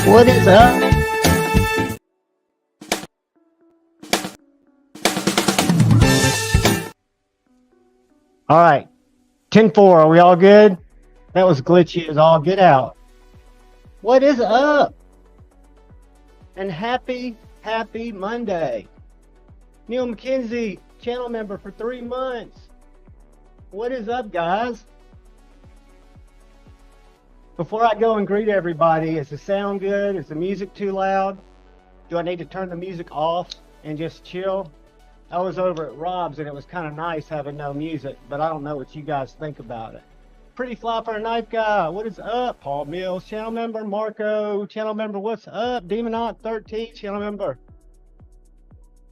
What is up? All right, 10-4, are we all good? That was glitchy as all get out. What is up? And happy Monday. Neil McKenzie, channel member for 3 months. What is up, guys? Before I go and greet everybody, is the sound good? Is the music too loud? Do I need to turn the music off and just chill? I was over at Rob's and it was kind of nice having no music, but I don't know what you guys think about it. Pretty Fly for a Knife Guy, what is up? Paul Mills, channel member. Marco, channel member, what's up? Demonot 13, channel member.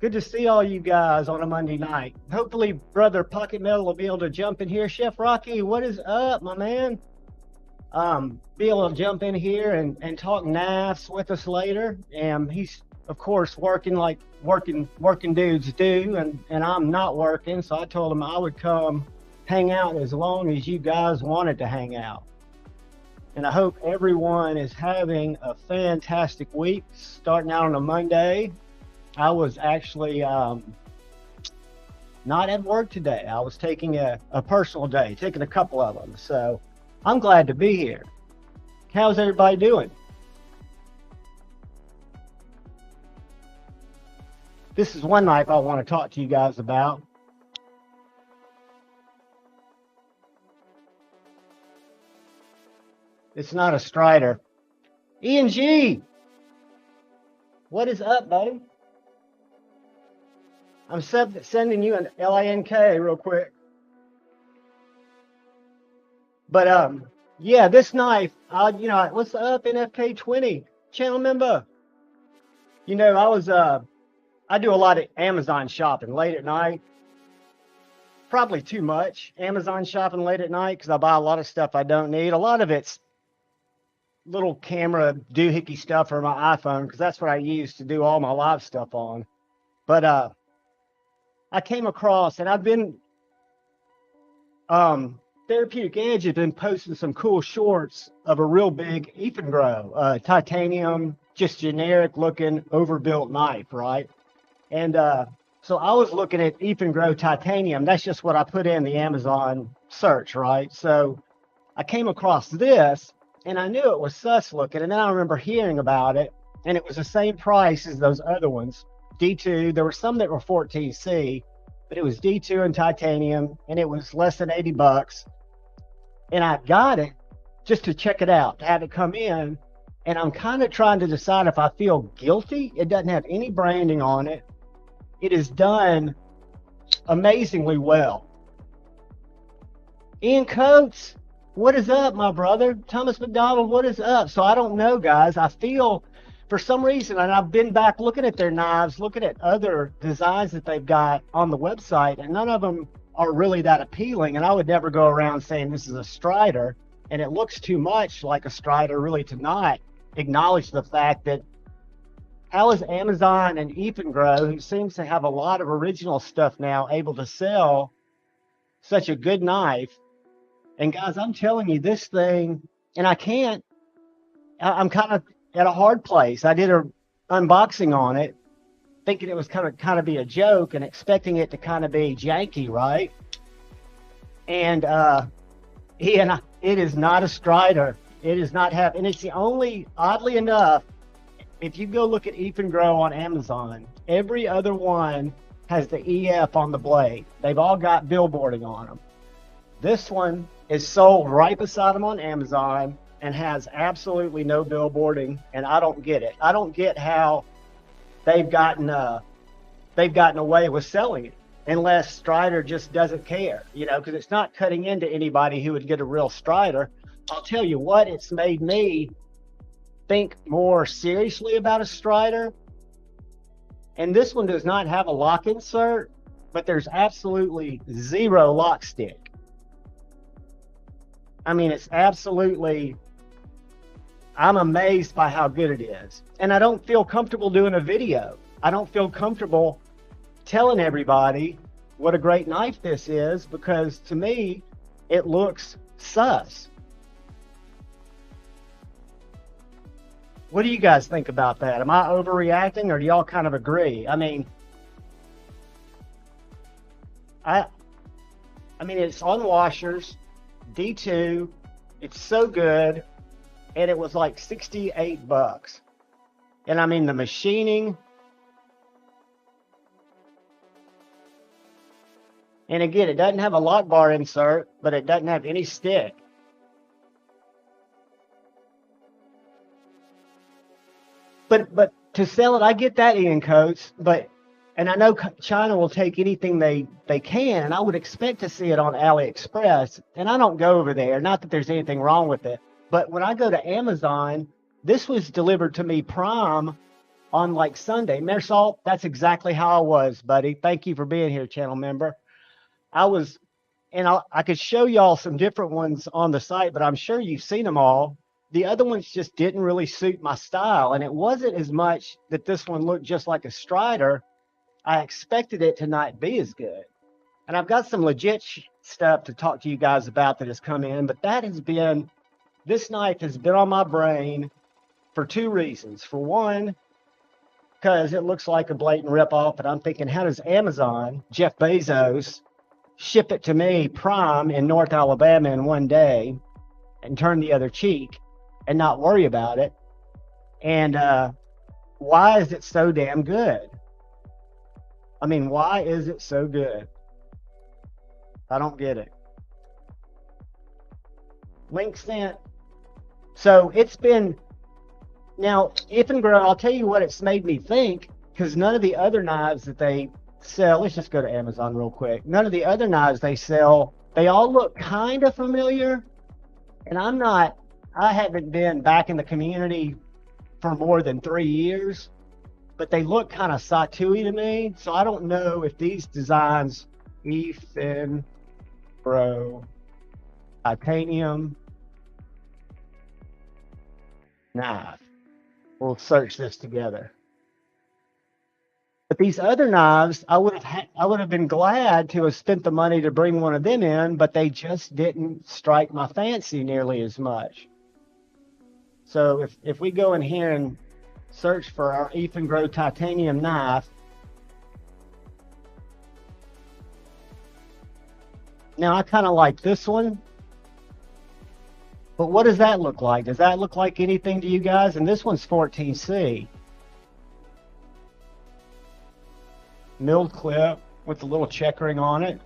Good to see all you guys on a Monday night. Hopefully Brother Pocket Metal will be able to jump in here. Chef Rocky, what is up, my man? Be able to jump in here and talk NAFs with us later. And he's, of course, working like working dudes do, and I'm not working, so I told him I would come hang out as long as you guys wanted to hang out. And I hope everyone is having a fantastic week, starting out on a Monday. I was actually not at work today. I was taking a personal day, taking a couple of them. So I'm glad to be here. How's everybody doing? This is one knife I want to talk to you guys about. It's not a Strider. E&G, what is up, buddy? I'm sending you an LINK real quick. But yeah, this knife, you know, what's up, NFK20 channel member? You know, I do a lot of Amazon shopping late at night. Probably too much Amazon shopping late at night because I buy a lot of stuff I don't need. A lot of it's little camera doohickey stuff for my iPhone because that's what I use to do all my live stuff on. But I came across, and I've been Therapeutic Edge has been posting some cool shorts of a real big Grow titanium, just generic looking overbuilt knife, right? And so I was looking at Grow titanium. That's just what I put in the Amazon search, right? So I came across this, and I knew it was sus looking, and then I remember hearing about it, and it was the same price as those other ones, D2. There were some that were 14C, but it was D2 and titanium, and it was less than 80 bucks. And I got it just to check it out, to have it come in. And I'm kind of trying to decide if I feel guilty. It doesn't have any branding on it. It is done amazingly well. Ian Coates, what is up, my brother? Thomas McDonald, what is up? So I don't know, guys. I feel for some reason, and I've been back looking at their knives, looking at other designs that they've got on the website, and none of them are really that appealing. And I would never go around saying this is a Strider, and it looks too much like a Strider really to not acknowledge the fact that how is Amazon and Grow, who seems to have a lot of original stuff now, able to sell such a good knife? And guys, I'm telling you, this thing, and I'm kind of at a hard place. I did an unboxing on it, thinking it was kind of be a joke and expecting it to kind of be janky, right? And it is not a Strider. It does not have, and it's the only, oddly enough, if you go look at Grow on Amazon, every other one has the EF on the blade. They've all got billboarding on them. This one is sold right beside them on Amazon and has absolutely no billboarding, and I don't get it. I don't get how they've gotten away with selling it, unless Strider just doesn't care, you know, because it's not cutting into anybody who would get a real Strider. I'll tell you what, it's made me think more seriously about a Strider. And this one does not have a lock insert, but there's absolutely zero lock stick. I mean, it's absolutely, I'm amazed by how good it is. And I don't feel comfortable doing a video. I don't feel comfortable telling everybody what a great knife this is, because to me, it looks sus. What do you guys think about that? Am I overreacting, or do y'all kind of agree? I mean, I it's on washers, D2. It's so good, and it was like $68. And I mean the machining. And again, it doesn't have a lock bar insert, but it doesn't have any stick. But to sell it, I get that, Ian Coates. And I know China will take anything they can, and I would expect to see it on AliExpress. And I don't go over there. Not that there's anything wrong with it, but when I go to Amazon, this was delivered to me prime on like Sunday. Mersalt, that's exactly how I was, buddy. Thank you for being here, channel member. I was, and I could show y'all some different ones on the site, but I'm sure you've seen them all. The other ones just didn't really suit my style, and it wasn't as much that this one looked just like a Strider. I expected it to not be as good. And I've got some legit stuff to talk to you guys about that has come in, but this knife has been on my brain for two reasons. For one, because it looks like a blatant ripoff, and I'm thinking, how does Amazon, Jeff Bezos, ship it to me prime in North Alabama in one day and turn the other cheek and not worry about it? And why is it so damn good? I mean, why is it so good? I don't get it. Link sent. So it's been, now, if and grow, I'll tell you what it's made me think, because none of the other knives that they sell, let's just go to Amazon real quick. None of the other knives they sell, they all look kind of familiar. And I haven't been back in the community for more than 3 years, but they look kind of Satui to me. So I don't know if these designs, Ethan Pro titanium knife. We'll search this together. But these other knives, I would have been glad to have spent the money to bring one of them in, but they just didn't strike my fancy nearly as much. So if we go in here and search for our Ethan Grow titanium knife, now I kind of like this one, but what does that look like? Does that look like anything to you guys? And this one's 14C. Milled clip with a little checkering on it.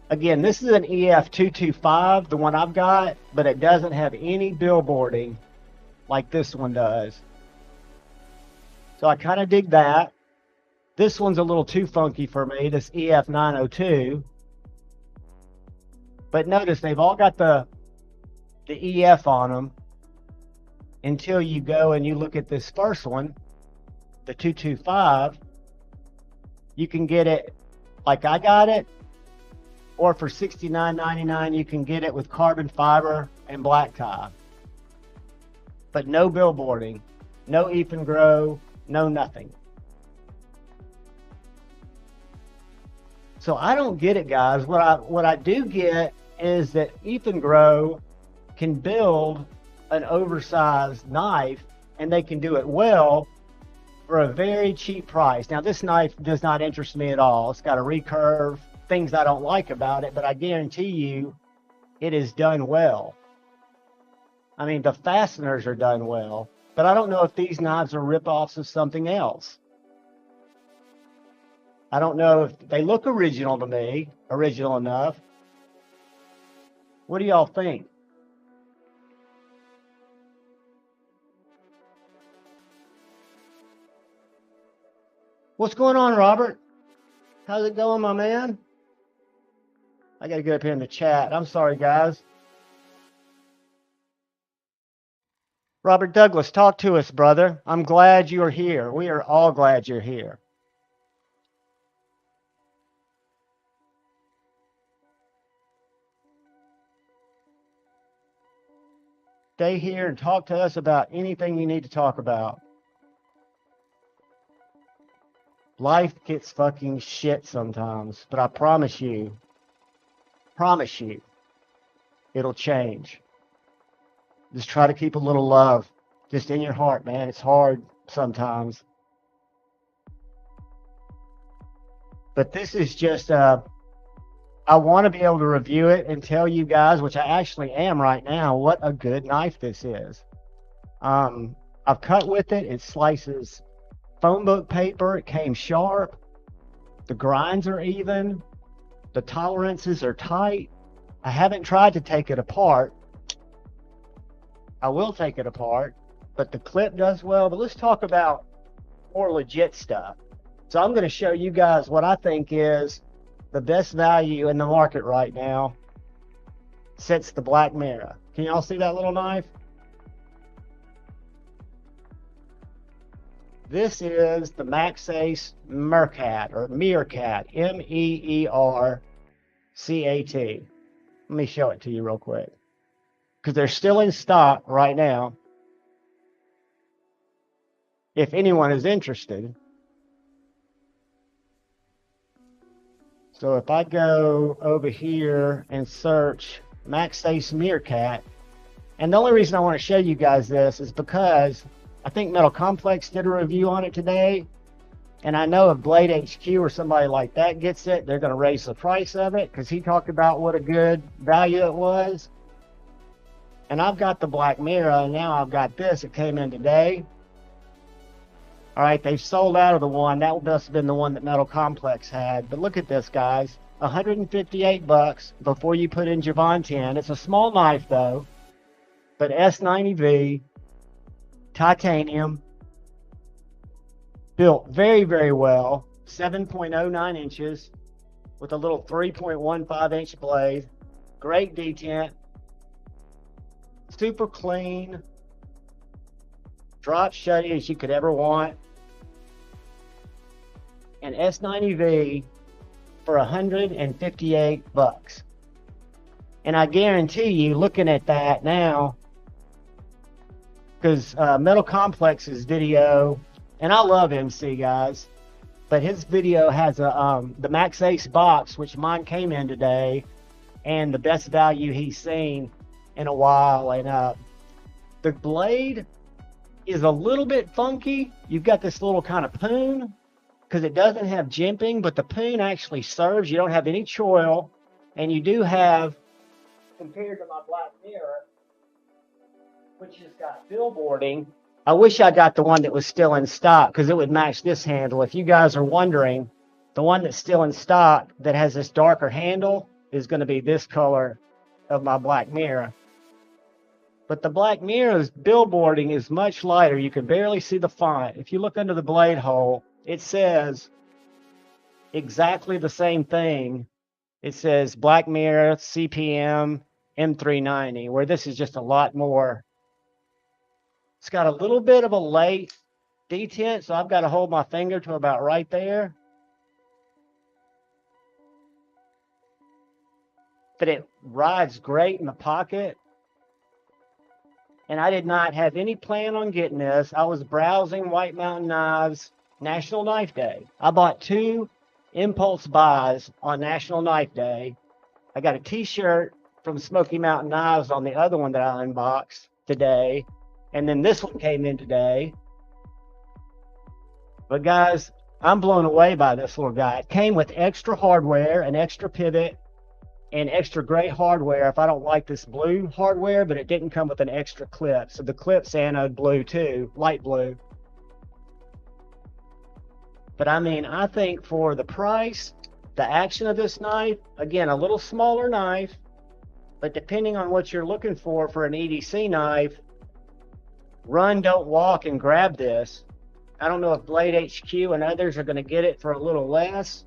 Again, this is an EF225, the one I've got, but it doesn't have any billboarding like this one does. So I kind of dig that. This one's a little too funky for me, this EF902. But notice they've all got the EF on them until you go and you look at this first one, the 225. You can get it like I got it, or for $69.99 you can get it with carbon fiber and black tie. But no billboarding, no Ethan Grow, no nothing. So I don't get it, guys. What I do get is that Ethan Grow can build an oversized knife, and they can do it well for a very cheap price. Now, this knife does not interest me at all. It's got a recurve, things I don't like about it, but I guarantee you it is done well. I mean, the fasteners are done well, but I don't know if these knives are rip-offs of something else. I don't know if they look original to me, original enough. What do y'all think? What's going on, Robert? How's it going, my man? I got to get up here in the chat. I'm sorry, guys. Robert Douglas, talk to us, brother. I'm glad you're here. We are all glad you're here. Stay here and talk to us about anything you need to talk about. Life gets fucking shit sometimes, but I promise you, it'll change. Just try to keep a little love just in your heart, man. It's hard sometimes. But this is just, I want to be able to review it and tell you guys, which I actually am right now, what a good knife this is. I've cut with it. It slices phone book paper. It came sharp. The grinds are even. The tolerances are tight. I haven't tried to take it apart. I will take it apart, but the clip does well. But let's talk about more legit stuff. So I'm going to show you guys what I think is the best value in the market right now since the Black Mira. Can y'all see that little knife? This is the Ace Meerkat, or Meerkat, Meerkat. Let me show it to you real quick, because they're still in stock right now, if anyone is interested. So if I go over here and search Ace Meerkat, and the only reason I want to show you guys this is because I think Metal Complex did a review on it today, and I know if Blade HQ or somebody like that gets it, they're going to raise the price of it, because he talked about what a good value it was. And I've got the Black Mira, and now I've got this. It came in today. All right, they've sold out of the one. That must have been the one that Metal Complex had. But look at this, guys. $158 before you put in Javon 10. It's a small knife, though. But S90V, titanium, built very, very well. 7.09 inches with a little 3.15 inch blade. Great detent. Super clean. Drop shutty as you could ever want. And S90V for $158. And I guarantee you, looking at that now, because Metal Complex's video, and I love MC, guys, but his video has the Ace box, which mine came in today, and the best value he's seen in a while. And the blade is a little bit funky. You've got this little kind of poon, because it doesn't have jimping, but the poon actually serves. You don't have any choil, and you do have, compared to my Black Mira, which has got billboarding. I wish I got the one that was still in stock, because it would match this handle. If you guys are wondering, the one that's still in stock that has this darker handle is going to be this color of my Black Mira. But the Black Mira's billboarding is much lighter. You can barely see the font. If you look under the blade hole, it says exactly the same thing. It says Black Mira CPM M390, where this is just a lot more. It's got a little bit of a late detent, so I've got to hold my finger to about right there. But it rides great in the pocket. And I did not have any plan on getting this. I was browsing White Mountain Knives National Knife Day. I bought 2 impulse buys on National Knife Day. I got a t-shirt from Smoky Mountain Knives on the other one that I unboxed today. And then this one came in today. But guys, I'm blown away by this little guy. It came with extra hardware, an extra pivot, and extra gray hardware if I don't like this blue hardware, but it didn't come with an extra clip. So the clip's anode blue too, light blue. But I mean, I think for the price, the action of this knife, again, a little smaller knife, but depending on what you're looking for an EDC knife, run, don't walk, and grab this. I don't know if Blade HQ and others are going to get it for a little less,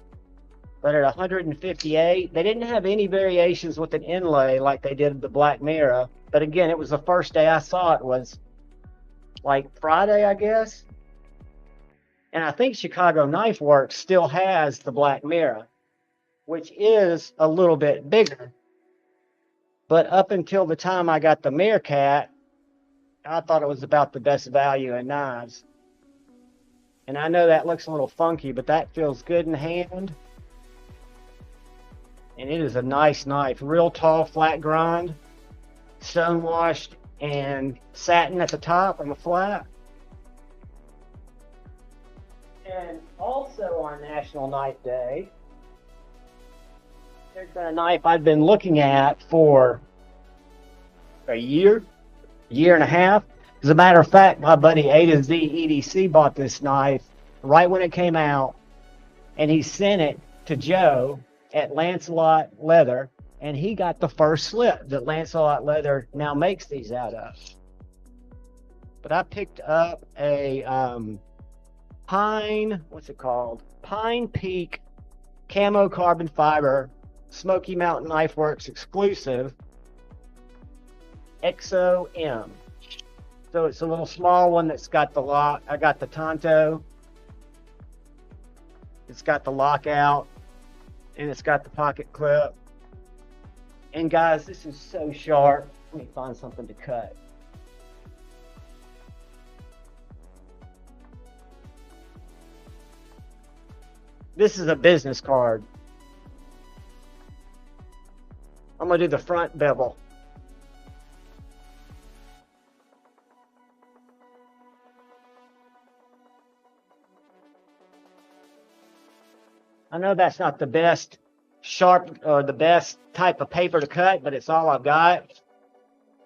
but at 158, they didn't have any variations with an inlay like they did the Black Mira. But again, it was the first day I saw it, was like Friday, I guess. And I think Chicago Knife Works still has the Black Mira, which is a little bit bigger. But up until the time I got the Meerkat, I thought it was about the best value in knives. And I know that looks a little funky, but that feels good in hand. And it is a nice knife. Real tall, flat grind. Stone washed and satin at the top on the flat. And also on National Knife Day, there's been a knife I've been looking at for a year and a half. As a matter of fact, my buddy A to Z EDC bought this knife right when it came out, and he sent it to Joe at Lancelot Leather, and he got the first slip that Lancelot Leather now makes these out of. But I picked up a Pine Peak Camo Carbon Fiber Smoky Mountain Knife Works exclusive XO-M. So it's a little small one that's got the lock. I got the Tonto. It's got the lockout, and it's got the pocket clip. And guys, this is so sharp. Let me find something to cut. This is a business card. I'm gonna do the front bevel. I know that's not the best sharp or the best type of paper to cut, but it's all I've got.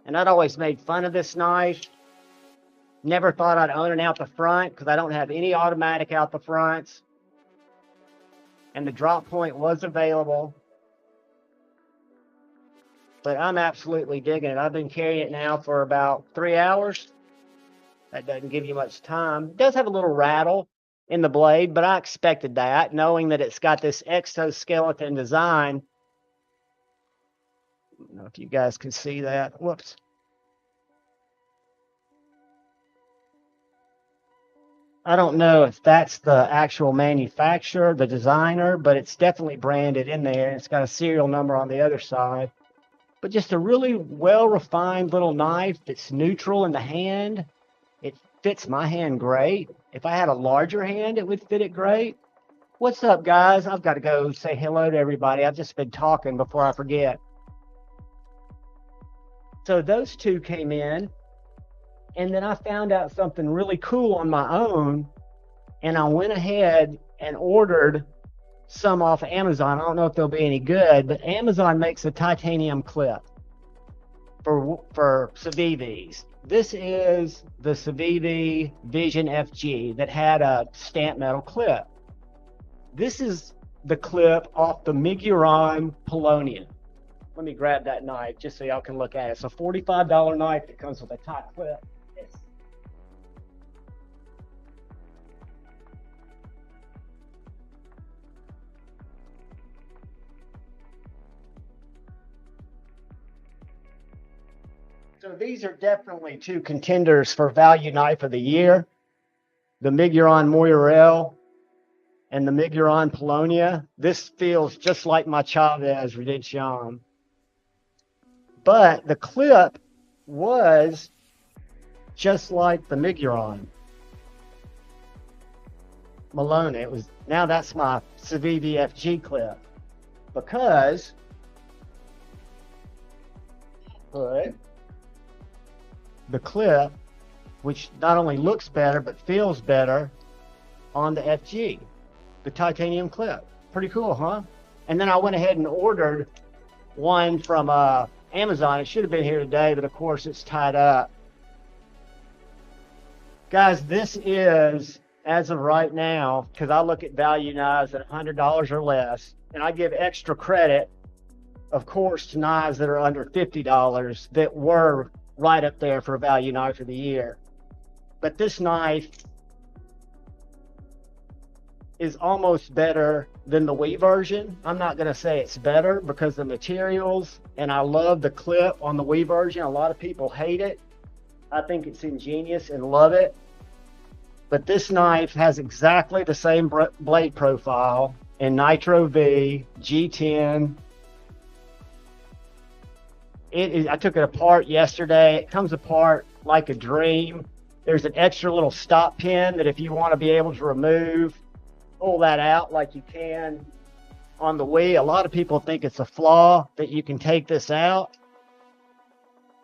And I'd always made fun of this knife. Never thought I'd own it out the front because I don't have any automatic out the fronts. And the drop point was available. But I'm absolutely digging it. I've been carrying it now for about 3 hours. That doesn't give you much time. It does have a little rattle in the blade, but I expected that, knowing that it's got this exoskeleton design. I don't know if you guys can see that. Whoops. I don't know if that's the actual manufacturer, the designer, but it's definitely branded in there. It's got a serial number on the other side. But just a really well-refined little knife that's neutral in the hand. It fits my hand great. If I had a larger hand, it would fit it great. What's up, guys? I've got to go say hello to everybody. I've just been talking before I forget. So those two came in, and then I found out something really cool on my own, and I went ahead and ordered some off of Amazon. I don't know if they'll be any good, but Amazon makes a titanium clip for Civivis. This is the Civivi Vision FG that had a stamp metal clip. This is the clip off the Miguron Polonium. Let me grab that knife just so y'all can look at it. It's a $45 knife that comes with a tie clip. So these are definitely two contenders for Value Knife of the Year. The Miguron Moirel and the Miguron Polonia. This feels just like my Chavez Redemption. But the clip was just like the Miguron Malone. It was, now that's my Civivi FG clip, because put the clip, which not only looks better but feels better, on the FG, the titanium clip. Pretty cool, huh? And then I went ahead and ordered one from Amazon. It should have been here today, but of course it's tied up. Guys, this is, as of right now, because I look at value knives at $100 or less, and I give extra credit, of course, to knives that are under $50 that were right up there for Value Knife of the Year. But this knife is almost better than the Wii version. I'm not going to say it's better because the materials, and I love the clip on the Wii version. A lot of people hate it. I think it's ingenious and love it. But this knife has exactly the same blade profile in Nitro V, G10. I took it apart yesterday. It comes apart like a dream. There's an extra little stop pin that if you want to be able to remove, pull that out like you can on the Wii. A lot of people think it's a flaw that you can take this out.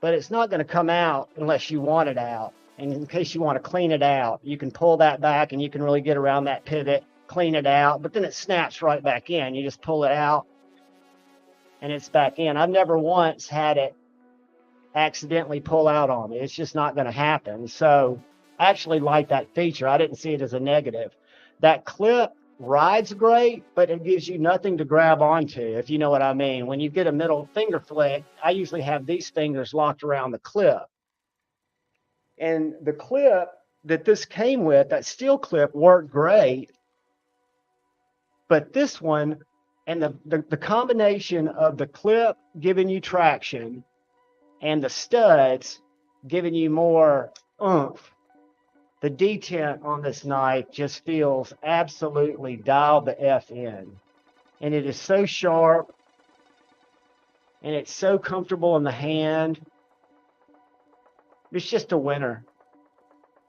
but it's not going to come out unless you want it out. And in case you want to clean it out, you can pull that back and you can really get around that pivot, clean it out, but then it snaps right back in. You just pull it out and it's back in. I've never once had it accidentally pull out on me. It's just not going to happen. So I actually like that feature. I didn't see it as a negative. That clip rides great, but it gives you nothing to grab onto, if you know what I mean. When you get a middle finger flick, I usually have these fingers locked around the clip. And the clip that this came with, that steel clip, worked great. But this one, and the combination of the clip giving you traction and the studs giving you more oomph, the detent on this knife just feels absolutely dialed the F in. And it is so sharp, and it's so comfortable in the hand. It's just a winner.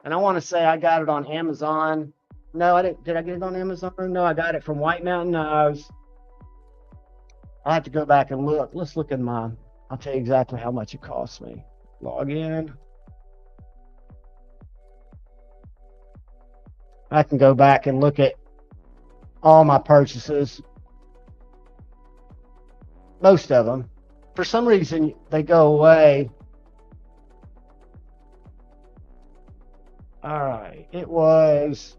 And I want to say I got it on Amazon. No, I didn't. Did I get it on Amazon? No, I got it from White Mountain Knives. I'll have to go back and look. Let's look at mine. I'll tell you exactly how much it cost me. Log in. I can go back and look at all my purchases. Most of them. For some reason, they go away. All right. It was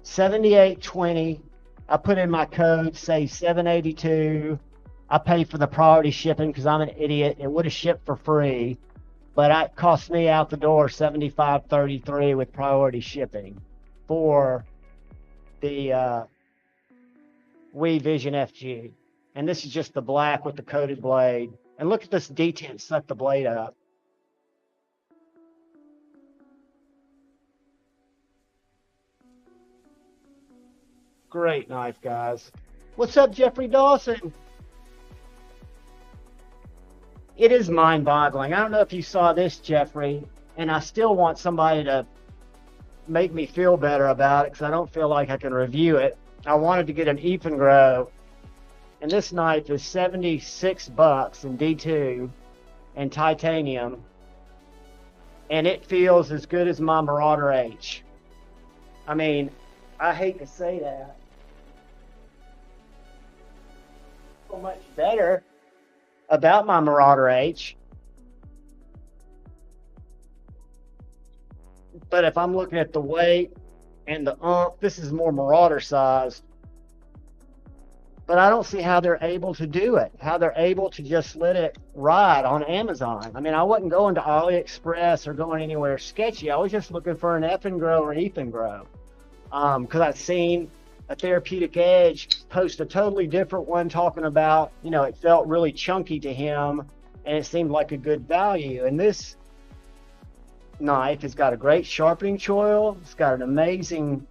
$78.20. I put in my code, say $782. I paid for the priority shipping because I'm an idiot. It would have shipped for free, but it cost me out the door $75.33 with priority shipping for the Civivi Vision FG. And this is just the black with the coated blade. And look at this detent suck the blade up. Great knife, guys. What's up, Jeffrey Dawson? It is mind-boggling. I don't know if you saw this, Jeffrey, and I still want somebody to make me feel better about it because I don't feel like I can review it. I wanted to get an Ethan Grow, and this knife is $76 in D2 and titanium, and it feels as good as my Marauder H. I mean, I hate to say that. So much better about my Marauder H. But if I'm looking at the weight and the oomph, this is more Marauder sized. But I don't see how they're able to do it, how they're able to just let it ride on Amazon. I mean, I wasn't going to AliExpress or going anywhere sketchy. I was just looking for an F and Grow or Ethan Grow. Because I'd seen a Therapeutic Edge post a totally different one talking about, you know, it felt really chunky to him and it seemed like a good value. And this knife has got a great sharpening choil. It's got an amazing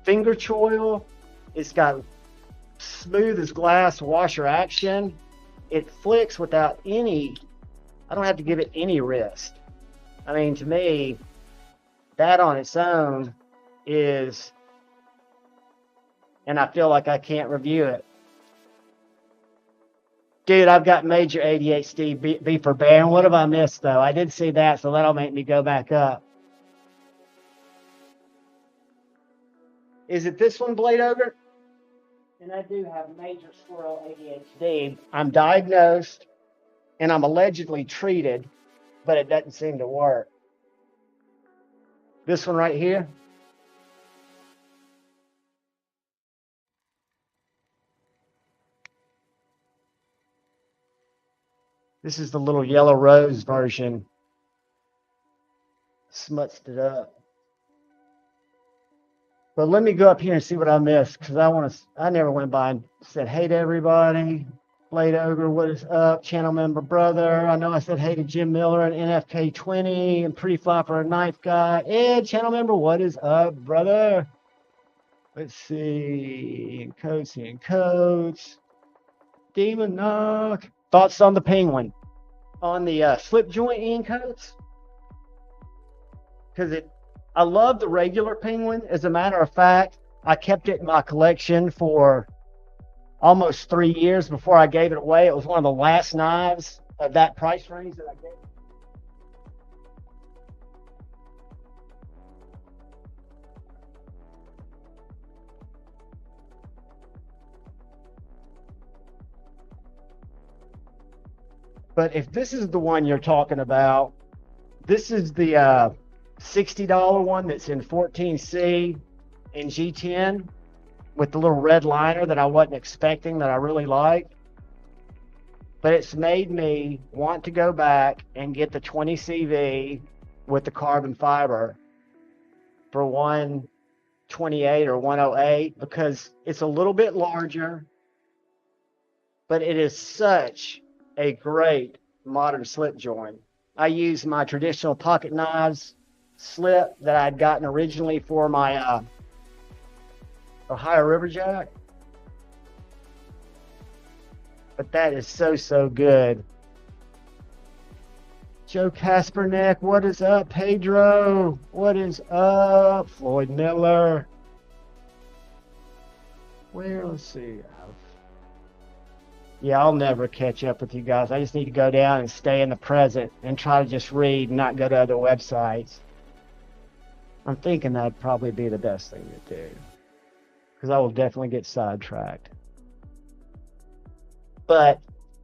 finger choil. It's got smooth as glass washer action. It flicks without any, I don't have to give it any wrist. I mean, to me, that on its own is, and I feel like I can't review it. Dude, I've got major ADHD, B for bear. And what have I missed, though? I did see that, so that'll make me go back up. Is it this one, Blade Ogre? And I do have major squirrel ADHD. I'm diagnosed, and I'm allegedly treated, but it doesn't seem to work. This one right here. This is the little yellow rose version. Smutsed it up. But let me go up here and see what I missed, because I never went by and said hey to everybody. Blade Ogre, what is up? Channel member brother. I know I said hey to Jim Miller and NFK20 and Pretty Fly for a Knife Guy. Ed, channel member, what is up, brother? Let's see. In coats. Demon Knock. Thoughts on the Penguin? On the slip joint in coats? Because I love the regular Penguin. As a matter of fact, I kept it in my collection for almost 3 years before I gave it away. It was one of the last knives of that price range that I gave. But if this is the one you're talking about, this is the $60 one that's in 14C and G10 with the little red liner that I wasn't expecting, that I really like. But it's made me want to go back and get the 20 CV with the carbon fiber for 128 or 108 because it's a little bit larger, but it is such a great modern slip joint. I use my traditional pocket knives slip that I'd gotten originally for my Ohio Riverjack. But that is so good. Joe Kaspernick, what is up? Pedro, what is up? Floyd Miller. Where, let's see. Yeah, I'll never catch up with you guys. I just need to go down and stay in the present and try to just read and not go to other websites. I'm thinking that'd probably be the best thing to do, because I will definitely get sidetracked. But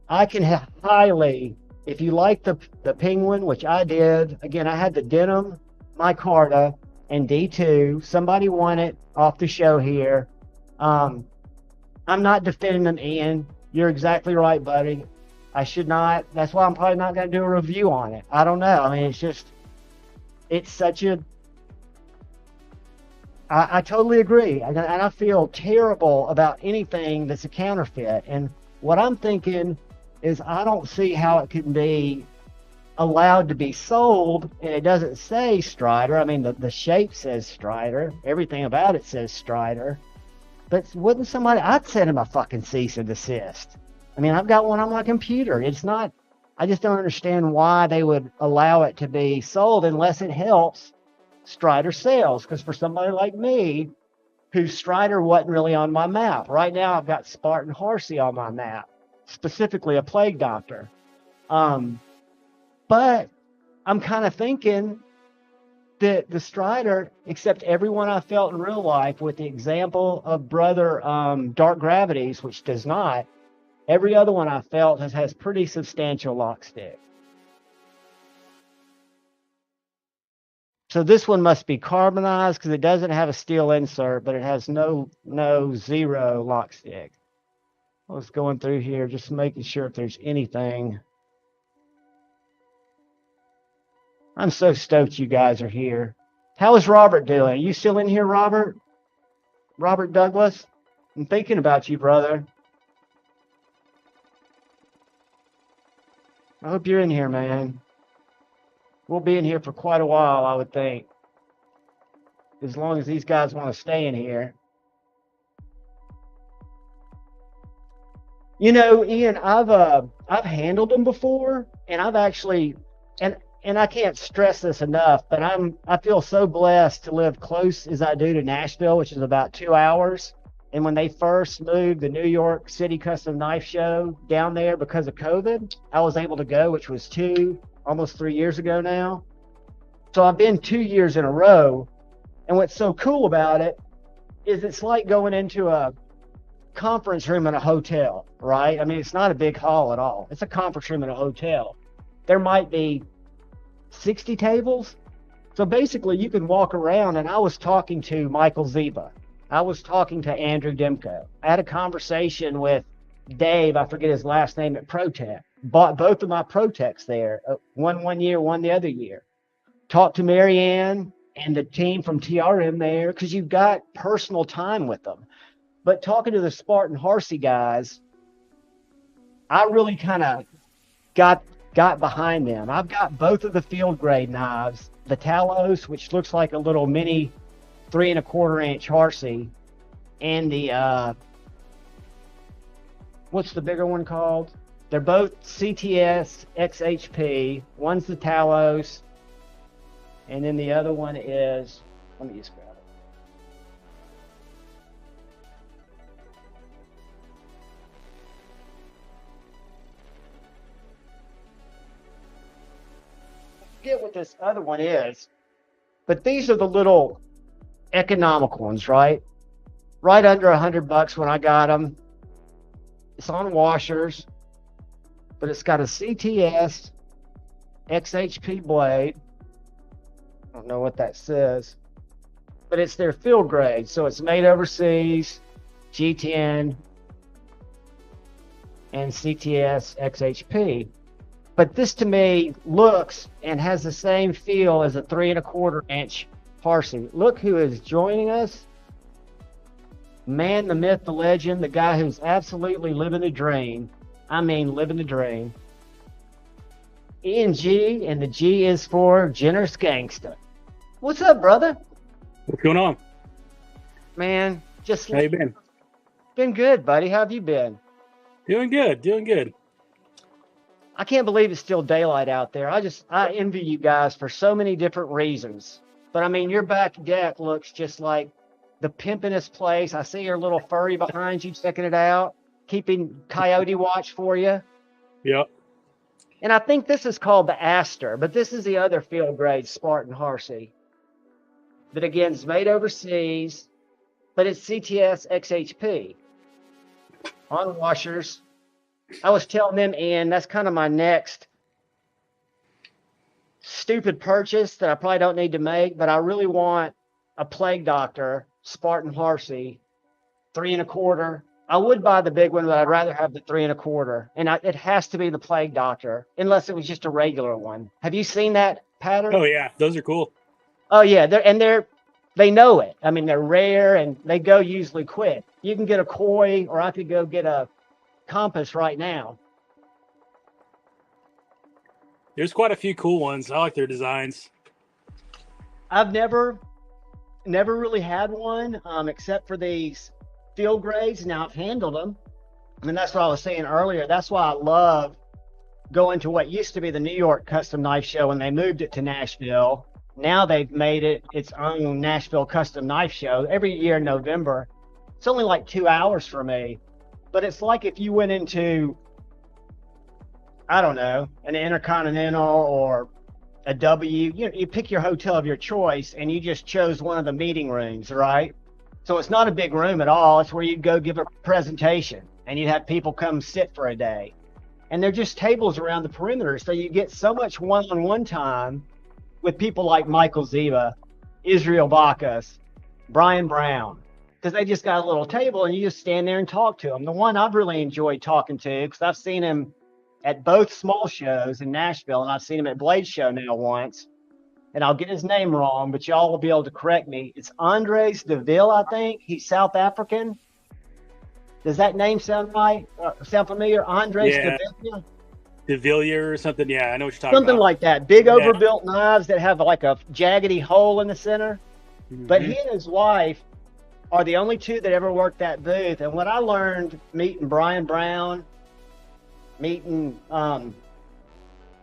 I can highly, if you like the Penguin, which I did, again, I had the denim, micarta, and D2. Somebody won it off the show here. I'm not defending them, Ian. You're exactly right, buddy. I should not. That's why I'm probably not going to do a review on it. I don't know. I mean, it's such a... I totally agree. And I feel terrible about anything that's a counterfeit. And what I'm thinking is I don't see how it can be allowed to be sold and it doesn't say Strider. I mean, the shape says Strider. Everything about it says Strider. But wouldn't somebody... I'd send him a fucking cease and desist. I mean, I've got one on my computer. It's not... I just don't understand why they would allow it to be sold unless it helps Strider sales. Because for somebody like me, whose Strider wasn't really on my map. Right now, I've got Spartan Harsey on my map. Specifically a plague doctor. But I'm kind of thinking that the Strider, except everyone I felt in real life, with the example of Brother Dark Gravities, which does not, every other one I felt has pretty substantial lock stick. So this one must be carbonized because it doesn't have a steel insert, but it has no zero lock stick. I was going through here just making sure if there's anything. I'm so stoked you guys are here. How is Robert doing? Are you still in here, Robert? Robert Douglas? I'm thinking about you, brother. I hope you're in here, man. We'll be in here for quite a while, I would think. As long as these guys want to stay in here. You know, Ian, I've handled them before, and I've actually... And I can't stress this enough, but I feel so blessed to live close as I do to Nashville, which is about 2 hours. And when they first moved the New York City Custom Knife Show down there because of COVID, I was able to go, which was almost 3 years ago now. So I've been 2 years in a row. And what's so cool about it is it's like going into a conference room in a hotel, right? I mean, it's not a big hall at all. It's a conference room in a hotel. There might be 60 tables. So basically you can walk around, and I was talking to Michael Ziba. I was talking to Andrew Demko. I had a conversation with Dave, I forget his last name, at ProTech. Bought both of my ProTechs there. One year, one the other year. Talked to Marianne and the team from TRM there because you've got personal time with them. But talking to the Spartan Harsey guys, I really kind of got behind them. I've got both of the field grade knives, the Talos, which looks like a little mini 3 1/4 inch Harsey, and the what's the bigger one called? They're both CTS XHP. One's the Talos, and then the other one is, let me just grab it. forget what this other one is, but these are the little economical ones, right? Right under $100 when I got them. It's on washers, but it's got a CTS XHP blade. I don't know what that says, but it's their field grade. So it's made overseas, G10 and CTS XHP. But this to me looks and has the same feel as a 3 1/4 inch Harsey. Look who is joining us. Man, the myth, the legend, the guy who's absolutely living the dream. I mean, living the dream. E&G, and the G is for Generous Gangsta. What's up, brother? What's going on? Man, just how you been? Been good, buddy. How have you been? Doing good, doing good. I can't believe it's still daylight out there. I envy you guys for so many different reasons. But I mean, your back deck looks just like the pimpinest place. I see your little furry behind you checking it out, keeping coyote watch for you. Yep. And I think this is called the Aster, but this is the other field grade Spartan Harsey. That again is made overseas, but it's CTS XHP on washers. I was telling them, Ian, that's kind of my next stupid purchase that I probably don't need to make, but I really want a Plague Doctor Spartan Harsey 3 1/4. I would buy the big one, but I'd rather have the 3 1/4. And it has to be the Plague Doctor, unless it was just a regular one. Have you seen that pattern? Oh yeah, those are cool. Oh yeah, they know it. I mean, they're rare and they go usually quick. You can get a koi, or I could go get a compass right now. There's quite a few cool ones. I like their designs. I've never really had one, except for these field grades. Now I've handled them. I mean, that's what I was saying earlier. That's why I love going to what used to be the New York Custom Knife Show, and they moved it to Nashville. Now they've made it its own Nashville Custom Knife Show every year in November. It's only like 2 hours for me, but it's like if you went into, I don't know, an Intercontinental or a W, you pick your hotel of your choice and you just chose one of the meeting rooms, right? So it's not a big room at all. It's where you'd go give a presentation and you'd have people come sit for a day. And they're just tables around the perimeter. So you get so much one-on-one time with people like Michael Ziva, Israel Bacchus, Brian Brown, because they just got a little table and you just stand there and talk to them. The one I've really enjoyed talking to, because I've seen him at both small shows in Nashville, and I've seen him at Blade Show now once, and I'll get his name wrong, but y'all will be able to correct me. It's Andres de Ville, I think. He's South African. Does that name sound right? Sound familiar? Andres de Ville? De Villiers or something. Yeah, I know what you're talking about. Something like that. Big overbuilt knives that have like a jaggedy hole in the center. Mm-hmm. But he and his wife are the only two that ever worked that booth. And what I learned meeting Brian Brown, meeting, God,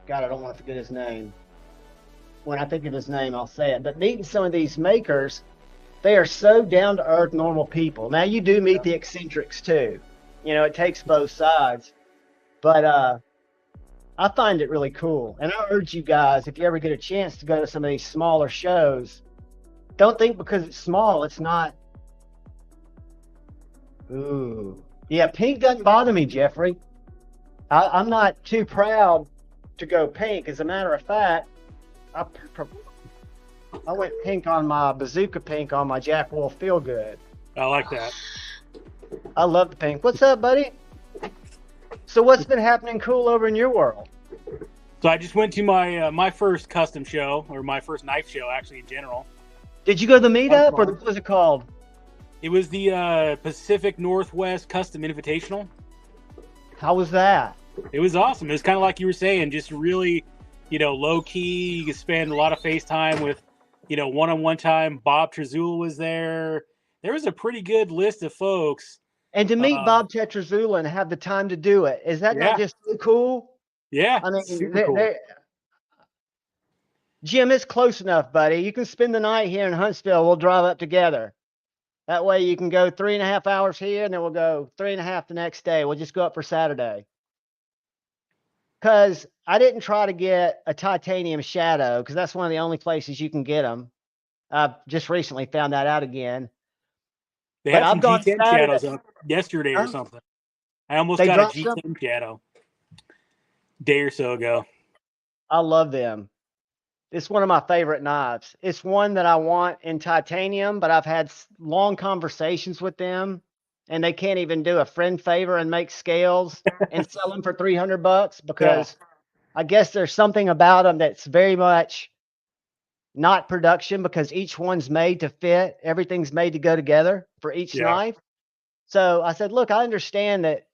I don't want to forget his name. When I think of his name, I'll say it. But meeting some of these makers, they are so down-to-earth, normal people. Now, you do meet the eccentrics, too. You know, it takes both sides. But I find it really cool. And I urge you guys, if you ever get a chance to go to some of these smaller shows, don't think because it's small, it's not. Ooh. Yeah, pink doesn't bother me, Jeffrey. I'm not too proud to go pink. As a matter of fact, I went pink on my bazooka pink on my Jack Wolf Feel Good. I like that. I love the pink. What's up, buddy? So what's been happening cool over in your world? So I just went to my my first custom show, or my first knife show, actually, in general. Did you go to the meetup, or what was it called? It was the Pacific Northwest Custom Invitational. How was that? It was awesome. It was kind of like you were saying, just really, low key. You could spend a lot of FaceTime with, one-on-one time. Bob Trezula was there. There was a pretty good list of folks. And to meet Bob Tetrazzula and have the time to do it, is that not just so cool? Yeah, I mean, super cool. Jim, it's close enough, buddy. You can spend the night here in Huntsville. We'll drive up together. That way you can go 3.5 hours here, and then we'll go 3.5 the next day. We'll just go up for Saturday. because I didn't try to get a titanium shadow because that's one of the only places you can get them. I just recently found that out again. They But had I've some gone G10 Saturday. shadows up yesterday or Huh? something. I almost They got a dropped some. G10 shadow day or so ago. I love them. It's one of my favorite knives. It's one that I want in titanium, but I've had long conversations with them, and they can't even do a friend favor and make scales and sell them for $300 Yeah, because I guess there's something about them that's very much not production because each one's made to fit. Everything's made to go together for each yeah, knife. So I said, look, I understand that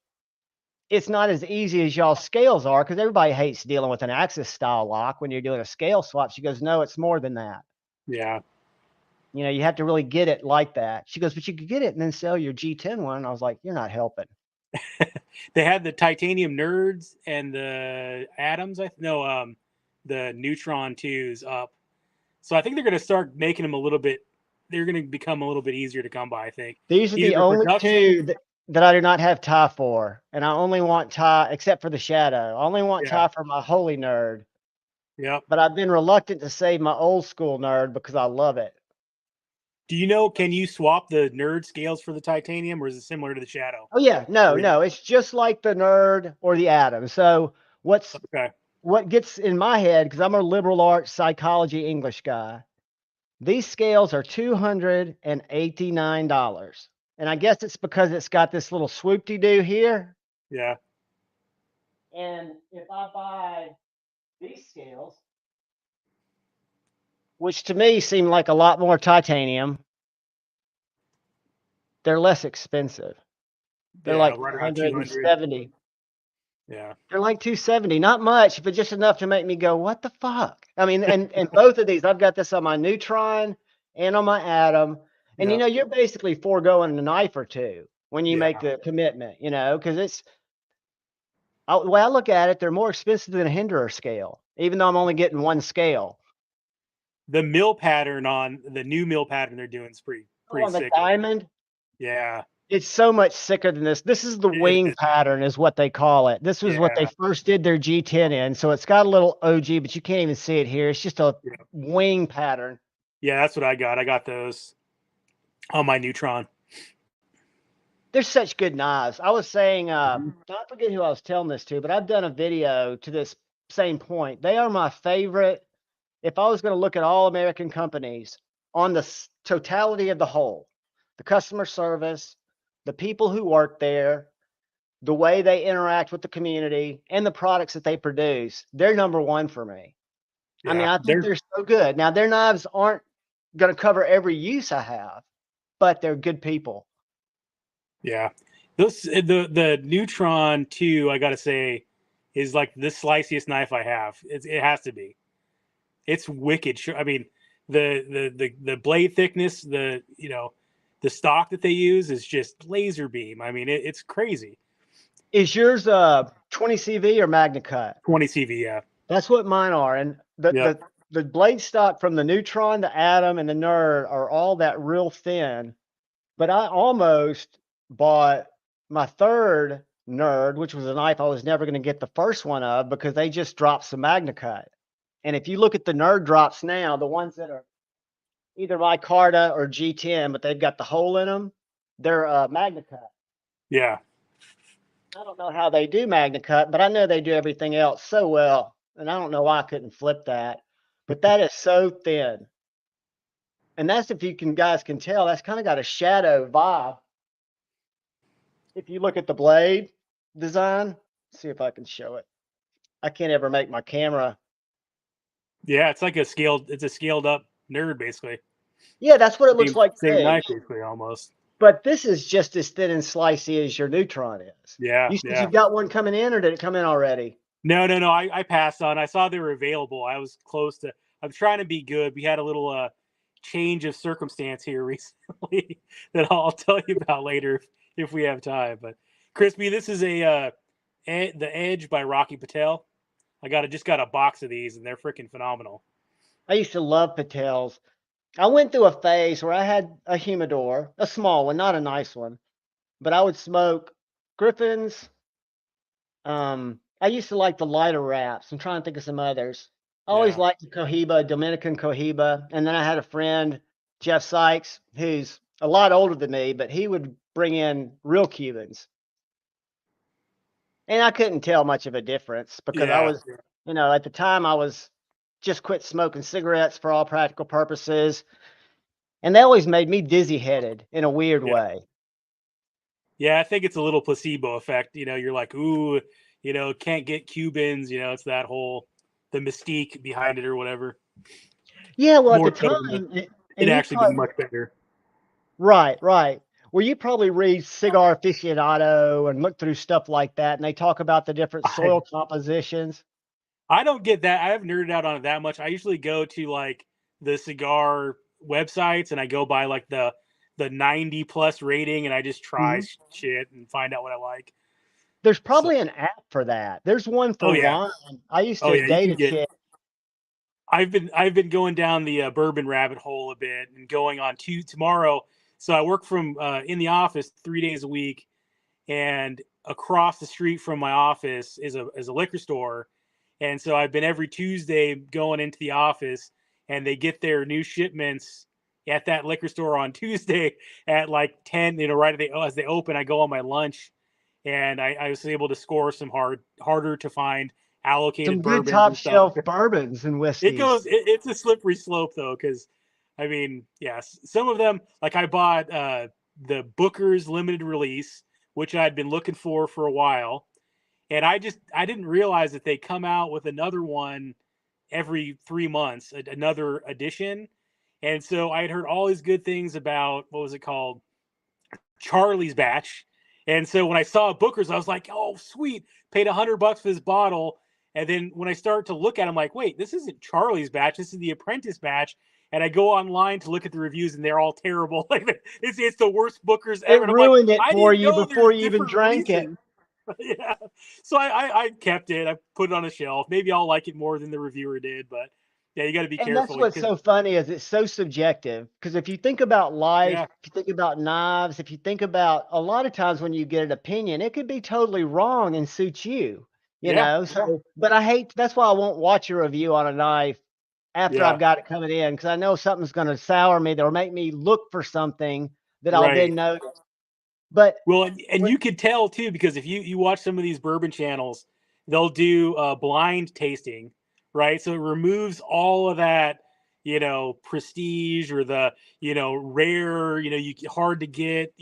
it's not as easy as y'all scales are because everybody hates dealing with an Axis style lock when you're doing a scale swap. She goes, no, it's more than that. yeah. You know, you have to really get it like that. She goes, but you could get it and then sell your G10 one. I was like, you're not helping. They had the titanium nerds and the atoms. The neutron twos up. So I think they're going to start making them a little bit. They're going to become a little bit easier to come by. I think These are either the the only production. two that I do not have tie for. And I only want tie, except for the shadow. I only want Yeah, tie for my holy nerd. yep. But I've been reluctant to save my old school nerd because I love it. Do you know? Can you swap the nerd scales for the titanium, or is it similar to the shadow? Oh yeah, no, it's just like the nerd or the atom. So Okay. what gets in my head, because I'm a liberal arts psychology English guy, these scales are $289. And I guess it's because it's got this little swoop-de-doo here. Yeah. And if I buy these scales, which to me seem like a lot more titanium, they're less expensive. They're Yeah. like Right around 200. 170. Yeah. They're like 270, not much, but just enough to make me go, what the fuck? I mean, and both of these, I've got this on my Neutron and on my Atom. And you Yeah. know, you're basically foregoing a knife or two when you make Yeah. the commitment, you know, because the way I look at it, they're more expensive than a Hinderer scale, even though I'm only getting one scale. The mill pattern on the new mill pattern they're doing is Oh, pretty on the sick. diamond, Yeah. it's so much sicker than this. This is the It wing is. pattern, is what they call it. This was what they Yeah. first did their G10 in. So it's got a little OG, but you can't even see it here. It's just a Yeah. wing pattern. Yeah. That's what I got. I got those on my Neutron. They're such good knives. I was saying, I Mhm. forget who I was telling this to, but I've done a video to this same point. They are my favorite. If I was going to look at all American companies on the totality of the whole, the customer service, the people who work there, the way they interact with the community, and the products that they produce, they're number one for me. I mean, Yeah. I think they're so good. Now, their knives aren't going to cover every use I have, but they're good people. Yeah. The Neutron 2, I gotta say, is like the sliciest knife I have. It has to be. It's wicked. I mean, the blade thickness, the stock that they use is just laser beam. I mean, it's crazy. Is yours 20 CV or Magna Cut? 20 CV, yeah. That's what mine are. And the, Yep. the, the blade stock from the Neutron, the Atom, and the Nerd are all that real thin. But I almost bought my third Nerd, which was a knife I was never going to get the first one of because they just dropped some Magna Cut. And if you look at the Nerd drops now, the ones that are either micarta or G10, but they've got the hole in them, they're Magna Cut. Yeah. I don't know how they do Magna Cut, but I know they do everything else so well. And I don't know why I couldn't flip that. But that is so thin. And that's, if you guys can tell, that's kind of got a shadow vibe. If you look at the blade design, see if I can show it. I can't ever make my camera. Yeah, it's a scaled up nerd basically. Yeah, that's what it looks like to Same me. knife basically almost. But this is just as thin and slicey as your Neutron is. Yeah, You said yeah. you've got one coming in, or did it come in already? No. I passed on. I saw they were available. I was close to. I'm trying to be good. We had a little change of circumstance here recently that I'll tell you about later if we have time. But Crispy, this is the Edge by Rocky Patel. Just got a box of these and they're freaking phenomenal. I used to love Patels. I went through a phase where I had a humidor, a small one, not a nice one, but I would smoke Griffins, I used to like the lighter wraps. I'm trying to think of some others. I always Yeah. liked the Cohiba, Dominican Cohiba. And then I had a friend, Jeff Sykes, who's a lot older than me, but he would bring in real Cubans. And I couldn't tell much of a difference because I Yeah. was, at the time I was just quit smoking cigarettes for all practical purposes. And they always made me dizzy headed in a weird Yeah. way. Yeah, I think it's a little placebo effect. You're like, ooh, can't get Cubans. It's that whole the mystique behind it or whatever. Yeah, well, at the More so than time, it and you actually being probably, much better. right, right. Well, you probably read Cigar Aficionado and look through stuff like that, and they talk about the different I soil compositions. I don't get that. I haven't nerded out on it that much. I usually go to like the cigar websites and I go by like the 90 plus rating and I just try Mhm. shit and find out what I like. There's So, probably an app for that. There's one oh for yeah, wine. I used oh to yeah, you date can a get. chick. I've been going down the bourbon rabbit hole a bit and going on to tomorrow. So I work from in the office 3 days a week, and across the street from my office is a liquor store, and so I've been every Tuesday going into the office, and they get their new shipments at that liquor store on Tuesday at like 10. Right as they open, I go on my lunch, and I was able to score some harder to find Some allocated good bourbons top and stuff. shelf bourbons and It whiskeys. goes. It's a slippery slope though, because I mean, yes, some of them like I bought the Booker's limited release, which I'd been looking for a while, and I didn't realize that they come out with another one every 3 months, another edition, and so I had heard all these good things about what was it called, Charlie's batch. And so when I saw Booker's, I was like, oh, sweet. Paid $100 for this bottle. And then when I start to look at it, I'm like, wait, this isn't Charlie's batch. This is the Apprentice batch. And I go online to look at the reviews, and they're all terrible. Like it's the worst Booker's ever. It And I'm like, ruined it I for didn't you know there's before you even different drank it. reasons. Yeah. So I kept it. I put it on a shelf. Maybe I'll like it more than the reviewer did, but yeah, you got to be And that's careful what's because so funny is it's so subjective. Because if you think about life, yeah, if you think about knives, if you think about a lot of times when you get an opinion, it could be totally wrong and suit you, yeah, So, but I hate, that's why I won't watch a review on a knife after yeah, I've got it coming in because I know something's going to sour me or make me look for something that I'll right. then notice. But Well, and when, you could tell too because if you watch some of these bourbon channels, they'll do blind tasting, right? So it removes all of that, prestige or the rare, you hard to get,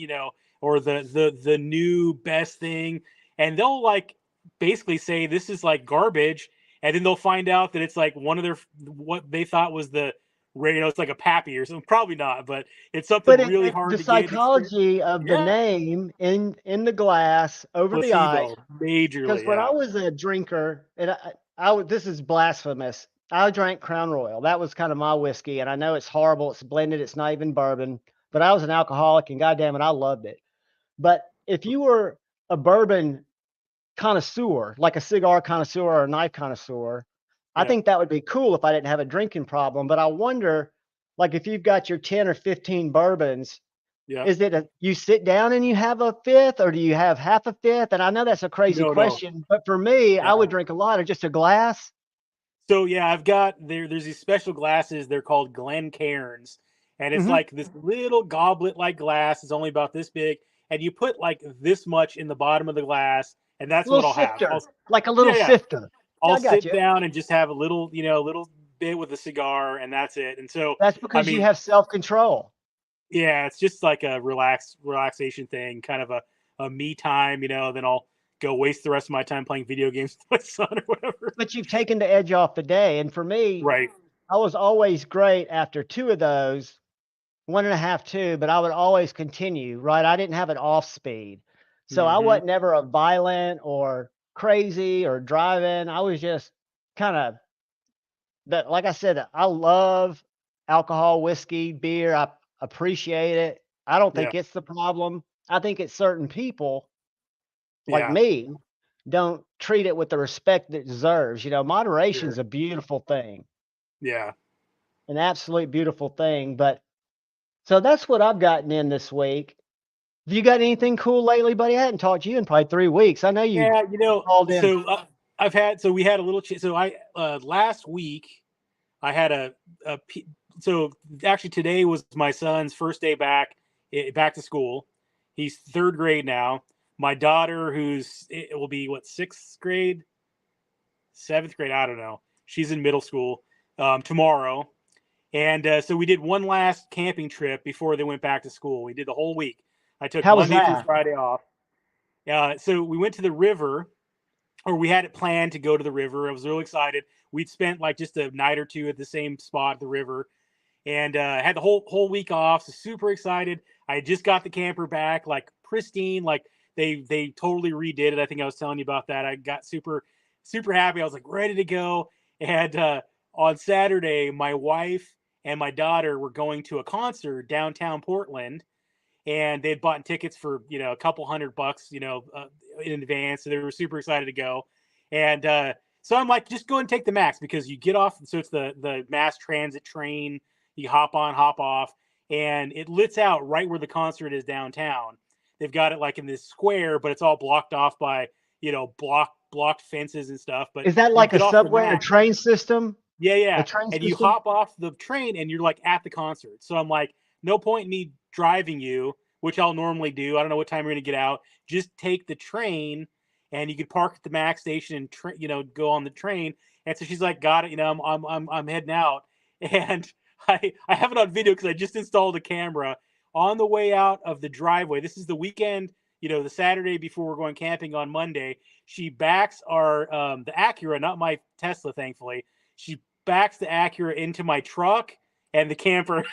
or the new best thing, and they'll like basically say this is like garbage, and then they'll find out that it's like one of their what they thought was the rare, it's like a pappy or something. Probably not, but it's but something really hard the to get. psychology of the Yeah, name in the glass over the ice. placebo, Because majorly, when I yeah. was a drinker, and this is blasphemous. I drank Crown Royal. That was kind of my whiskey, and I know it's horrible. It's blended. It's not even bourbon. But I was an alcoholic, and goddamn it, I loved it. But if you were a bourbon connoisseur, like a cigar connoisseur or a knife connoisseur, I Yeah, think that would be cool if I didn't have a drinking problem. But I wonder, like, if you've got your 10 or 15 bourbons, yeah. is it you sit down and you have a fifth, or do you have half a fifth? And I know that's a crazy No, no. question, but for me, I Yeah. would drink a lot of just a glass. So yeah, I've got there's these special glasses, they're called Glencairns. And it's Hmm. like this little goblet like glass, it's only about this big, and you put like this much in the bottom of the glass, and A that's little what I'll have. sifter, like a little Yeah, yeah. sifter. Yeah, I'll I got sit you. down and just have a little, little bit with a cigar, and that's it. And so, That's I because you mean, have self control. yeah, it's just like a relaxation thing, kind of a me time, then I'll go waste the rest of my time playing video games with my son or whatever. But you've taken the edge off the day. And for me, Right. I was always great after two of those, one and a half, two, but I would always continue, right? I didn't have an off speed. So I Hmm. wasn't never a violent or crazy or driving. I was just kind of that, like I said, I love alcohol, whiskey, beer. I appreciate it. I don't Yeah. think it's the problem. I think it's certain people like Yeah. me don't treat it with the respect it deserves. Moderation's Sure. a beautiful thing, Yeah. an absolute beautiful thing. But so that's what I've gotten in this week. Have you got anything cool lately, buddy? I hadn't talked to you in probably 3 weeks. I know you Yeah. called in. we had a little, so last week I had so actually today was my son's first day back to school. He's third grade now. My daughter, it will be sixth grade, seventh grade, I don't know. She's in middle school tomorrow. And so we did one last camping trip before they went back to school. We did the whole week. I took Monday through Friday off. So we went to the river, or we had it planned to go to the river. I was really excited. We'd spent like just a night or two at the same spot at the river, and had the whole week off. So super excited. I just got the camper back, like pristine. Like they totally redid it. I think I was telling you about that. I got super happy. I was like ready to go. And on Saturday, my wife and my daughter were going to a concert downtown Portland, and they'd bought tickets for, a couple $100, in advance. So they were super excited to go. And so I'm like, just go and take the Max, because you get off. So it's the mass transit train. You hop on, hop off, and it lets out right where the concert is downtown. They've got it like in this square, but it's all blocked off by, blocked fences and stuff. But is that like a subway or train system? Yeah. And you hop off the train and you're like at the concert. So I'm like, no point in me driving you, which I'll normally do. I don't know what time you're going to get out. Just take the train, and you can park at the Max station and go on the train. And so she's like, got it. I'm heading out. And I have it on video because I just installed a camera on the way out of the driveway. This is the weekend, the Saturday before we're going camping on Monday. She backs the Acura, not my Tesla, thankfully. She backs the Acura into my truck and the camper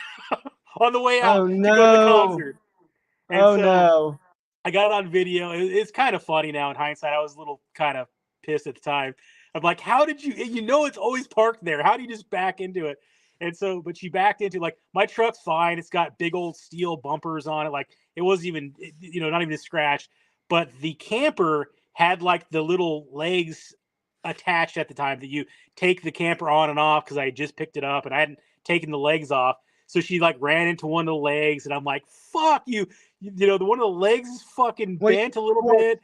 on the way out to go to the concert. And no. I got it on video. It's kind of funny now in hindsight. I was a little kind of pissed at the time. I'm like, how did you, it's always parked there. How do you just back into it? And so, but she backed into, like, my truck's fine. It's got big old steel bumpers on it. Like, it wasn't even, not even a scratch. But the camper had like the little legs attached at the time that you take the camper on and off, because I had just picked it up and I hadn't taken the legs off. So she like ran into one of the legs, and I'm like, fuck you. The one of the legs is fucking bent a little bit,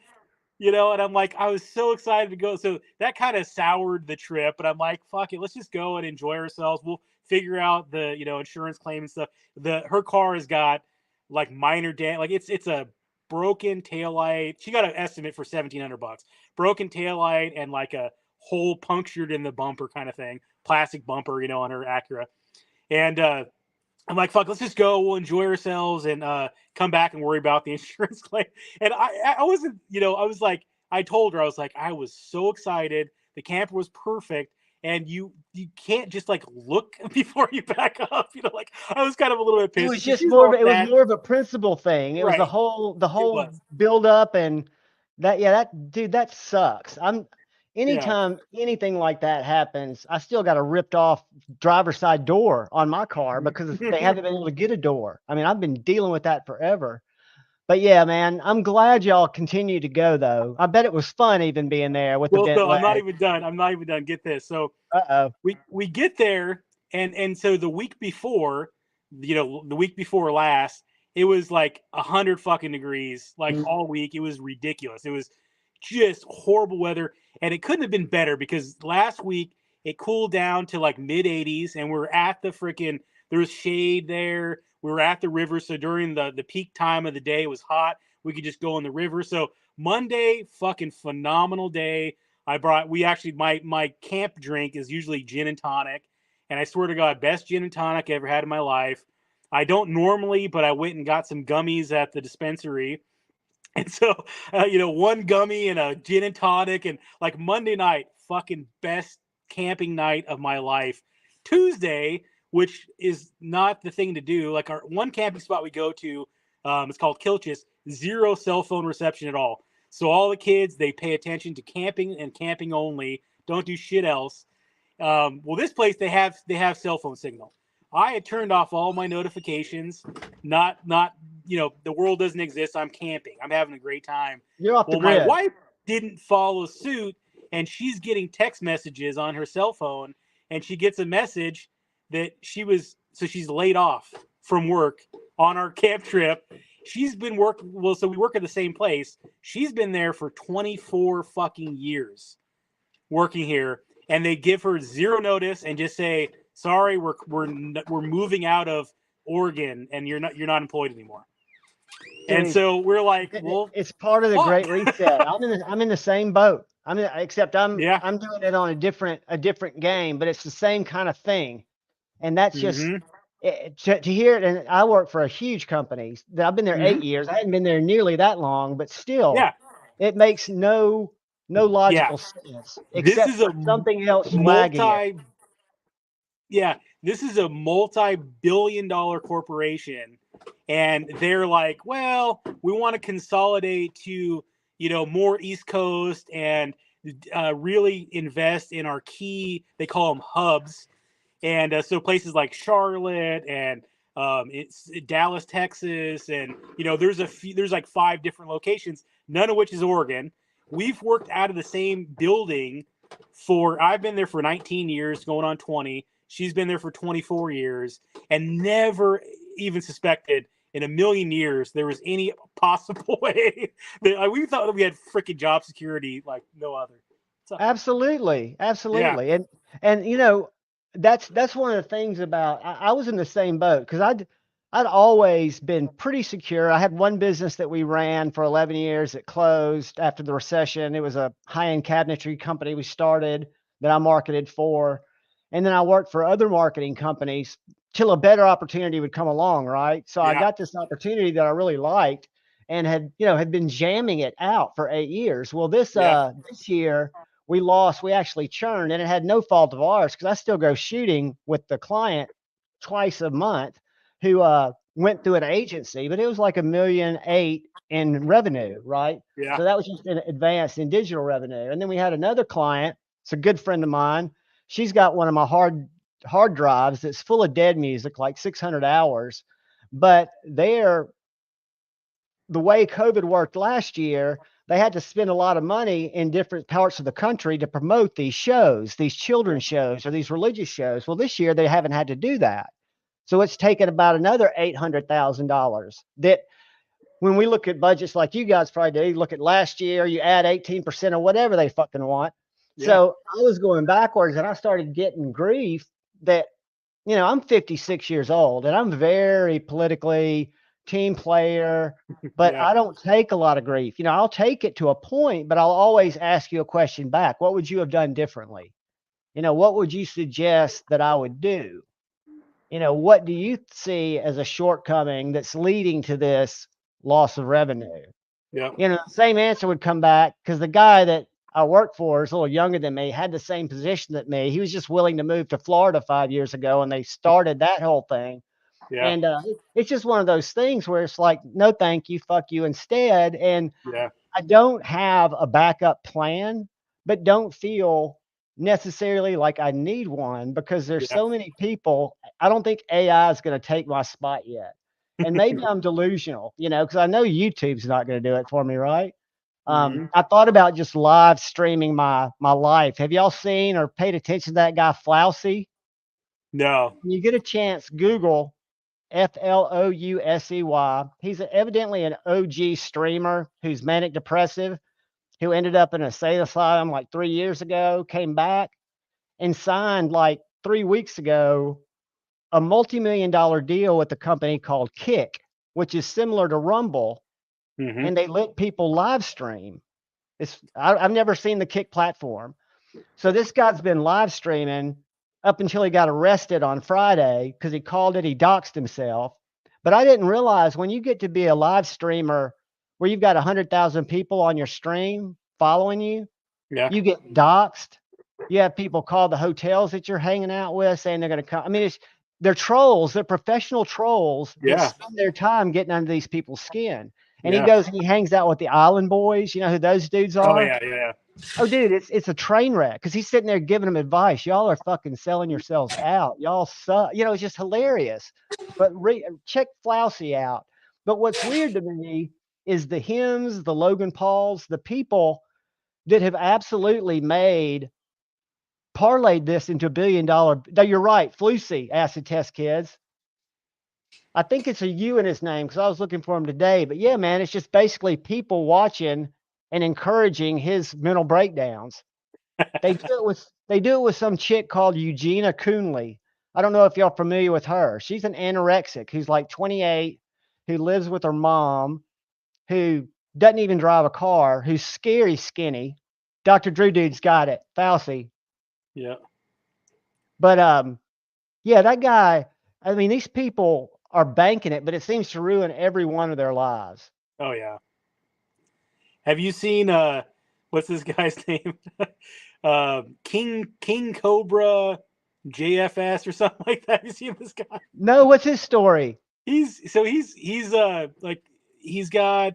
and I'm like, I was so excited to go. So that kind of soured the trip, but I'm like, fuck it, let's just go and enjoy ourselves. We'll figure out the, insurance claim and stuff. Her car has got like minor damage. Like it's a broken taillight. She got an estimate for $1,700. Broken taillight and like a hole punctured in the bumper kind of thing. Plastic bumper, on her Acura. And I'm like, fuck, let's just go. We'll enjoy ourselves and come back and worry about the insurance claim. And I wasn't, I was like, I told her, I was like, I was so excited. The camper was perfect. And you can't just like look before you back up. Like, I was kind of a little bit pissed. It was just more of a principle thing. It was the whole build up, and that sucks. Anytime anything like that happens, I still got a ripped off driver's side door on my car because they haven't been able to get a door. I mean, I've been dealing with that forever. But yeah, man, I'm glad y'all continue to go, though. I bet it was fun even being there with the bent leg. I'm not even done. Get this. So we get there, and so the week before, the week before last, it was like 100 fucking degrees, like all week. It was ridiculous. It was just horrible weather, and it couldn't have been better because last week it cooled down to like mid 80s, and we're at the freaking, there was shade there. We were at the river, so during the peak time of the day, it was hot. We could just go in the river. So Monday, fucking phenomenal day. My camp drink is usually gin and tonic, and I swear to God, best gin and tonic I ever had in my life. I don't normally, but I went and got some gummies at the dispensary. And so, one gummy and a gin and tonic, and like Monday night, fucking best camping night of my life. Tuesday, which is not the thing to do, like our one camping spot we go to, it's called Kilchis, 0 cell phone reception at all. So all the kids, they pay attention to camping and camping only, don't do shit else. Well, this place, they have cell phone signal. I had turned off all my notifications, not the world doesn't exist. I'm camping. I'm having a great time. You're off the grid. My wife didn't follow suit, and she's getting text messages on her cell phone, and she gets a message that she's laid off from work on our camp trip. She's been so we work at the same place. She's been there for 24 fucking years. working here, and they give her zero notice and just say, "Sorry, we're moving out of Oregon, and you're not employed anymore." Dude, and so we're like, "Well, it's part of the fuck." Great Reset. I'm in the same boat. Except I'm Yeah. doing it on a different game, but it's the same kind of thing. And that's just to hear it. And I work for a huge company. I've been there 8 years. I hadn't been there nearly that long, but still, it makes no logical sense This except is for a something else lagging it. This is a multi-billion-dollar corporation, and they're like, well, we want to consolidate to, more East Coast and really invest in our key, they call them hubs. And so places like Charlotte and it's Dallas, Texas, and there's like 5 different locations, none of which is Oregon. We've worked out of the same building I've been there for 19 years, going on 20. She's been there for 24 years, and never even suspected in a million years there was any possible way that we thought that we had freaking job security like no other. So, Absolutely. yeah. And that's one of the things about I was in the same boat because I'd always been pretty secure. I had one business that we ran for 11 years that closed after the recession. It was a high-end cabinetry company we started that I marketed for. And then I worked for other marketing companies till a better opportunity would come along, right? So I got this opportunity that I really liked and had been jamming it out for 8 years. Well, this year we actually churned, and it had no fault of ours because I still go shooting with the client twice a month who went through an agency, but it was like $1.8 million in revenue, right? Yeah. So that was just in advanced in digital revenue. And then we had another client, it's a good friend of mine. She's got one of my hard drives that's full of dead music, like 600 hours. But the way COVID worked last year, they had to spend a lot of money in different parts of the country to promote these shows, these children's shows or these religious shows. Well, this year they haven't had to do that. So it's taken about another $800,000 that when we look at budgets like you guys probably do, you look at last year, you add 18% or whatever they fucking want. Yeah. So I was going backwards and I started getting grief that, I'm 56 years old and I'm very politically team player, but I don't take a lot of grief. I'll take it to a point, but I'll always ask you a question back. What would you have done differently? What would you suggest that I would do? What do you see as a shortcoming that's leading to this loss of revenue? Yeah. The same answer would come back because the guy that I work for is a little younger than me, had the same position that me. He was just willing to move to Florida 5 years ago, and they started that whole thing. Yeah. And it's just one of those things where it's like, no, thank you, fuck you instead. And I don't have a backup plan, but don't feel necessarily like I need one because there's so many people. I don't think AI is going to take my spot yet. And maybe I'm delusional, because I know YouTube's not going to do it for me, right? I thought about just live streaming my life. Have y'all seen or paid attention to that guy Flousey? No. When you get a chance, Google Flousey. He's evidently an OG streamer who's manic depressive, who ended up in a sane asylum like 3 years ago, came back and signed like 3 weeks ago a multi-million-dollar deal with a company called Kick, which is similar to Rumble. And they let people live stream. I've never seen the Kick platform. So this guy's been live streaming up until he got arrested on Friday because he called it, he doxed himself. But I didn't realize when you get to be a live streamer where you've got 100,000 people on your stream following you, you get doxed. You have people call the hotels that you're hanging out with saying they're going to come. I mean, they're trolls. They're professional trolls that spend their time getting under these people's skin. And he goes and he hangs out with the Island Boys. You know who those dudes are? Oh, yeah. Oh, dude, it's a train wreck because he's sitting there giving them advice. Y'all are fucking selling yourselves out. Y'all suck. It's just hilarious. But check Flousey out. But what's weird to me is the Hims, the Logan Pauls, the people that have absolutely parlayed this into $1 billion. No, you're right. Flousey, acid test kids. I think it's a U in his name because I was looking for him today. But yeah, man, it's just basically people watching and encouraging his mental breakdowns. They do it with some chick called Eugenia Coonley. I don't know if y'all familiar with her. She's an anorexic who's like 28, who lives with her mom, who doesn't even drive a car, who's scary skinny. Dr. Drew Dude's got it, Fauci. Yeah. But yeah, that guy. I mean, these people are banking it, but it seems to ruin every one of their lives. Oh yeah. Have you seen what's this guy's name? King Cobra JFS or something like that. Have you seen this guy? No, what's his story? He's he's got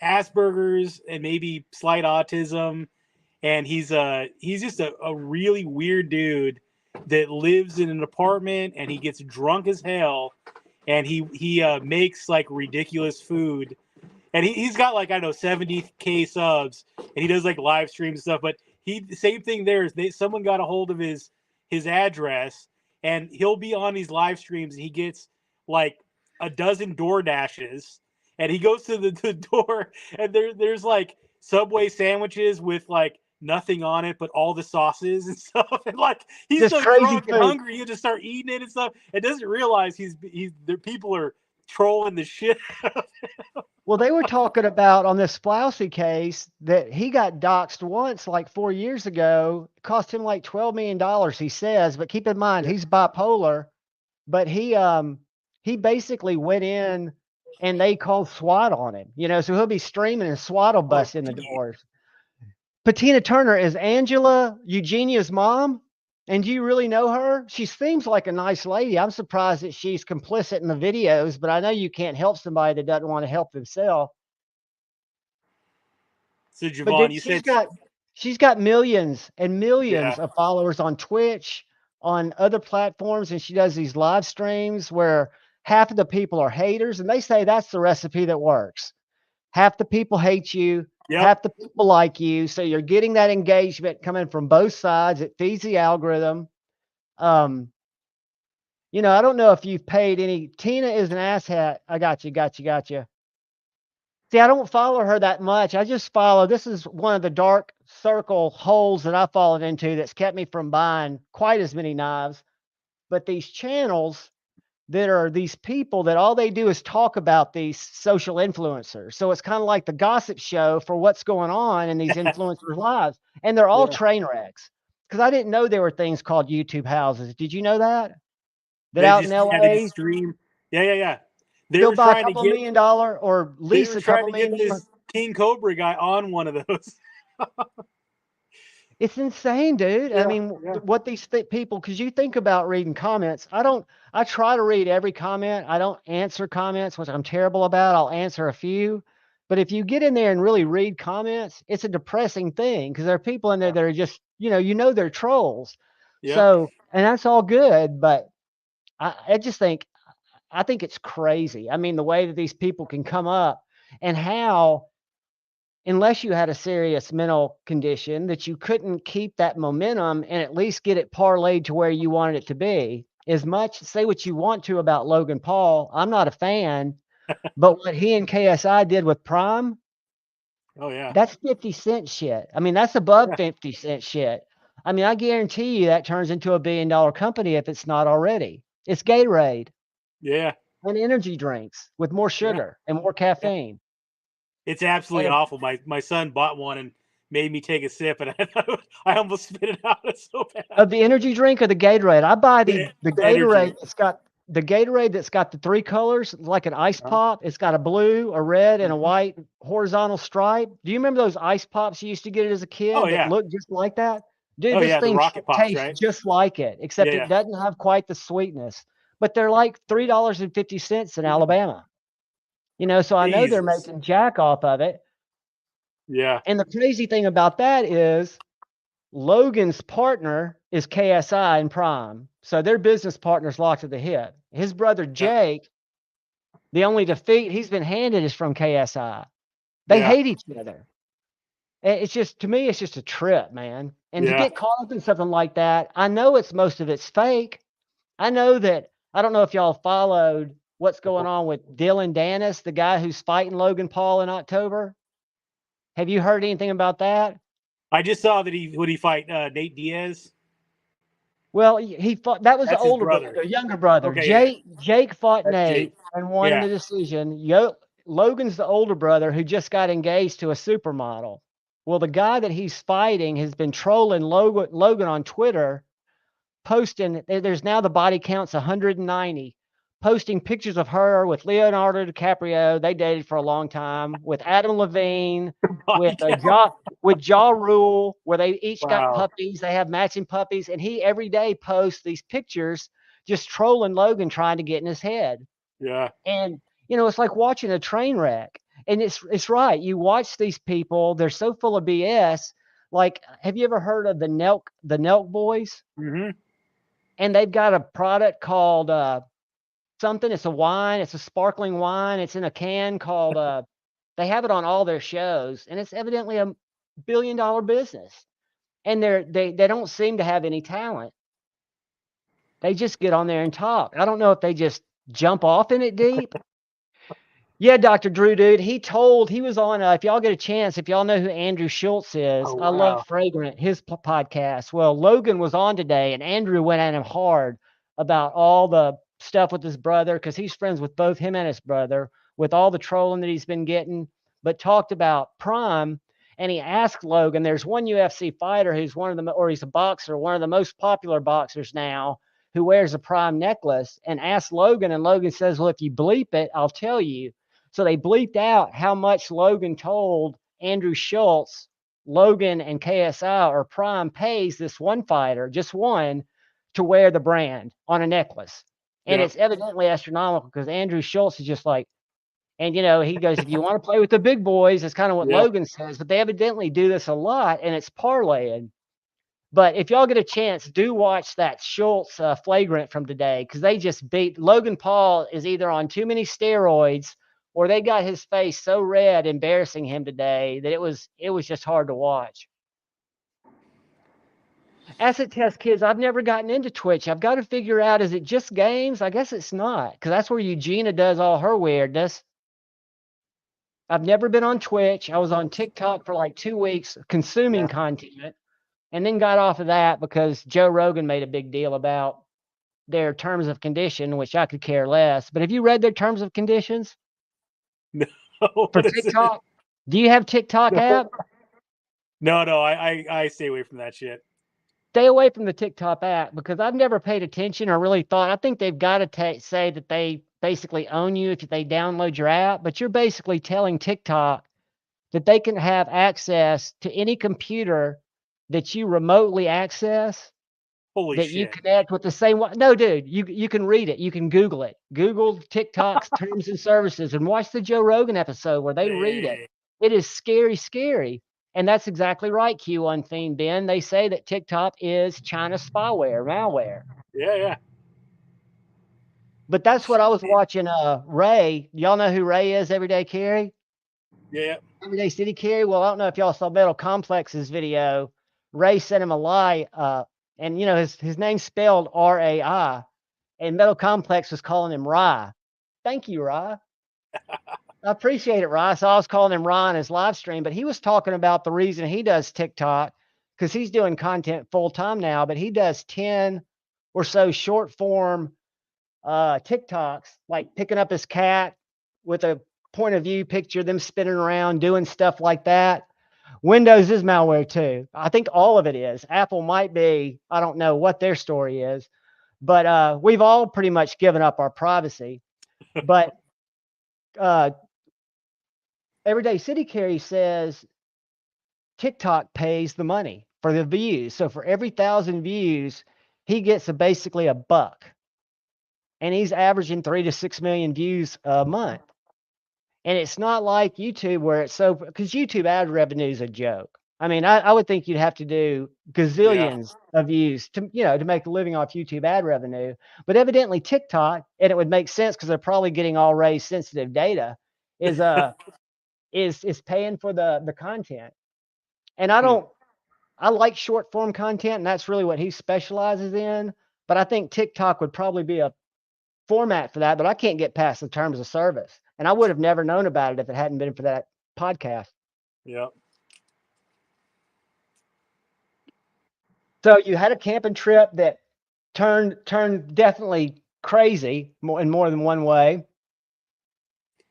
Asperger's and maybe slight autism, and he's just a really weird dude that lives in an apartment, and he gets drunk as hell, and he makes like ridiculous food, and he's got like, I don't know, 70K subs, and he does like live streams and stuff. But same thing there is someone got a hold of his address, and he'll be on these live streams, and he gets like a dozen door dashes, and he goes to the door, and there's like Subway sandwiches with like nothing on it but all the sauces and stuff, and like he's Just so crazy drunk and food. hungry he'll just start eating it and stuff, and doesn't realize the people are trolling the shit out of him. Well, they were talking about on this Flousy case that he got doxxed once, like 4 years ago. It cost him like $12 million, he says. But keep in mind, he's bipolar. But he basically went in and they called SWAT on him. So he'll be streaming and SWAT will bust in the doors. Patina Turner is Angela Eugenia's mom. And do you really know her? She seems like a nice lady. I'm surprised that she's complicit in the videos, but I know you can't help somebody that doesn't want to help themselves. So But Javon, dude, you said she's got millions and millions yeah, of followers on Twitch, on other platforms, and she does these live streams where half of the people are haters, and they say that's the recipe that works. Half the people hate you, yep. half the people like you, so you're getting that engagement coming from both sides. It feeds the algorithm. Um, I don't know if you've paid any. Tina is an asshat. I got you. See, I don't follow her that much. I just follow. This is one of the dark circle holes that I've fallen into that's kept me from buying quite as many knives. But these channels that are these people that all they do is talk about these social influencers. So it's kind of like the gossip show for what's going on in these influencers' lives. And they're all Yeah. train wrecks. Because I didn't know there were things called YouTube houses. Did you know that? That They out in just yeah, they just LA, stream. Yeah. They they'll were buy a trying to couple get $1 million or they lease were a trying couple to get $1 million. this King Cobra guy on one of those. It's insane, dude. I Yeah, mean, yeah. what these people, because you think about reading comments. I try to read every comment. I don't answer comments, which I'm terrible about. I'll answer a few. But if you get in there and really read comments, it's a depressing thing because there are people in there that are just, they're trolls. Yep. So, and that's all good. But I think it's crazy. I mean, the way that these people can come up and how unless you had a serious mental condition that you couldn't keep that momentum and at least get it parlayed to where you wanted it to be. As much say what you want to about Logan Paul, I'm not a fan, but what he and KSI did with Prime, Oh yeah. that's 50 cent shit. I mean, that's above Yeah. 50 cent shit. I mean, I guarantee you that turns into $1 billion company if it's not already. It's Gatorade Yeah. and energy drinks with more Yeah. sugar and more Yeah. caffeine. It's absolutely And awful. My son bought one and made me take a sip, and I almost spit it out. It's so bad. of the energy drink or the Gatorade? I buy The the energy. Gatorade that's got the three colors, like an ice pop. It's got a blue, a red, and a white horizontal stripe. Do you remember those ice pops you used to get as a Oh kid that yeah. looked just like that? Dude, Oh this yeah. The thing rocket pops, tastes right? just like it, Yeah. except it Yeah. doesn't have quite the sweetness. But they're like $3.50 in Alabama. So I know they're Jesus. making jack off of it. Yeah. And the crazy thing about that is Logan's partner is KSI and Prime. So their business partner's locked at the hip. His brother Yeah. Jake, the only defeat he's been handed is from KSI. They Yeah. hate each other. It's just, to me, it's just a trip, man. And to Yeah. get caught up in something like that, I know most of it's fake. I know that, I don't know if y'all followed what's going on with Dylan Dennis, the guy who's fighting Logan Paul in October. Have you heard anything about that? I just saw that would he fight Nate Diaz? Well, he fought. That was That's the his older brother. brother, the younger brother. Okay, Jake fought That's Nate Jake. and won in the decision. Logan's the older brother who just got engaged to a supermodel. Well, the guy that he's fighting has been trolling Logan on Twitter, posting. There's now the body count's 190. Posting pictures of her with Leonardo DiCaprio. They dated for a long time. With Adam Levine, with Ja Rule, where they each got puppies. They have matching puppies, and he every day posts these pictures, just trolling Logan, trying to get in his head. Yeah. And it's like watching a train wreck. And it's right. You watch these people; they're so full of BS. Like, have you ever heard of the Nelk Boys? Mm-hmm. And they've got a product called something. It's a wine. It's a sparkling wine. It's in a can called. They have it on all their shows, and it's evidently a $1 billion business. And they don't seem to have any talent. They just get on there and talk. I don't know if they just jump off in it deep. Yeah, Dr. Drew, dude. He was on. If y'all get a chance, if y'all know who Andrew Schultz is, Oh, wow. I love Fragrant, his podcast. Well, Logan was on today, and Andrew went at him hard about all the stuff with his brother, because he's friends with both him and his brother, with all the trolling that he's been getting, but talked about Prime. And he asked Logan, there's one UFC fighter who's he's a boxer, one of the most popular boxers now, who wears a Prime necklace, and asked Logan, and Logan says, well, if you bleep it, I'll tell you. So they bleeped out how much Logan told Andrew Schultz, Logan and KSI or Prime pays this one fighter, just one, to wear the brand on a necklace. And it's evidently astronomical, because Andrew Schultz is just like, and he goes, if you want to play with the big boys, that's kind of what Logan says, but they evidently do this a lot, and it's parlaying. But if y'all get a chance, do watch that Schultz flagrant from today, because they just beat Logan Paul is either on too many steroids, or they got his face so red embarrassing him today that it was just hard to watch. Acid Test Kids, I've never gotten into Twitch. I've got to figure out, is it just games? I guess it's not, because that's where Eugenia does all her weirdness. I've never been on Twitch. I was on TikTok for like 2 weeks consuming content, and then got off of that because Joe Rogan made a big deal about their terms of condition, which I could care less. But have you read their terms of conditions? No. For TikTok? Do you have TikTok app? No, I stay away from that shit. Stay away from the TikTok app, because I've never paid attention or really thought. I think they've got to say that they basically own you if they download your app, but you're basically telling TikTok that they can have access to any computer that you remotely access. Holy that shit. You connect with the same one. No, dude, you can read it. You can Google it. Google TikTok's terms and services and watch the Joe Rogan episode where they read it. It is scary, scary. And that's exactly right, Q1 Fiend Ben. They say that TikTok is China's spyware, malware. Yeah. But that's what I was watching. Ray, y'all know who Ray is, Everyday Carry? Yeah. Everyday City Carry. Well, I don't know if y'all saw Metal Complex's video. Ray sent him a lie, and his name's spelled RAI, and Metal Complex was calling him Rye. Thank you, Rye. I appreciate it, Rye. So I was calling him Rye on his live stream, but he was talking about the reason he does TikTok, because he's doing content full time now, but he does 10 or so short form TikToks, like picking up his cat with a point of view picture, them spinning around, doing stuff like that. Windows is malware too. I think all of it is. Apple might be. I don't know what their story is, but we've all pretty much given up our privacy. But Everyday City Carry says TikTok pays the money for the views. So for every 1,000 views, he gets basically $1. And he's averaging 3 to 6 million views a month. And it's not like YouTube where it's because YouTube ad revenue is a joke. I mean, I would think you'd have to do gazillions of views to make a living off YouTube ad revenue. But evidently TikTok, and it would make sense because they're probably getting all race sensitive data, is paying for the content. And I like short form content, and that's really what he specializes in. But I think TikTok would probably be a format for that, but I can't get past the terms of service. And I would have never known about it if it hadn't been for that podcast. Yeah. So you had a camping trip that turned definitely crazy in more than one way.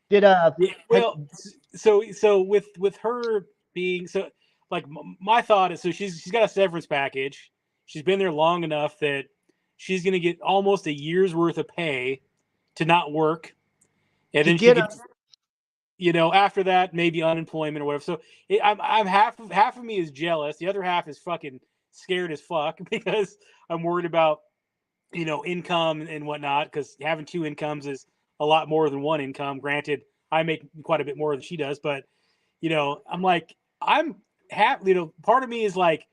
Did Yeah. had, Well, so with her being so like my thought is so she's got a severance package. She's been there long enough that she's going to get almost a year's worth of pay to not work, and to then she get a could, after that maybe unemployment or whatever. So I'm half of me is jealous. The other half is fucking scared as fuck because I'm worried about income and whatnot, because having two incomes is a lot more than one income. Granted, I make quite a bit more than she does, but I'm like, I'm happy. Part of me is like,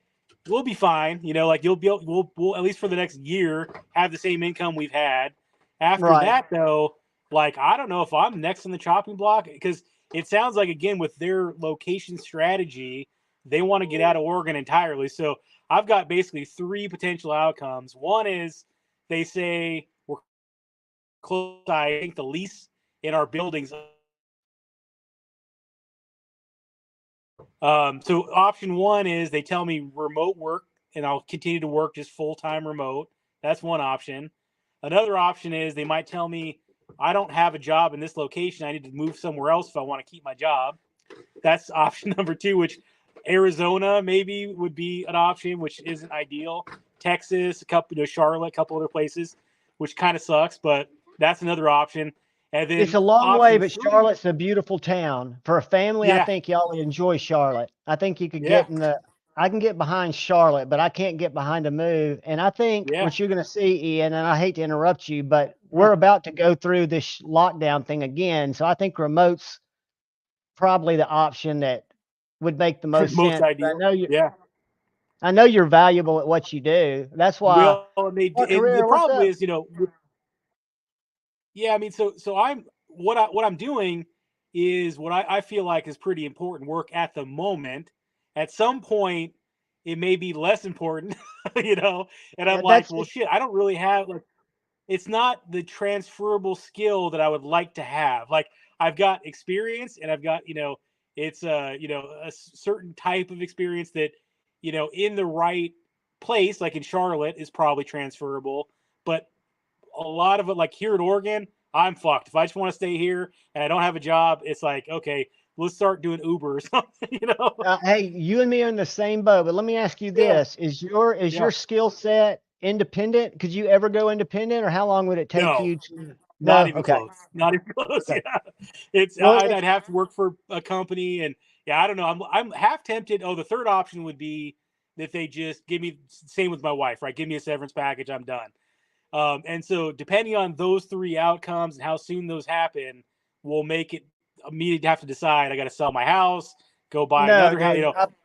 we'll be fine. Like you'll be, we'll at least for the next year have the same income we've had. After right. that, though, like I don't know if I'm next on the chopping block, because it sounds like, again, with their location strategy, they want to get out of Oregon entirely. So I've got basically three potential outcomes. One is they say we're close. I think the lease in our buildings. So option one is they tell me remote work, and I'll continue to work just full-time remote. That's one option. Another option is they might tell me I don't have a job in this location. I need to move somewhere else if I want to keep my job. That's option number two, which Arizona maybe would be an option, which isn't ideal. Texas, a couple, Charlotte, a couple other places, which kind of sucks, but that's another option. And It's then a long way, option but three, Charlotte's a beautiful town. For a family, I yeah, think y'all would enjoy Charlotte. I think you could yeah, get in the I can get behind Charlotte, but I can't get behind a move. And I think yeah. what you're going to see, Ian, and I hate to interrupt you, but we're about to go through this lockdown thing again. So I think remote's probably the option that would make the most Most sense. ideal. Yeah. I know you're valuable at what you do. That's why. Well, and What and the career? What's problem up? is, yeah, I mean, so I'm what I'm doing is what I feel like is pretty important work at the moment. At some point, it may be less important, and I'm Yeah, like, that's well, shit, I don't really have, like, it's not the transferable skill that I would like to have. Like, I've got experience, and I've got, it's a certain type of experience that, in the right place, like in Charlotte, is probably transferable. But a lot of it, like here in Oregon, I'm fucked. If I just want to stay here and I don't have a job, it's like, okay, let's start doing Uber or something. Hey, you and me are in the same boat, but let me ask you Yeah, this: is your yeah. skill set independent? Could you ever go independent, or how long would it take No, you to? not No, even okay, close. Not even close. okay. Yeah, it's Well, I'd have to work for a company, and yeah, I don't know. I'm half tempted. Oh, the third option would be that they just give me, same with my wife, right? Give me a severance package. I'm done. And so depending on those three outcomes and how soon those happen, will make it me to have to decide. I got to sell my house, go buy no, another house. dude.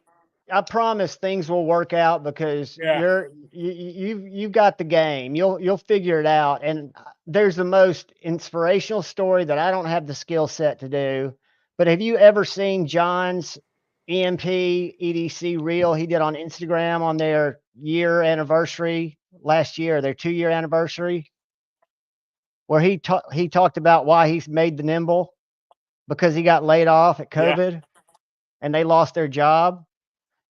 I promise things will work out because Yeah, you've got the game. You'll figure it out. And there's the most inspirational story that I don't have the skill set to do. But have you ever seen John's EMP EDC reel he did on Instagram on their year anniversary last year, their 2 year anniversary, where he talked about why he's made the nimble because he got laid off at yeah, COVID and they lost their job.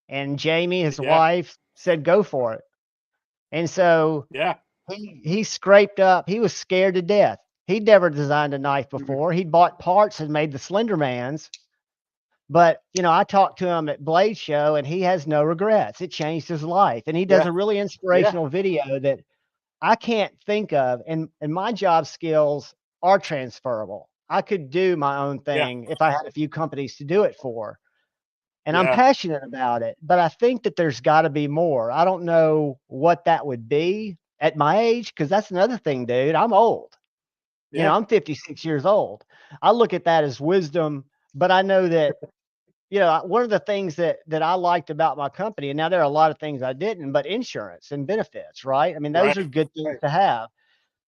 And Jamie, his yeah, wife, said, go for it. And so yeah. he scraped up, he was scared to death. He'd never designed a knife Mhm. before. He'd bought parts and made the Slendermans. But, I talked to him at Blade Show and he has no regrets. It changed his life. And he does Yeah, a really yeah, inspirational video that I can't think of. And my job skills are transferable. I could do my own yeah, thing if I had a few companies to do it for. And I'm yeah, passionate about it, but I think that there's got to be more. I don't know what that would be at my age because that's another thing, dude. I'm old. yeah, I'm 56 years old. I look at that as wisdom, but I know that one of the things that I liked about my company, and now there are a lot of things I didn't, but insurance and benefits, right? I mean, those are right. good things to have.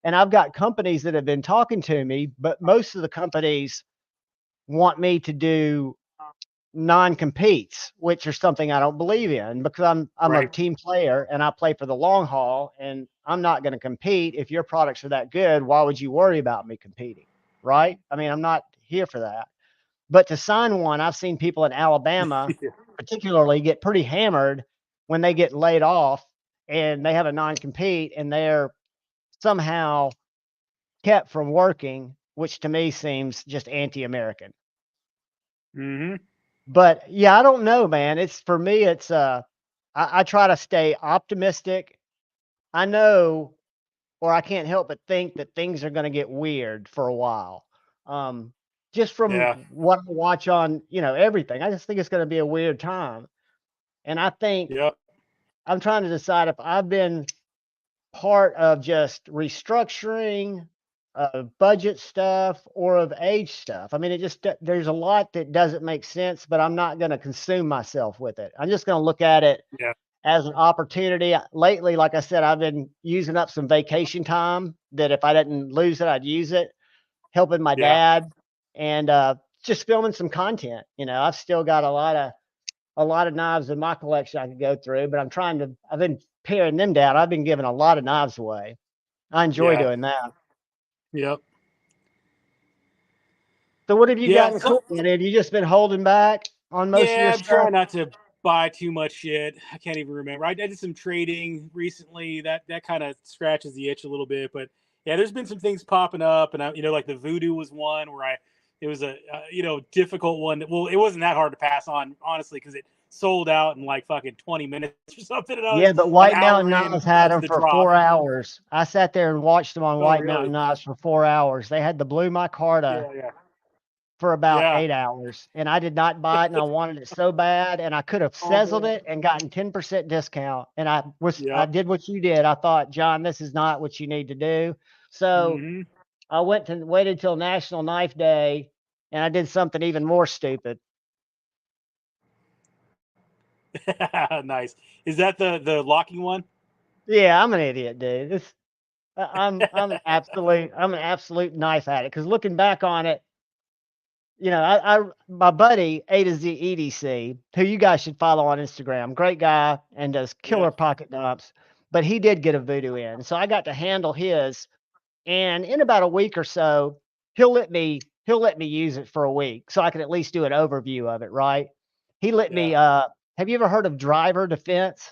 And I've got companies that have been talking to me, but most of the companies want me to do non-competes, which are something I don't believe in because I'm a Right. team player and I play for the long haul and I'm not going to compete. If your products are that good, why would you worry about me competing? Right? I mean, I'm not here for that. But to sign one, I've seen people in Alabama particularly get pretty hammered when they get laid off and they have a non-compete, and they're somehow kept from working, which to me seems just anti-American. Mm-hmm. But yeah, I don't know, man. It's for me, it's I try to stay optimistic. I know, or I can't help but think that things are going to get weird for a while. Um, just from Yeah. what I watch on, everything. I just think it's going to be a weird time. And I think Yep. I'm trying to decide if I've been part of just restructuring, budget stuff, or of age stuff. I mean, there's a lot that doesn't make sense, but I'm not going to consume myself with it. I'm just going to look at it Yeah. as an opportunity. Lately, like I said, I've been using up some vacation time that if I didn't lose it, I'd use it, helping my Yeah. dad, and just filming some content. I've still got a lot of knives in my collection I could go through, but I've been paring them down. I've been giving a lot of knives away. I enjoy Yeah. doing that. Yep. So what have you Yeah. gotten So cool, man? Have you just been holding back on most of your yeah, I'm stuff? trying not to buy too much shit. I can't even remember. I did some trading recently. That kind of scratches the itch a little bit. But yeah, there's been some things popping up, and like the Voodoo was one where it was a difficult one. Well, it wasn't that hard to pass on, honestly, because it sold out in like fucking 20 minutes or something, and I Yeah, was but an White hour Mountain in Knives had to them the for drop. 4 hours. I sat there and watched them on Oh, White Mountain really? Knives for 4 hours. They had the Blue Micarta Yeah, yeah, for about yeah. 8 hours, and I did not buy it, and I wanted it so bad, and I could have Oh sizzled man. it and gotten 10% discount. And I Yep. did what you did. I thought, John, this is not what you need to do. So Mm-hmm. I waited till National Knife Day, and I did something even more stupid. Nice. Is that the locking one? Yeah, I'm an idiot, dude. I'm an absolute knife addict. Because looking back on it, my buddy A to Z EDC, who you guys should follow on Instagram, great guy and does Yeah. killer pocket dumps, but he did get a voodoo in, so I got to handle his. And in about a week or so, he'll let me use it for a week, so I can at least do an overview of it. Right? He let me. Yeah. Have you ever heard of Driver Defense?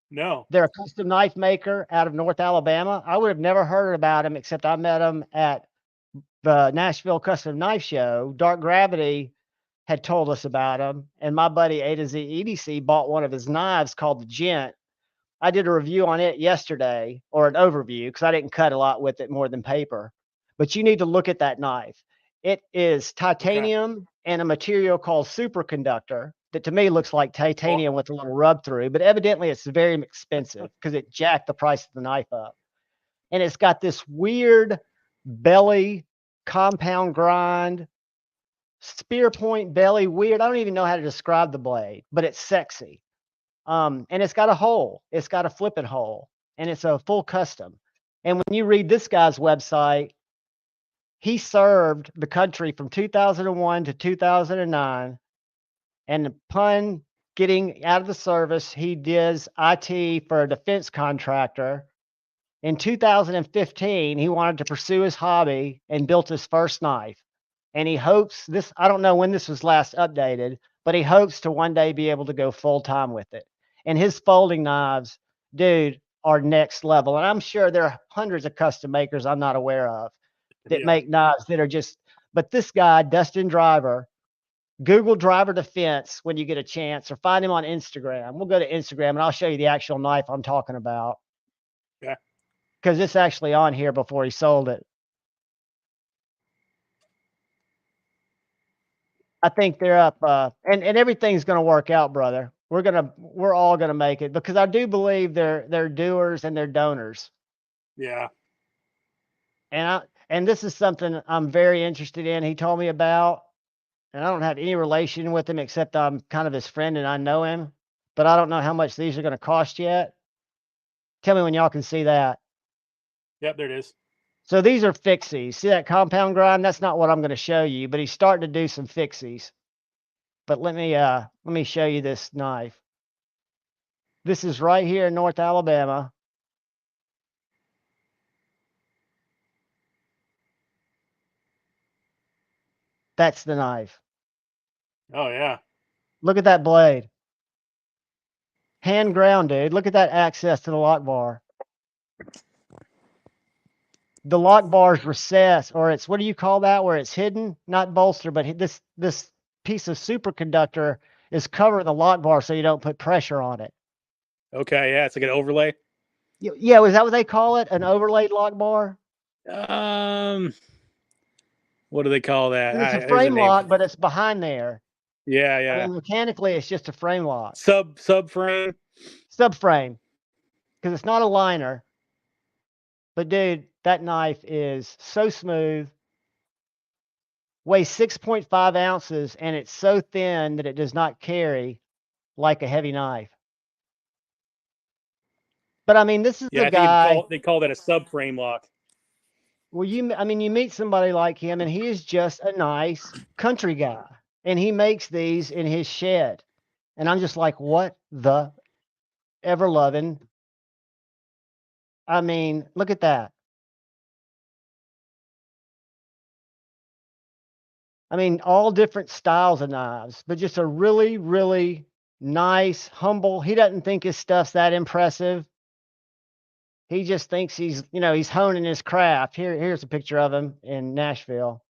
No. They're a custom knife maker out of North Alabama. I would have never heard about him except I met him at the Nashville Custom Knife Show. Dark Gravity had told us about him, and my buddy A to Z EDC bought one of his knives called the Gent. I did a review on it yesterday, or an overview, because I didn't cut a lot with it more than paper. But you need to look at that knife. It is Okay. titanium and a material called superconductor that to me looks like Well, titanium with a little rub through, but evidently it's very expensive because it jacked the price of the knife up. And it's got this weird belly compound grind, spear point belly, weird. I don't even know how to describe the blade, but it's sexy. And it's got a hole. It's got a flipping hole, and it's a full custom. And when you read this guy's website, he served the country from 2001 to 2009. And upon getting out of the service, he did IT for a defense contractor. In 2015, he wanted to pursue his hobby and built his first knife. And he hopes this, I don't know when this was last updated, but he hopes to one day be able to go full time with it. And his folding knives, dude, are next level. And I'm sure there are hundreds of custom makers I'm not aware of that yeah. make knives that are just, but this guy, Dustin Driver, Google Driver Defense when you get a chance, or find him on Instagram. We'll go to Instagram and I'll show you the actual knife I'm talking about, Yeah. because it's actually on here before he sold it. I think they're up, and everything's going to work out, brother. We're all going to make it, because I do believe they're doers and they're donors. Yeah. And this is something I'm very interested in. He told me about, and I don't have any relation with him except I'm kind of his friend and I know him, but I don't know how much these are going to cost yet. Tell me when y'all can see that. Yep. There it is. So these are fixies. See that compound grind? That's not what I'm going to show you, but he's starting to do some fixies. But let me show you this knife. This is right here in North Alabama. That's the knife. Oh yeah. Look at that blade. Hand ground, dude. Look at that access to the lock bar. The lock bar's recessed, or it's, what do you call that? Where it's hidden, not bolster, but this piece of superconductor is covering the lock bar so you don't put pressure on it. Okay, yeah, it's like an overlay. Yeah, is that what they call it? An overlaid lock bar? What do they call that? It's a frame lock, but it's behind there. Yeah, yeah. I mean, mechanically, it's just a frame lock. Subframe. Subframe, because it's not a liner. But dude, that knife is so smooth. Weighs 6.5 ounces, and it's so thin that it does not carry like a heavy knife. But I mean, this is the guy. They call that a subframe lock. Well, you meet somebody like him, and he is just a nice country guy, and he makes these in his shed, and I'm just like, what the ever loving? I mean, look at that. I mean, all different styles of knives, but just a really, really nice, humble. He doesn't think his stuff's that impressive. He just thinks he's honing his craft. Here's a picture of him in Nashville.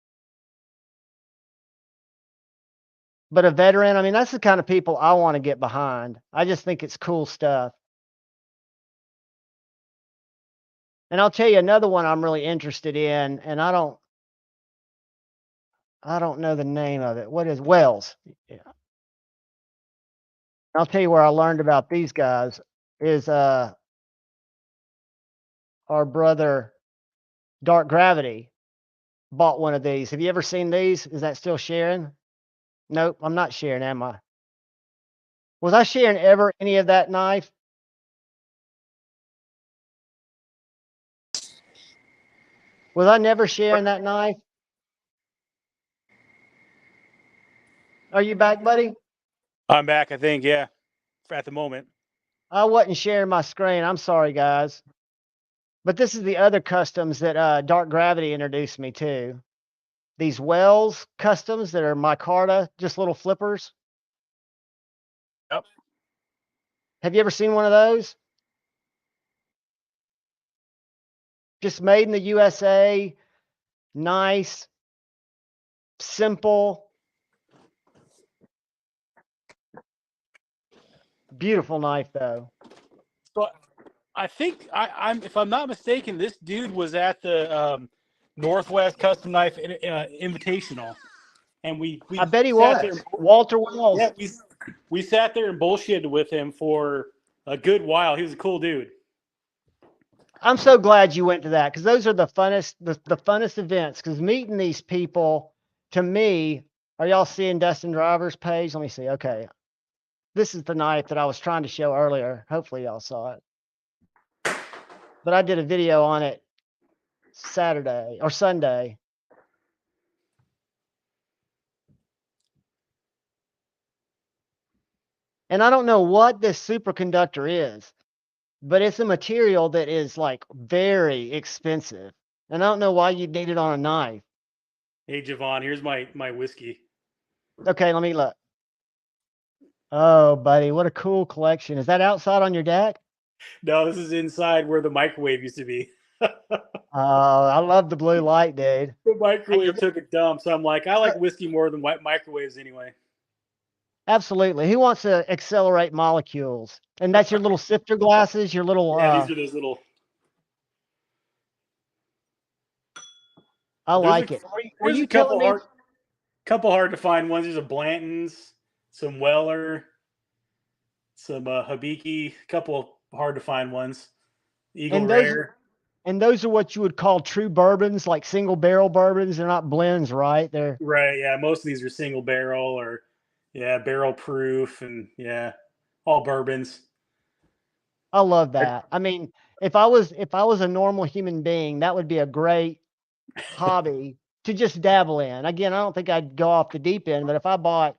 But a veteran, I mean, that's the kind of people I want to get behind. I just think it's cool stuff. And I'll tell you another one I'm really interested in, and I don't know the name of it. What is Wells? Yeah. I'll tell you where I learned about these guys is our brother Dark Gravity bought one of these. Have you ever seen these? Is that still sharing? Nope, I'm not sharing, am I? Was I sharing ever any of that knife? Was I never sharing that knife? Are you back, buddy? I'm back, I think, yeah. At the moment. I wasn't sharing my screen. I'm sorry, guys. But this is the other customs that Dark Gravity introduced me to. These Wells customs that are micarta, just little flippers. Yep. Have you ever seen one of those? Just made in the USA, nice, simple, beautiful knife though. So I think I'm if I'm not mistaken, this dude was at the Northwest Custom Knife Invitational, and we I bet he sat was. there, Walter Wells. Yeah, we sat there and bullshitted with him for a good while. He was a cool dude. I'm so glad you went to that, because those are the funnest, the funnest events. Because meeting these people, to me, are y'all seeing Dustin Driver's page? Let me see. Okay, this is the knife that I was trying to show earlier. Hopefully y'all saw it. But I did a video on it Saturday or Sunday. And I don't know what this superconductor is, but it's a material that is like very expensive. And I don't know why you'd need it on a knife. Hey, Javon, here's my whiskey. Okay, let me look. Oh, buddy, what a cool collection. Is that outside on your deck? No, this is inside where the microwave used to be. I love the blue light, dude. The microwave took a dump, so I'm like, I like whiskey more than microwaves anyway. Absolutely. Who wants to accelerate molecules? And that's your little sifter glasses, your little... Yeah, these are those little... I like it. Were you telling me... couple hard to find ones. There's a Blanton's, some Weller, some Hibiki, a couple hard to find ones. Eagle Rare. And those are what you would call true bourbons, like single barrel bourbons. They're not blends, right? They're right. Yeah, most of these are single barrel or barrel proof, and all bourbons. I love that. I mean, if I was a normal human being, that would be a great hobby to just dabble in. Again, I don't think I'd go off the deep end, but if I bought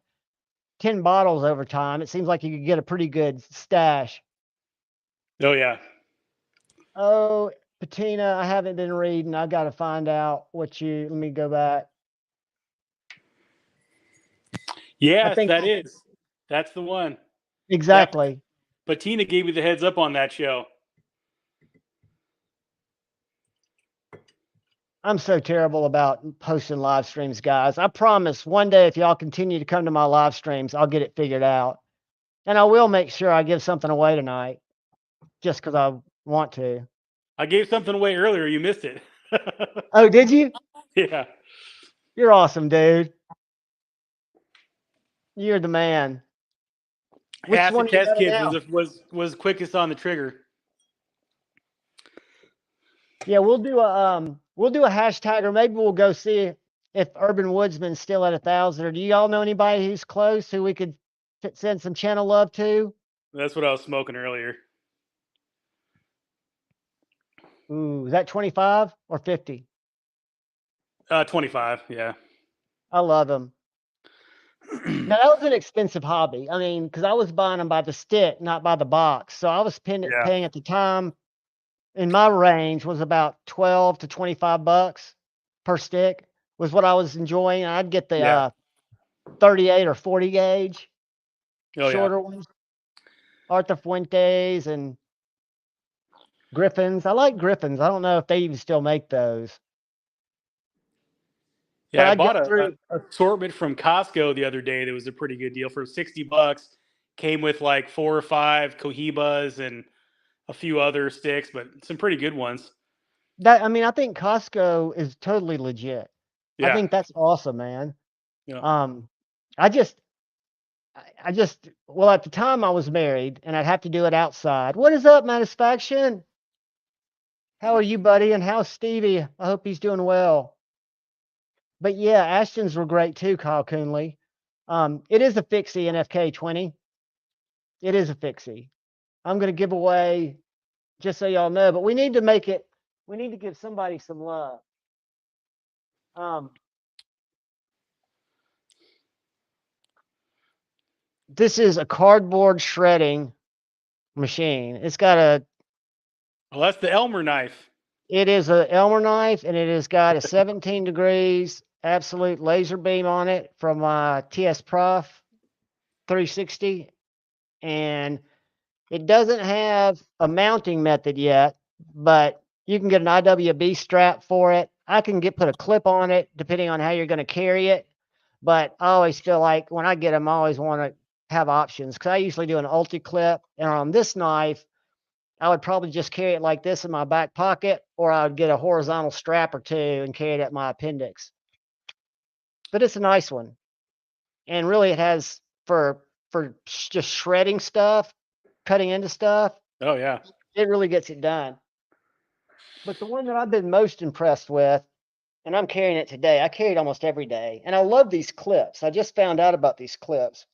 10 bottles over time, it seems like you could get a pretty good stash. Oh yeah. Oh, Patina, I haven't been reading. I got to find out let me go back. Yeah, that's the one. Exactly. But Tina gave me the heads up on that show. I'm so terrible about posting live streams, guys. I promise one day if y'all continue to come to my live streams, I'll get it figured out. And I will make sure I give something away tonight just because I want to. I gave something away earlier. You missed it. Oh, did you? Yeah. You're awesome, dude. You're the man. Which one Acid are you Test having Kids now? was quickest on the trigger. Yeah, we'll do a hashtag, or maybe we'll go see if Urban Woodsman's still at 1,000. Or do y'all know anybody who's close who we could send some channel love to? That's what I was smoking earlier. Ooh, is that 25 or 50? 25. Yeah. I love them. Now that was an expensive hobby. I mean, because I was buying them by the stick, not by the box. So I was paying at the time in my range was about 12 to 25 bucks per stick was what I was enjoying. I'd get the 38 or 40 gauge, shorter ones. Arthur Fuentes and Griffins. I like Griffins. I don't know if they even still make those. Yeah, But I I'd bought go through. a assortment from Costco the other day. That was a pretty good deal for $60. Came with like 4 or 5 Cohibas and a few other sticks, but some pretty good ones. I mean, I think Costco is totally legit. I Yeah. think that's awesome, man. Yeah. I just well, at the time I was married and I'd have to do it outside. What is up, Satisfaction? How are you, buddy? And how's Stevie? I hope he's doing well. But yeah, Ashton's were great too, Kyle Coonley. It is a fixie in FK20. It is a fixie. I'm going to give away, just so y'all know, but we need to make it, we need to give somebody some love. This is a cardboard shredding machine. It's got a, Well, that's the Elmer knife. it is an Elmer knife, and it has got a 17 degrees absolute laser beam on it from my TS Prof 360. And it doesn't have a mounting method yet, but you can get an IWB strap for it. I can put a clip on it depending on how you're going to carry it. But I always feel like when I get them, I always want to have options because I usually do an ulti clip. And on this knife, I would probably just carry it like this in my back pocket, or I would get a horizontal strap or two and carry it at my appendix. But it's a nice one. And really it has for just shredding stuff, cutting into stuff. Oh yeah. It really gets it done. But the one that I've been most impressed with, and I'm carrying it today, I carry it almost every day. And I love these clips. I just found out about these clips.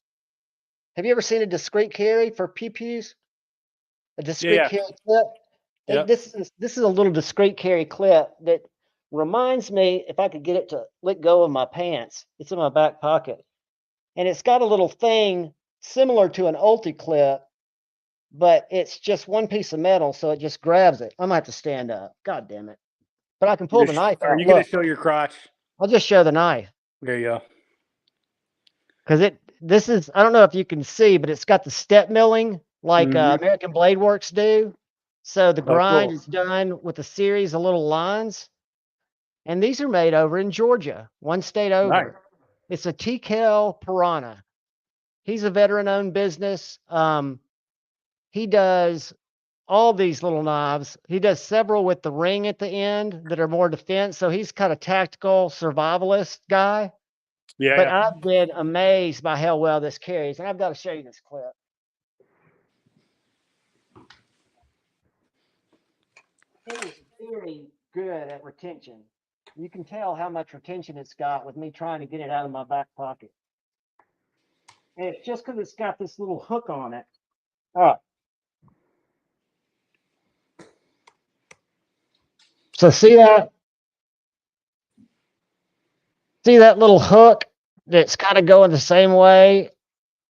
Have you ever seen a discrete carry for pew-pews? A discrete Yeah. carry clip? Yep. This is a little discrete carry clip that reminds me, if I could get it to let go of my pants, it's in my back pocket. And it's got a little thing similar to an ulti clip, but it's just one piece of metal, so it just grabs it. I might have to stand up. God damn it. But I can pull the knife Are out. you going Look, to show your crotch? I'll just show the knife. There you go. Because this is, I don't know if you can see, but it's got the step milling like American Blade Works do. So the grind is done with a series of little lines. And these are made over in Georgia, one state over. Nice. It's a TKL Piranha. He's a veteran-owned business. He does all these little knives. He does several with the ring at the end that are more defense. So he's kind of tactical survivalist guy. Yeah. But I've been amazed by how well this carries. And I've got to show you this clip. It is very good at retention. You can tell how much retention it's got with me trying to get it out of my back pocket. And it's just because it's got this little hook on it. All right. So see that? See that little hook that's kind of going the same way,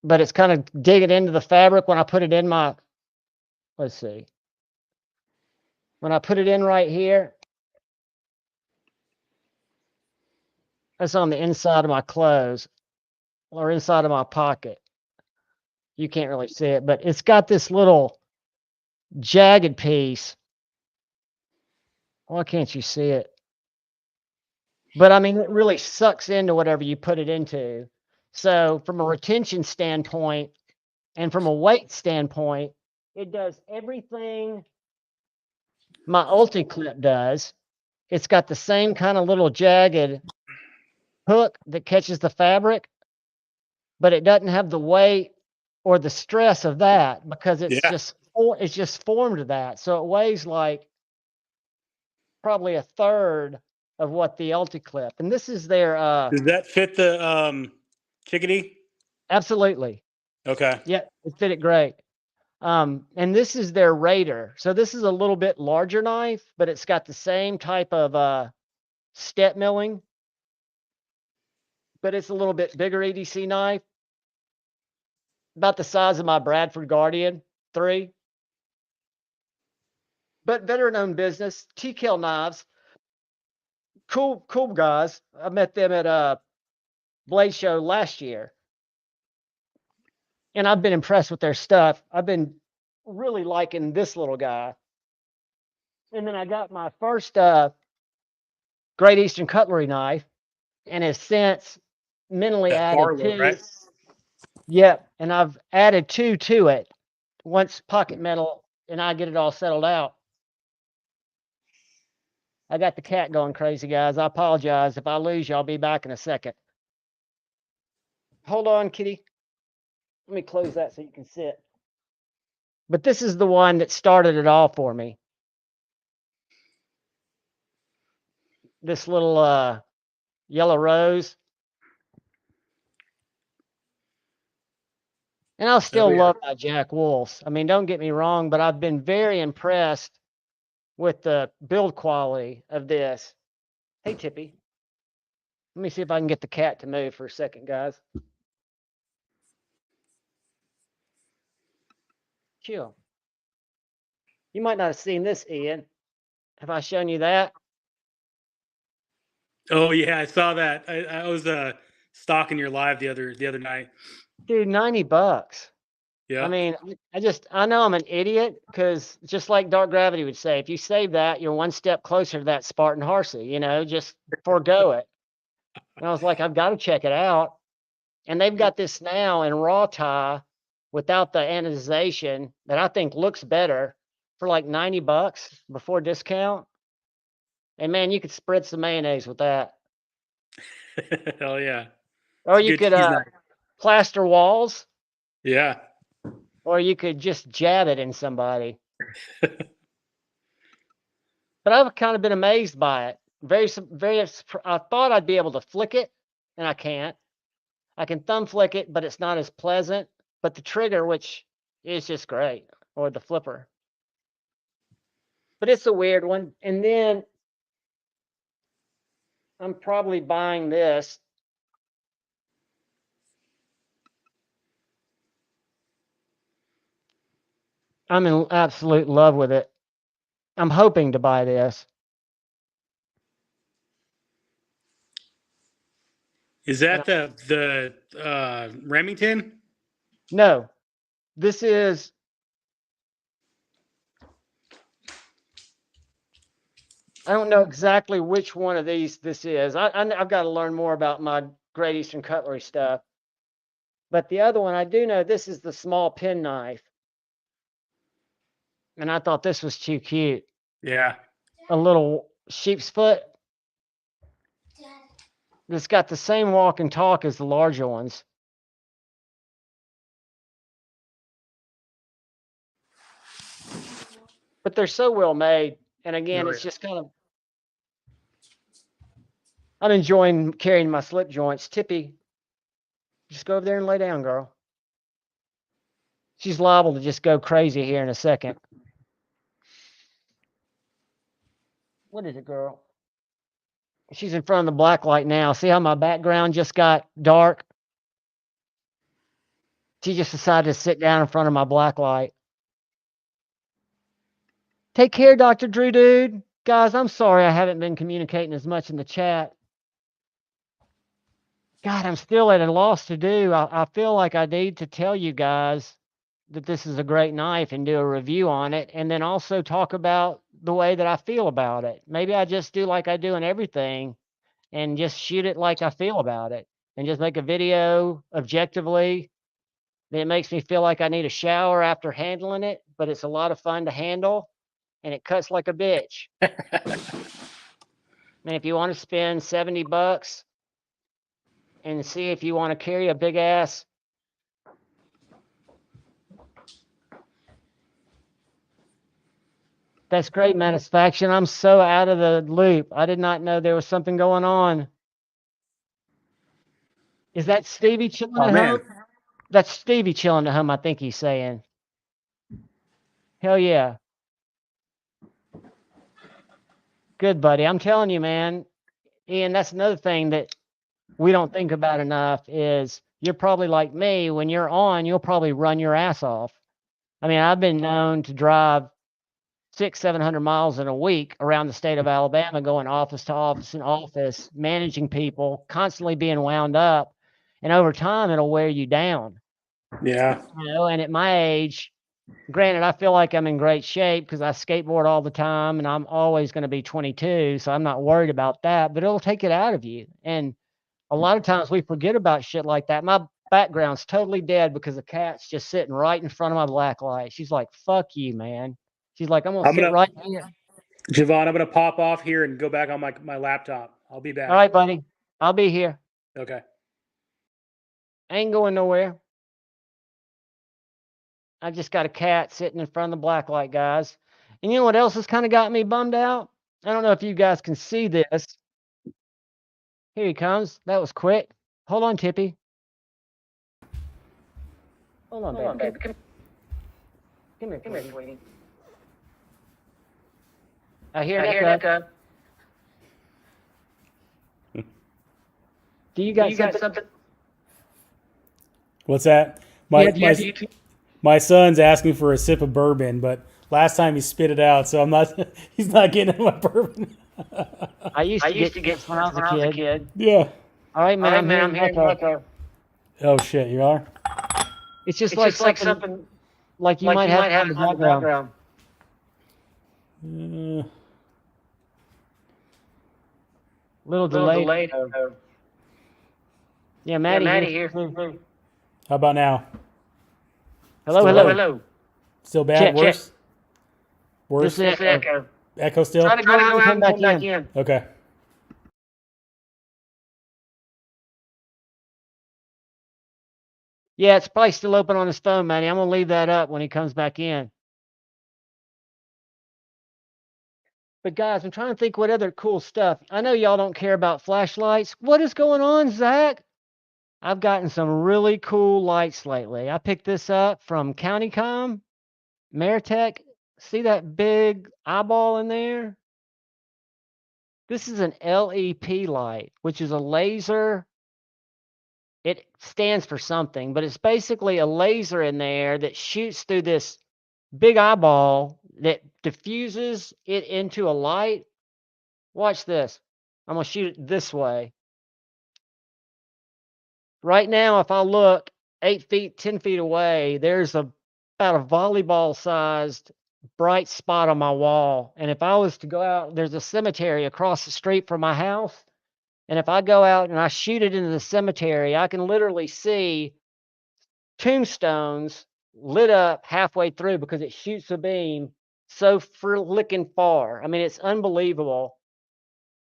but it's kind of digging into the fabric when I put it in my, let's see. When I put it in right here, that's on the inside of my clothes or inside of my pocket. You can't really see it, but it's got this little jagged piece. Why can't you see it? But I mean, it really sucks into whatever you put it into. So from a retention standpoint and from a weight standpoint, it does everything my Ulti-Clip does. It's got the same kind of little jagged hook that catches the fabric, but it doesn't have the weight or the stress of that because it's just formed of that. So it weighs like probably a third of what the Ulti-Clip. And this is their Does that fit the chickadee? absolutely. Okay. Yeah, it fit it great. And this is their Raider. So this is a little bit larger knife, but it's got the same type of step milling, but it's a little bit bigger EDC knife, about the size of my Bradford Guardian 3. But veteran-owned business, TKL Knives, cool guys. I met them at Blade Show last year, and I've been impressed with their stuff. I've been really liking this little guy. And then I got my first Great Eastern Cutlery knife, and have since mentally That added Farlow, 2. right? Yep, and I've added 2 to it. Once pocket metal and I get it all settled out. I got the cat going crazy, guys. I apologize. If I lose you, I'll be back in a second. Hold on, kitty. Let me close that so you can sit. But this is the one that started it all for me. This little yellow rose. And I'll still love my Jack Wolves. I mean, don't get me wrong, but I've been very impressed with the build quality of this. Hey, Tippy. Let me see if I can get the cat to move for a second, guys. Chill. You might not have seen this, Ian. Have I shown you that? Oh yeah, I saw that. I was stalking your live the other night. Dude, $90. Yeah. I mean, I know I'm an idiot because just like Dark Gravity would say, if you save that, you're one step closer to that Spartan Harsey, just forego it. And I was like, I've got to check it out. And they've got this now in raw tie without the anodization that I think looks better for like $90 before discount. And man, you could spread some mayonnaise with that. Hell yeah. Or It's you good could cheese knife. plaster walls, Yeah. or you could just jab it in somebody. But I've kind of been amazed by it. I thought I'd be able to flick it, and I can't. I can thumb flick it, but it's not as pleasant. But the trigger, which is just great, or the flipper. But it's a weird one. And then I'm probably buying this. I'm in absolute love with it. I'm hoping to buy this. Is that the Remington? No, this is. I don't know exactly which one of these this is. I've got to learn more about my Great Eastern Cutlery stuff. But the other one, I do know this is the small pen knife. And I thought this was too cute. Yeah. A little sheep's foot. It's got the same walk and talk as the larger ones. But they're so well made. And again, it's just kind of, I'm enjoying carrying my slip joints. Tippy, just go over there and lay down, girl. She's liable to just go crazy here in a second. What is it, girl? She's in front of the black light now. See how my background just got dark? She just decided to sit down in front of my black light. Take care, Dr. Drew Dude. Guys, I'm sorry I haven't been communicating as much in the chat. God, I'm still at a loss to do. I feel like I need to tell you guys that this is a great knife and do a review on it, and then also talk about the way that I feel about it. Maybe I just do like I do in everything and just shoot it like I feel about it and just make a video objectively. Then it makes me feel like I need a shower after handling it, but it's a lot of fun to handle and it cuts like a bitch. And if you want to spend $70 and see if you want to carry a big ass That's great, Satisfaction. I'm so out of the loop. I did not know there was something going on. Is that Stevie chilling Oh at man, home? That's Stevie chilling at home, I think he's saying. Hell yeah. Good, buddy. I'm telling you, man. Ian, that's another thing that we don't think about enough is you're probably like me. When you're on, you'll probably run your ass off. I mean, I've been known to drive 600-700 miles in a week around the state of Alabama, going office to office and office, managing people, constantly being wound up. And over time, it'll wear you down. yeah. And at my age, granted, I feel like I'm in great shape because I skateboard all the time and I'm always going to be 22. So I'm not worried about that, but it'll take it out of you. And a lot of times we forget about shit like that. My background's totally dead because the cat's just sitting right in front of my black light. She's like, fuck you, man. She's like, I'm going to sit right here. Javon, I'm gonna pop off here and go back on my laptop. I'll be back. All right, buddy. I'll be here. Okay. I ain't going nowhere. I just got a cat sitting in front of the black light, guys. And you know what else has kind of got me bummed out? I don't know if you guys can see this. Here he comes. That was quick. Hold on, Tippy. Hold on, baby. Come here, sweetie. I hear Echo. Do you got something? What's that? My son's asking for a sip of bourbon, but last time he spit it out, so I'm not. He's not getting my bourbon. I used to get when I was a kid. Yeah. All right, man. I'm hearing Echo. Oh shit, you are. It's just like something like you might have in the background. Little delayed. Yeah, Maddie here. How about now? Hello. Still bad? Worse? Check. Worse? This is Echo. Echo still? Try to go out and come back in. Okay. Yeah, it's probably still open on his phone, Maddie. I'm going to leave that up when he comes back in. But guys, I'm trying to think what other cool stuff. I know y'all don't care about flashlights. What is going on, Zach? I've gotten some really cool lights lately. I picked this up from CountyCom, Meerkat. See that big eyeball in there? This is an LEP light, which is a laser. It stands for something, but it's basically a laser in there that shoots through this big eyeball that diffuses it into a light. Watch this. I'm going to shoot it this way. Right now, if I look 8 feet, 10 feet away, there's about a volleyball-sized bright spot on my wall. And if I was to go out, there's a cemetery across the street from my house. And if I go out and I shoot it into the cemetery, I can literally see tombstones lit up halfway through because it shoots a beam so freaking far. I mean, it's unbelievable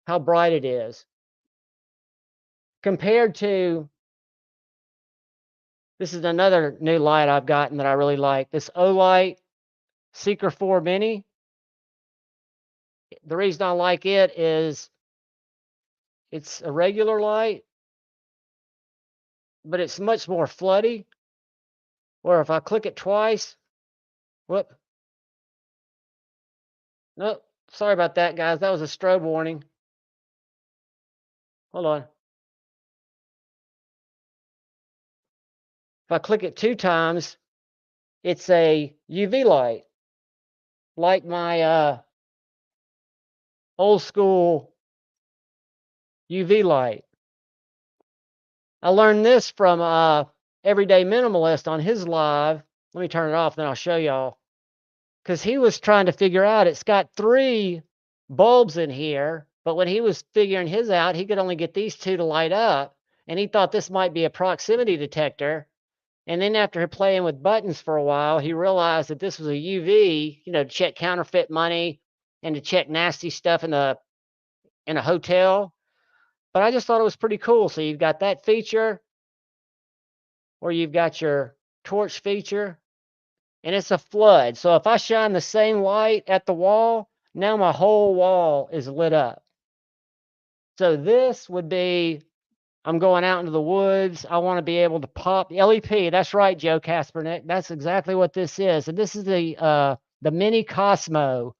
how bright it is. Compared to, this is another new light I've gotten that I really like. This Olight Seeker 4 Mini. The reason I like it is it's a regular light, but it's much more floody. Or if I click it twice, whoop. Nope, sorry about that, guys. That was a strobe warning. Hold on. If I click it 2 times, it's a UV light, like my old school UV light. I learned this from Everyday Minimalist on his live. Let me turn it off, then I'll show y'all. Because he was trying to figure out, it's got 3 bulbs in here, but when he was figuring his out, he could only get these 2 to light up, and he thought this might be a proximity detector. And then after playing with buttons for a while, he realized that this was a UV, to check counterfeit money and to check nasty stuff in a hotel. But I just thought it was pretty cool. So you've got that feature, or you've got your torch feature, and it's a flood. So if I shine the same light at the wall, now my whole wall is lit up. So this would be, I'm going out into the woods. I want to be able to pop LEP. That's right, Joe Kaspernick. That's exactly what this is. And this is the mini Cosmo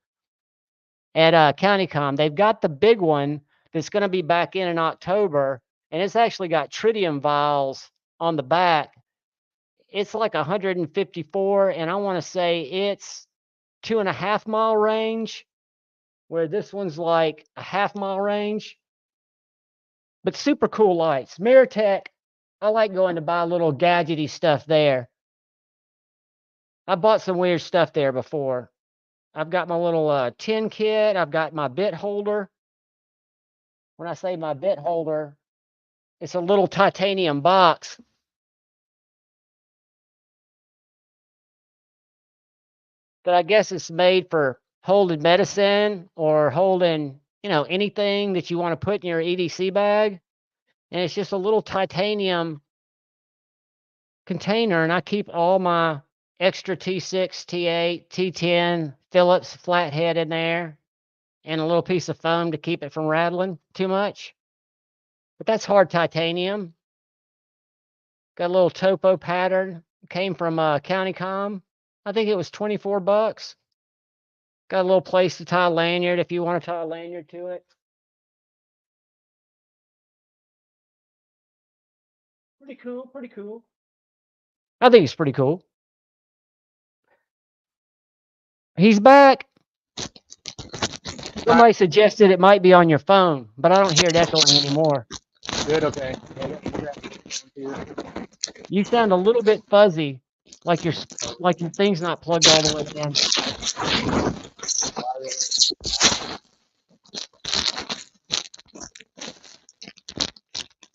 at CountyCom. They've got the big one that's going to be back in October, and it's actually got tritium vials on the back. It's like 154, and I want to say it's 2.5 mile range, where this one's like a 1/2 mile range. But super cool lights. Meerkat, I like going to buy little gadgety stuff there. I bought some weird stuff there before. I've got my little tin kit. I've got my bit holder. When I say my bit holder, it's a little titanium box. That I guess it's made for holding medicine or holding, anything that you want to put in your EDC bag. And it's just a little titanium container, and I keep all my extra T6, T8, T10 Phillips flathead in there, and a little piece of foam to keep it from rattling too much. But that's hard titanium. Got a little topo pattern. Came from CountyCom. I think it was $24. Got a little place to tie a lanyard if you want to tie a lanyard to it. Pretty cool, pretty cool. I think it's pretty cool. He's back. Somebody suggested it might be on your phone, but I don't hear it echoing anymore. Good, okay. You sound a little bit fuzzy, like your thing's not plugged all the way in.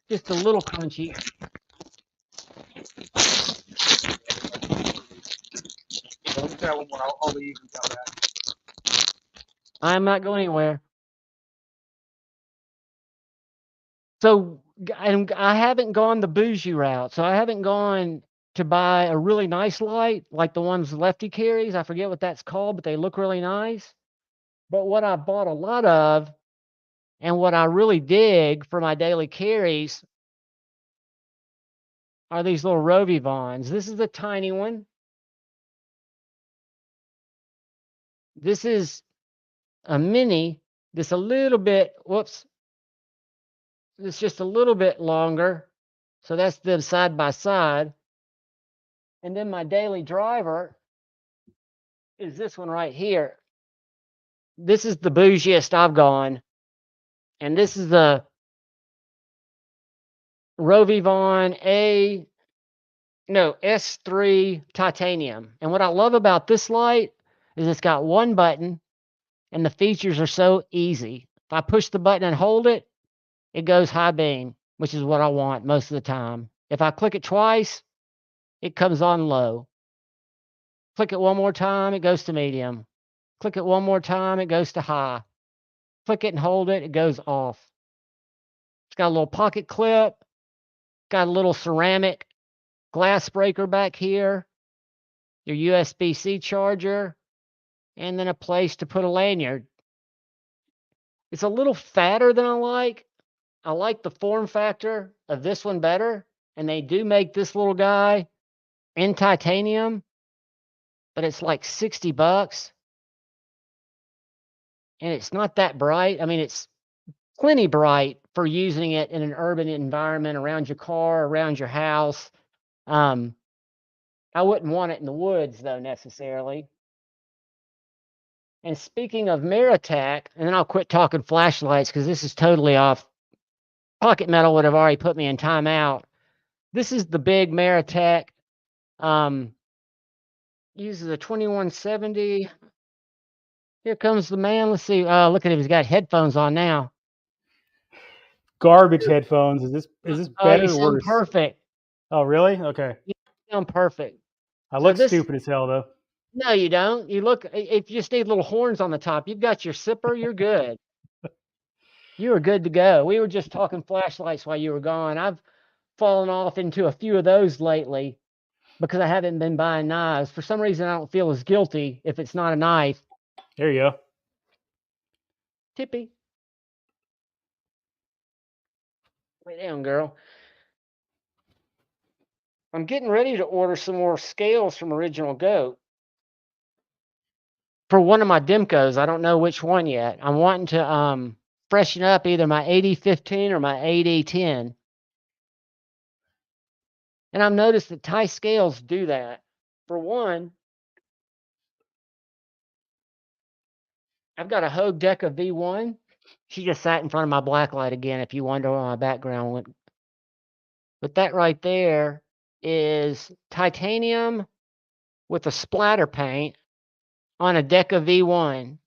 Just a little crunchy. Let me try one more. I'll leave and tell that. I'm not going anywhere. So I haven't gone the bougie route. So I haven't gone to buy a really nice light like the ones Lefty carries. I forget what that's called, but they look really nice. But what I bought a lot of, and what I really dig for my daily carries, are these little Rovivons. This is a tiny one. This is a mini. This a little bit, whoops. It's just a little bit longer. So that's them side by side. And then my daily driver is this one right here. This is the bougiest I've gone. And this is the Rovivon S3 titanium. And what I love about this light is it's got one button and the features are so easy. If I push the button and hold it, it goes high beam, which is what I want most of the time. If I click it twice, it comes on low. Click it one more time, it goes to medium. Click it one more time, it goes to high. Click it and hold it, it goes off. It's got a little pocket clip, got a little ceramic glass breaker back here, your USB-C charger, and then a place to put a lanyard. It's a little fatter than I like. I like the form factor of this one better, and they do make this little guy in titanium, but it's like $60. And it's not that bright. I mean, it's plenty bright for using it in an urban environment, around your car, around your house. I wouldn't want it in the woods, though, necessarily. And speaking of Meerkat, and then I'll quit talking flashlights because this is totally off. Pocket Metal would have already put me in timeout. This is the big Meerkat. Uses a 2170. Here comes the man. Let's see. Look at him. He's got headphones on now. Garbage headphones. Is this better You or sound worse? perfect. Oh, really? Okay. You sound perfect. I So look stupid as hell, though. No, you don't. You look. If you just need little horns on the top, you've got your sipper. You're good. You were good to go. We were just talking flashlights while you were gone. I've fallen off into a few of those lately because I haven't been buying knives. For some reason, I don't feel as guilty if it's not a knife. There you go. Tippy. Lay down, girl. I'm getting ready to order some more scales from Original Goat for one of my Demcos. I don't know which one yet. I'm wanting to freshen up either my 8015 or my 8010. And I've noticed that Thai scales do that. For one, I've got a Hogue Deca V1. She just sat in front of my black light again, if you wonder why my background went. But that right there is titanium with a splatter paint on a Deca V1,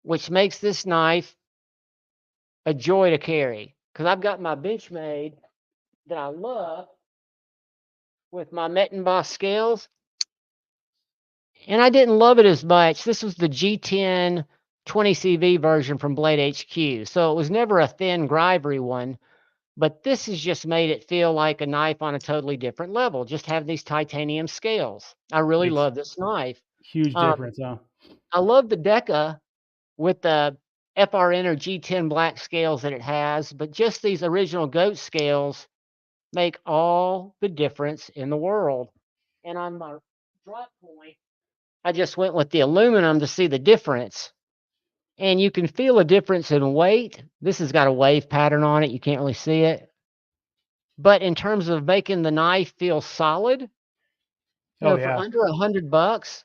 which makes this knife a joy to carry. Because I've got my Benchmade that I love with my Mettenboss scales, and I didn't love it as much. This was the G10 20CV version from Blade HQ, so it was never a thin, grivery one. But this has just made it feel like a knife on a totally different level. Just have these titanium scales. I really love this knife. Huge difference, huh? I love the Deca with the FRN or G10 black scales that it has, but just these original goat scales make all the difference in the world. And on my drop point, I just went with the aluminum to see the difference. And you can feel a difference in weight. This has got a wave pattern on it. You can't really see it. But in terms of making the knife feel solid, for under $100,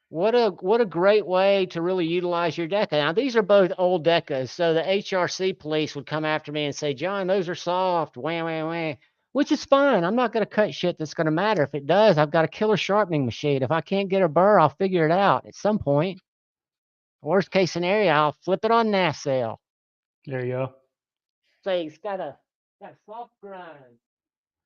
what a great way to really utilize your Deca. Now, these are both old Decas, so the HRC police would come after me and say, John, those are soft, wah, wah, wah, which is fine. I'm not going to cut shit that's going to matter. If it does, I've got a killer sharpening machine. If I can't get a burr, I'll figure it out at some point. Worst case scenario, I'll flip it on nacelle. There you go. So it's got a soft grind.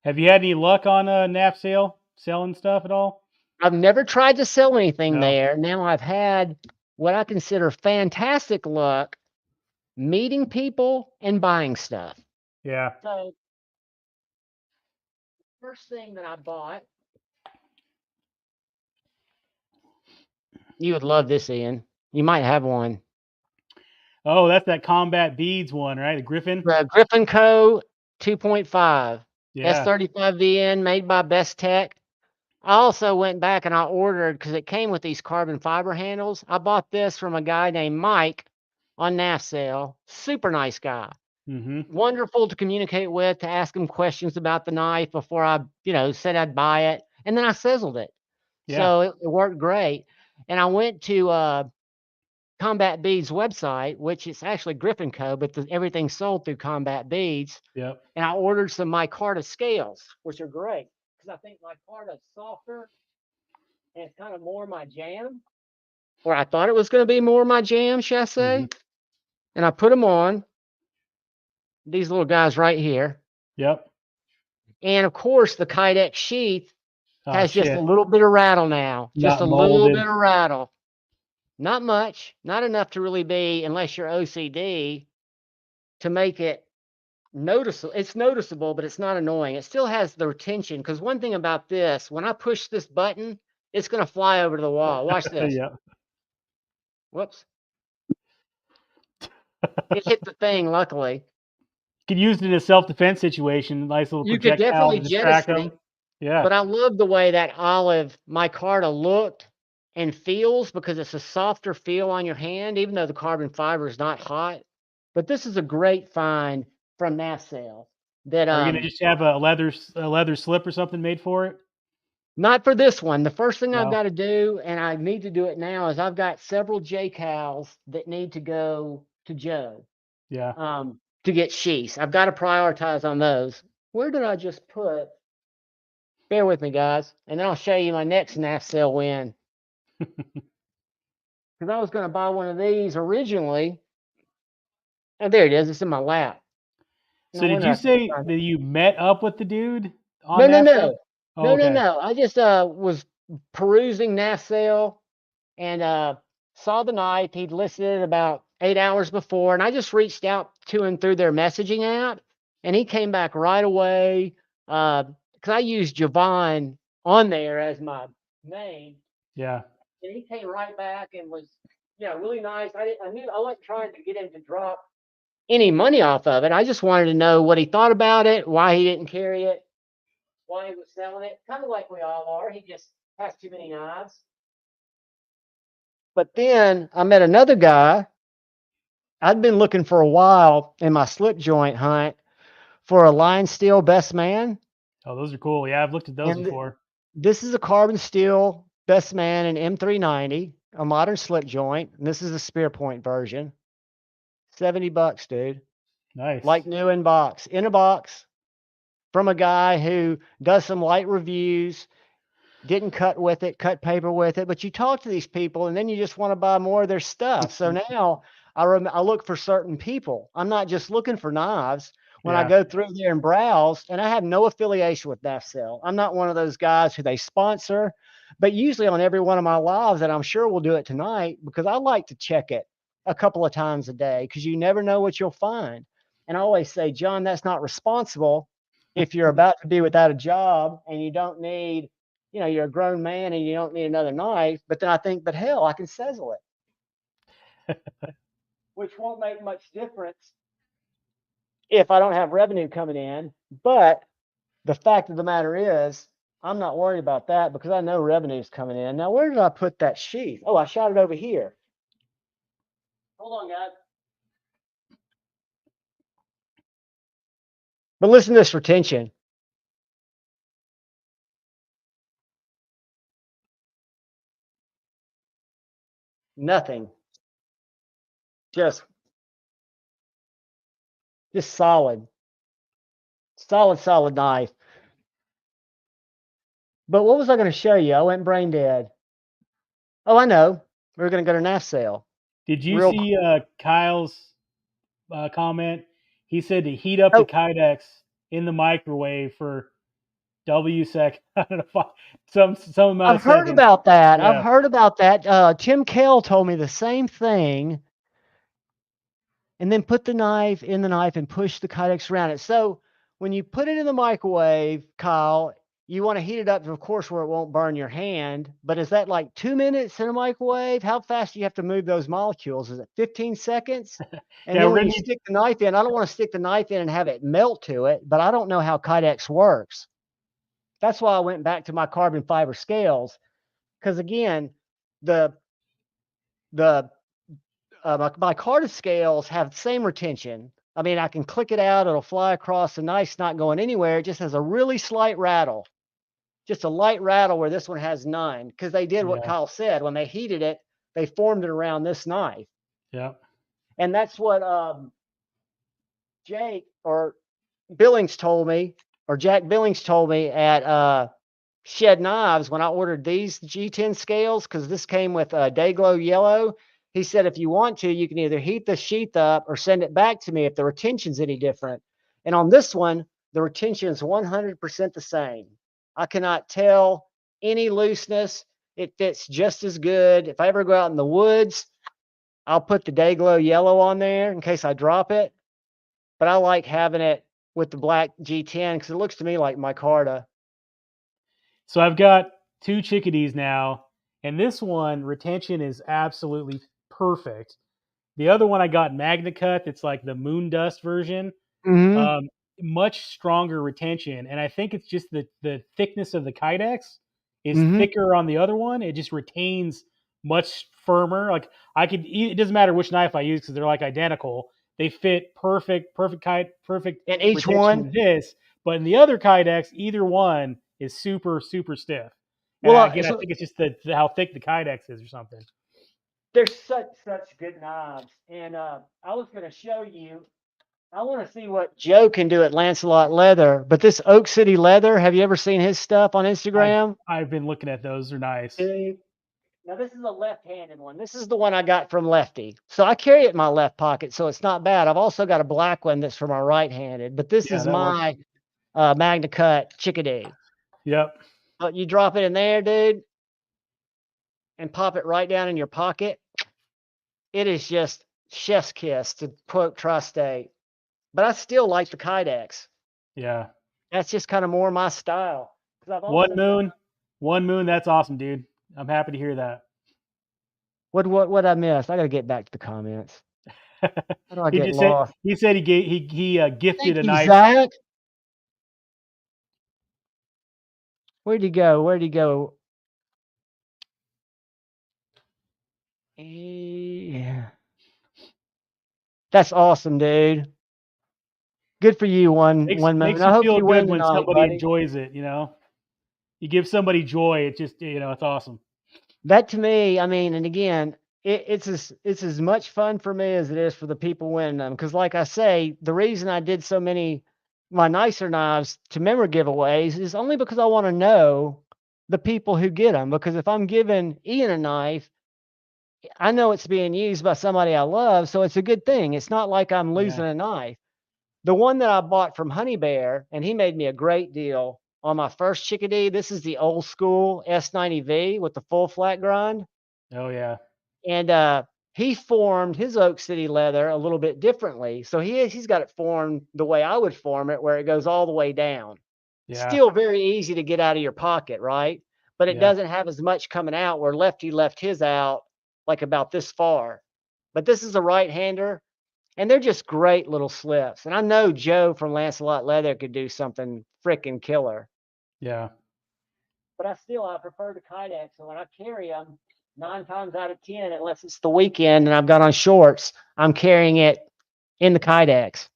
Have you had any luck on nacelle selling stuff at all? I've never tried to sell anything there. Now I've had what I consider fantastic luck meeting people and buying stuff. Yeah. So first thing that I bought, you would love this, Ian. You might have one. Oh, that's that Combat Beads one, right? The Griffin? The Griffin Co. 2.5. Yeah. S35VN made by Best Tech. I also went back and I ordered, because it came with these carbon fiber handles. I bought this from a guy named Mike on nacelle. Super nice guy. Wonderful to communicate with, to ask him questions about the knife before I, said I'd buy it. And then I sizzled it. Yeah. So it worked great. And I went to Combat Beads website, which is actually Griffin Co., but everything's sold through Combat Beads. Yep. And I ordered some micarta scales, which are great because I think micarta is softer and it's kind of more my jam, or I thought it was going to be more my jam, shall I say? And I put them on these little guys right here. Yep. And of course, the Kydex sheath has just a little bit of rattle now. Just a little bit of rattle. Not much, not enough to really be, unless you're OCD, to make it noticeable. It's noticeable, but it's not annoying. It still has the retention, because one thing about this, when I push this button, it's going to fly over to the wall. Watch this. Yeah. Whoops. It hit the thing, luckily. You could use it in a self-defense situation. Nice little projectile. You could definitely jettison it. Yeah. But I love the way that olive micarta looked and feels, because it's a softer feel on your hand, even though the carbon fiber is not hot. But this is a great find from nacelle. That are you gonna just have a leather slip or something made for it? Not for this one. The first thing I've got to do, and I need to do it now, is I've got several J-Cals that need to go to Joe. Yeah. To get sheaths. I've got to prioritize on those. Where did I just put? Bear with me, guys, and then I'll show you my next NAF sale win. Because I was going to buy one of these originally. And there it is. It's in my lap. So did you say that you met up with the dude on No. NAF? Oh, okay. No. I just was perusing NAF sale and saw the knife. He'd listed it about 8 hours before, and I just reached out to him through their messaging app, and he came back right away because I used Javon on there as my name. Yeah. And he came right back and was, really nice. I knew I wasn't trying to get him to drop any money off of it. I just wanted to know what he thought about it, why he didn't carry it, why he was selling it. Kind of like we all are. He just has too many knives. But then I met another guy. I'd been looking for a while in my slip joint hunt for a line steel best man. Oh, those are cool. Yeah, I've looked at those before. This is a carbon steel best man in M390, a modern slip joint. And this is the spear point version. $70, dude. Nice. Like new in a box from a guy who does some light reviews, didn't cut paper with it, but you talk to these people and then you just want to buy more of their stuff. So now I look for certain people. I'm not just looking for knives. When I go through there and browse, and I have no affiliation with NAFCL. I'm not one of those guys who they sponsor, but usually on every one of my lives, and I'm sure we'll do it tonight, because I like to check it a couple of times a day because you never know what you'll find. And I always say, John, that's not responsible if you're about to be without a job and you don't need, you're a grown man and you don't need another knife. But then I think, but hell, I can sizzle it, which won't make much difference if I don't have revenue coming in. But the fact of the matter is, I'm not worried about that because I know revenue's coming in. Now, where did I put that sheath? Oh, I shot it over here. Hold on, guys. But listen to this retention. Nothing. Just solid. Solid knife. But what was I going to show you? I went brain dead. Oh, I know. We were going to go to NAF sale. Did you see Kyle's comment? He said to heat up the Kydex in the microwave for W sec. I don't know. Some amount of seconds. I've heard about that. Yeah. I've heard about that. Tim Kell told me the same thing. And then put the knife in the knife and push the Kydex around it. So when you put it in the microwave, Kyle, you want to heat it up, of course, where it won't burn your hand. But is that like 2 minutes in a microwave? How fast do you have to move those molecules? Is it 15 seconds? And then when you stick the knife in, I don't want to stick the knife in and have it melt to it, but I don't know how Kydex works. That's why I went back to my carbon fiber scales. Because again, my carded scales have the same retention. I mean, I can click it out, it'll fly across the knife's not going anywhere. It just has a really slight rattle, just a light rattle where this one has none. Because they did what Kyle said. When they heated it, they formed it around this knife. Yeah. And that's what Jake or Billings told me, or Jack Billings told me at Shed Knives when I ordered these G10 scales, because this came with Dayglow Yellow. He said, if you want to, you can either heat the sheath up or send it back to me if the retention's any different. And on this one, the retention is 100% the same. I cannot tell any looseness. It fits just as good. If I ever go out in the woods, I'll put the Dayglow Yellow on there in case I drop it. But I like having it with the black G10 because it looks to me like micarta. So I've got 2 chickadees now, and this one retention is absolutely perfect. The other one I got MagnaCut. It's like the moon dust version. Mm-hmm. Much stronger retention, and I think it's just the thickness of the Kydex is thicker on the other one. It just retains much firmer. Like it doesn't matter which knife I use because they're like identical. They fit perfect in each one. In this, but in the other Kydex, either one is super stiff. And well, again, I think it's just how thick the Kydex is or something. They're such good knives, and I was going to show you I want to see what Joe can do at Lancelot Leather. But this Oak City Leather, have you ever seen his stuff on Instagram? I've been looking at those. They're nice. Dude. Now this is a left-handed one. This is the one I got from Lefty. So I carry it in my left pocket, so it's not bad. I've also got a black one that's for my right-handed, but this Yeah, is that works. my Magna Cut Chickadee. Yep. But you drop it in there, dude, and pop it right down in your pocket. It is just chef's kiss, to quote Tri-State. But I still like the Kydex. Yeah. That's just kind of more my style. I've One also moon. One moon. That's awesome, dude. I'm happy to hear that. what I missed? I got to get back to the comments. How do I He get just said lost? he said he gifted Thank a you, knife. Zach. Where'd he go? Where'd he go? Yeah. That's awesome, dude. Good for you, one moon. Makes I you hope feel you good win when tonight, somebody buddy. enjoys it. You know, you give somebody joy. It just it's awesome. That to me, I mean, and again, it's as much fun for me as it is for the people winning them. Because, like I say, the reason I did so many my nicer knives to member giveaways is only because I want to know the people who get them. Because if I'm giving Ian a knife, I know it's being used by somebody I love, so it's a good thing. It's not like I'm losing a knife. The one that I bought from Honey Bear, and he made me a great deal on my first Chickadee. This is the old school S90V with the full flat grind. Oh yeah. And he formed his Oak City leather a little bit differently. So he's got it formed the way I would form it, where it goes all the way down. Yeah. Still very easy to get out of your pocket, right? But it Yeah. doesn't have as much coming out, where Lefty left his out like about this far. But this is a right-hander, and they're just great little slips. And I know Joe from Lancelot Leather could do something freaking killer. Yeah. But I prefer the Kydex. And when I carry them, 9 times out of 10, unless it's the weekend and I've got on shorts, I'm carrying it in the Kydex.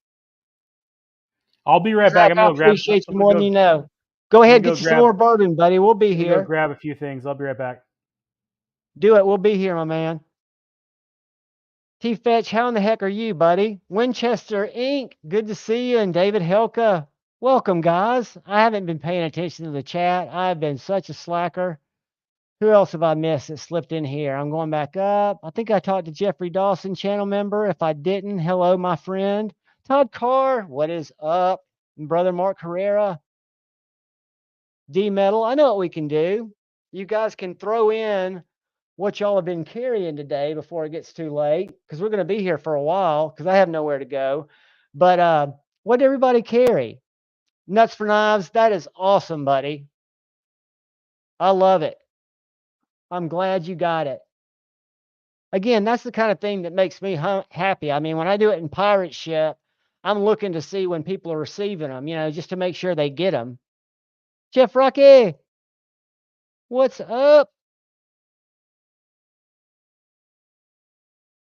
I'll be right back. Zach, I appreciate you more than you know. Go ahead, get you some more bourbon, buddy. We'll be here. Go grab a few things. I'll be right back. Do it. We'll be here, my man. T Fetch, how in the heck are you, buddy? Winchester Inc., good to see you. And David Helka, welcome, guys. I haven't been paying attention to the chat. I've been such a slacker. Who else have I missed that slipped in here? I'm going back up. I think I talked to Jeffrey Dawson, channel member. If I didn't, hello, my friend. Todd Carr, what is up? Brother Mark Herrera. D-Metal, I know what we can do. You guys can throw in what y'all have been carrying today before it gets too late, because we're going to be here for a while, because I have nowhere to go. But what did everybody carry? Nuts for Knives, that is awesome, buddy. I love it. I'm glad you got it. Again, that's the kind of thing that makes me happy. I mean, when I do it in pirate ship, I'm looking to see when people are receiving them, just to make sure they get them. Jeff Rocky, what's up?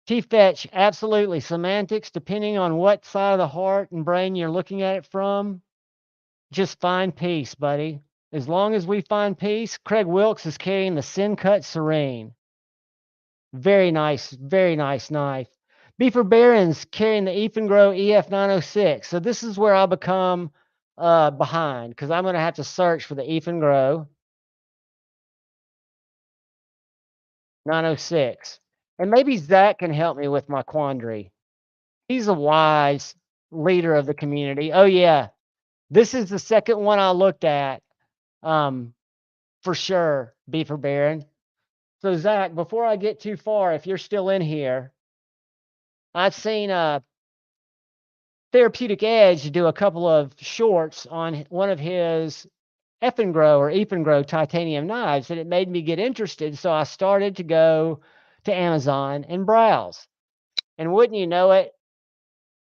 T-Fetch, absolutely. Semantics, depending on what side of the heart and brain you're looking at it from, just find peace, buddy. As long as we find peace, Craig Wilkes is carrying the Sin Cut Serene. Very nice knife. Beefer Barron's carrying the Eafengro EF906. So this is where I'll become behind, because I'm going to have to search for the Eafengro 906. And maybe Zach can help me with my quandary. He's a wise leader of the community. Oh, yeah. This is the second one I looked at, for sure, Beefer Baron. So, Zach, before I get too far, if you're still in here, I've seen Therapeutic Edge do a couple of shorts on one of his Eafengro titanium knives, and it made me get interested. So I started to go to Amazon and browse. And wouldn't you know it,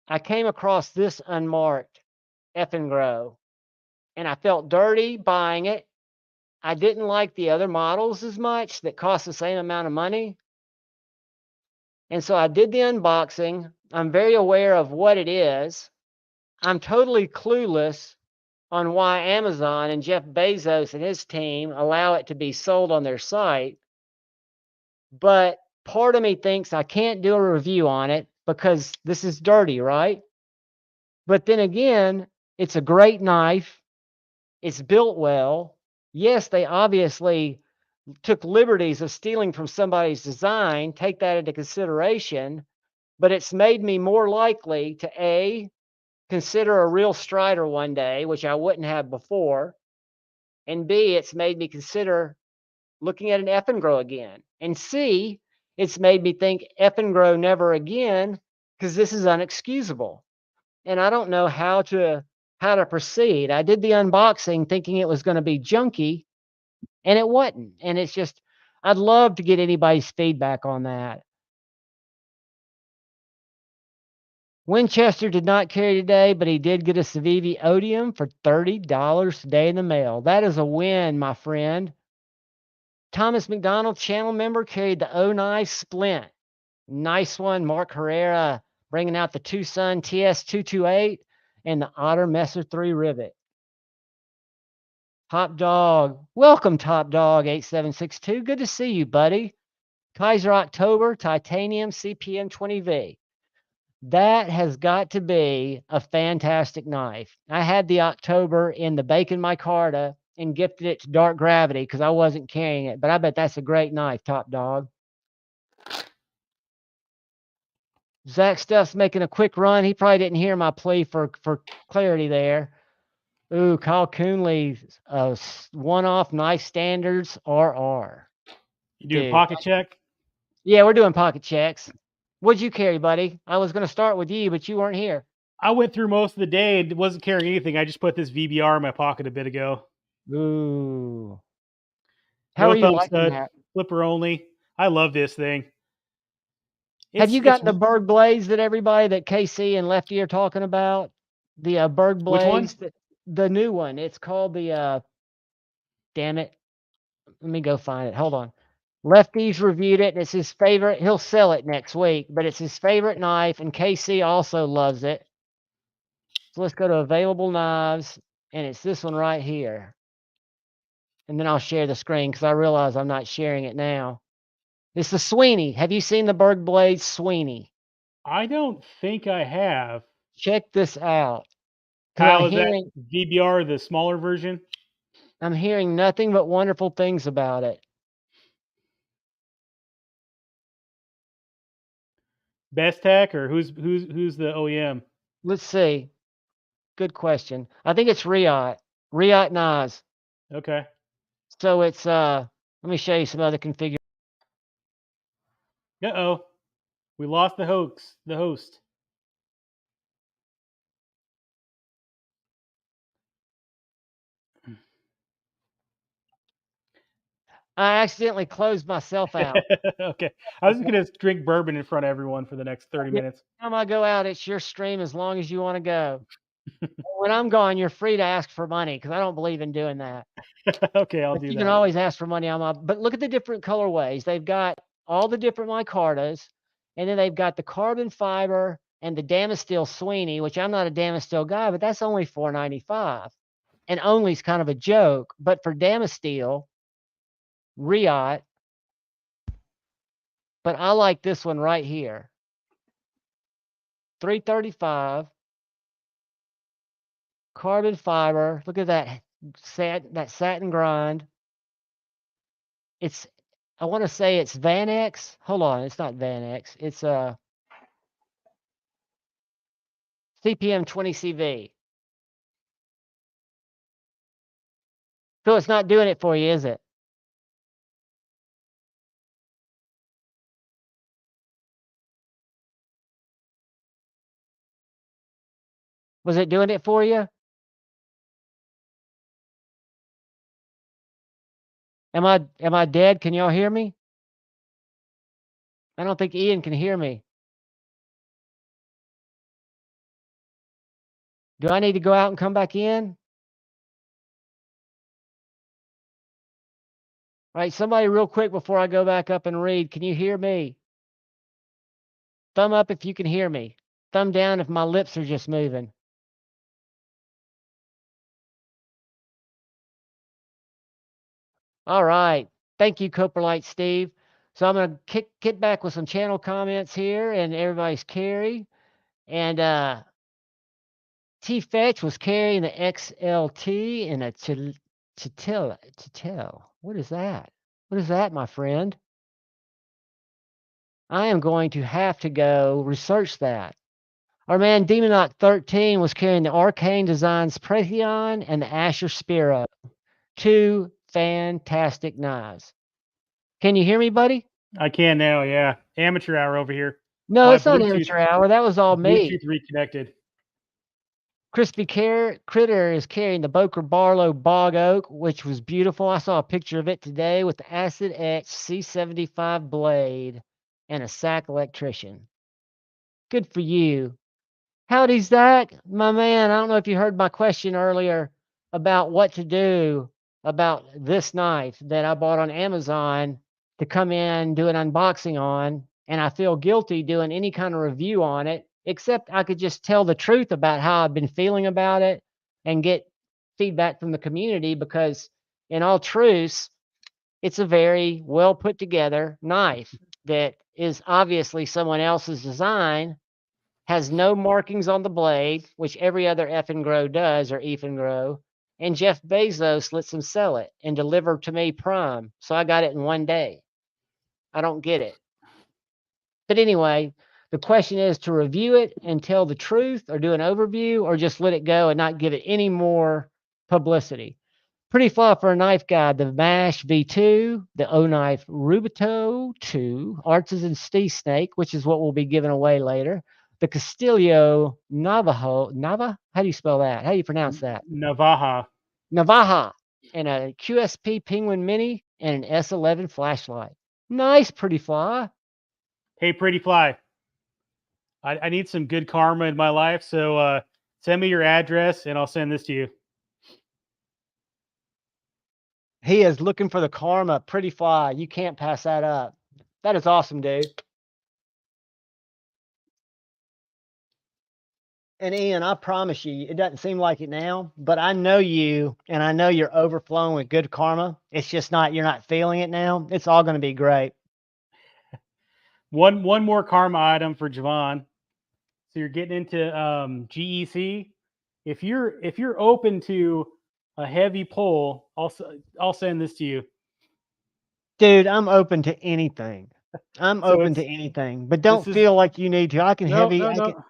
I came across this unmarked Eafengro, and I felt dirty buying it. I didn't like the other models as much that cost the same amount of money. And so I did the unboxing. I'm very aware of what it is. I'm totally clueless on why Amazon and Jeff Bezos and his team allow it to be sold on their site. But part of me thinks I can't do a review on it because this is dirty, right? But then again, it's a great knife. It's built well. Yes, they obviously took liberties of stealing from somebody's design, take that into consideration, but it's made me more likely to A, consider a real Strider one day, which I wouldn't have before, and B, it's made me consider looking at an Effengrow again, and C, it's made me think Effengrow never again, because this is unexcusable, and I don't know how to proceed. I did the unboxing thinking it was going to be junky, and it wasn't. And it's just, I'd love to get anybody's feedback on that. Winchester did not carry today, but he did get a Civivi Odium for $30 today in the mail. That is a win, my friend. Thomas McDonald, channel member, carried the 09 Splint. Nice one. Mark Herrera bringing out the Tucson TS228 and the Otter Messer 3 rivet. Top Dog. Welcome, Top Dog 8762. Good to see you, buddy. Kaiser October Titanium CPM 20V. That has got to be a fantastic knife. I had the October in the Bacon Micarta and gifted it to Dark Gravity because I wasn't carrying it, but I bet that's a great knife, Top Dog. Zach Stuff's making a quick run. He probably didn't hear my plea for clarity there. Ooh, Kyle Coonley, one-off knife standards RR. You doing pocket check? Yeah, we're doing pocket checks. What'd you carry, buddy? I was going to start with you, but you weren't here. I went through most of the day and wasn't carrying anything. I just put this VBR in my pocket a bit ago. Ooh. How are you liking that? Flipper only. I love this thing. Have you gotten the Berg Blaze that everybody, that KC and Lefty are talking about? The Berg Blaze, which one? The new one. It's called the, damn it. Let me go find it. Hold on. Lefty's reviewed it, and it's his favorite. He'll sell it next week, but it's his favorite knife, and KC also loves it. So let's go to available knives, and it's this one right here. And then I'll share the screen because I realize I'm not sharing it now. It's the Sweeney. Have you seen the Berg Blaze Sweeney? I don't think I have. Check this out. Kyle, is that VBR the smaller version? I'm hearing nothing but wonderful things about it. Best Tech, or who's the OEM? Let's see. Good question. I think it's Riot. Riot Knives. Okay. So it's let me show you some other configuration. Uh-oh. We lost the host. I accidentally closed myself out. Okay. I was going to drink bourbon in front of everyone for the next 30 minutes. Every time I go out, it's your stream as long as you want to go. When I'm gone, you're free to ask for money because I don't believe in doing that. Okay, I'll do that. You can always ask for money on my, but look at the different colorways. They've got all the different micartas, and then they've got the carbon fiber and the Damasteel Sweeney, which I'm not a Damasteel guy, but that's only $4.95. And only is kind of a joke, but for Damasteel, Riot, but I like this one right here. $335. Carbon fiber. Look at that satin grind. It's, I want to say it's Van X. Hold on, it's not Van X. It's CPM 20 CV. So it's not doing it for you, is it? Was it doing it for you? Am I dead? Can y'all hear me? I don't think Ian can hear me. Do I need to go out and come back in? All right, somebody real quick before I go back up and read. Can you hear me? Thumb up if you can hear me. Thumb down if my lips are just moving. All right. Thank you, Coprolite Steve. So I'm going to kick back with some channel comments here and everybody's carry. And T Fetch was carrying the XLT and a Chitil. What is that? What is that, my friend? I am going to have to go research that. Our man Demonoc 13 was carrying the Arcane Designs Praetheon and the Asher Spiro. Two fantastic knives. Can you hear me, buddy? I can now, yeah. Amateur hour over here. No, My it's not amateur hour. That was all me. Bluetooth reconnected. Crispy Critter is carrying the Boker Barlow Bog Oak, which was beautiful. I saw a picture of it today with the acid etched C75 blade and a sack electrician. Good for you. Howdy, Zach, my man. I don't know if you heard my question earlier about what to do about this knife that I bought on Amazon to come in, do an unboxing on, and I feel guilty doing any kind of review on it, except I could just tell the truth about how I've been feeling about it and get feedback from the community because, in all truth, it's a very well put together knife that is obviously someone else's design, has no markings on the blade, which every other effing grow does, or even grow. And Jeff Bezos lets them sell it and deliver to me prime. So I got it in one day. I don't get it. But anyway, the question is to review it and tell the truth or do an overview or just let it go and not give it any more publicity. Pretty flaw for a knife guide. The MASH V2, the O-Knife Rubito 2, Artisan Steel Snake, which is what we'll be giving away later. The Castillo Nava? How do you spell that? How do you pronounce that? Navaja. And a QSP Penguin Mini and an S11 flashlight. Nice, Pretty Fly. Hey, Pretty Fly. I need some good karma in my life, so send me your address and I'll send this to you. He is looking for the karma. Pretty Fly. You can't pass that up. That is awesome, dude. And Ian, I promise you, it doesn't seem like it now, but I know you and I know you're overflowing with good karma. It's just not, you're not feeling it now. It's all going to be great. One more karma item for Javon. So you're getting into GEC. If you're open to a heavy pull, I'll send this to you. Dude, I'm open to anything. I'm open to anything, but don't feel like you need to. I can heavy. No.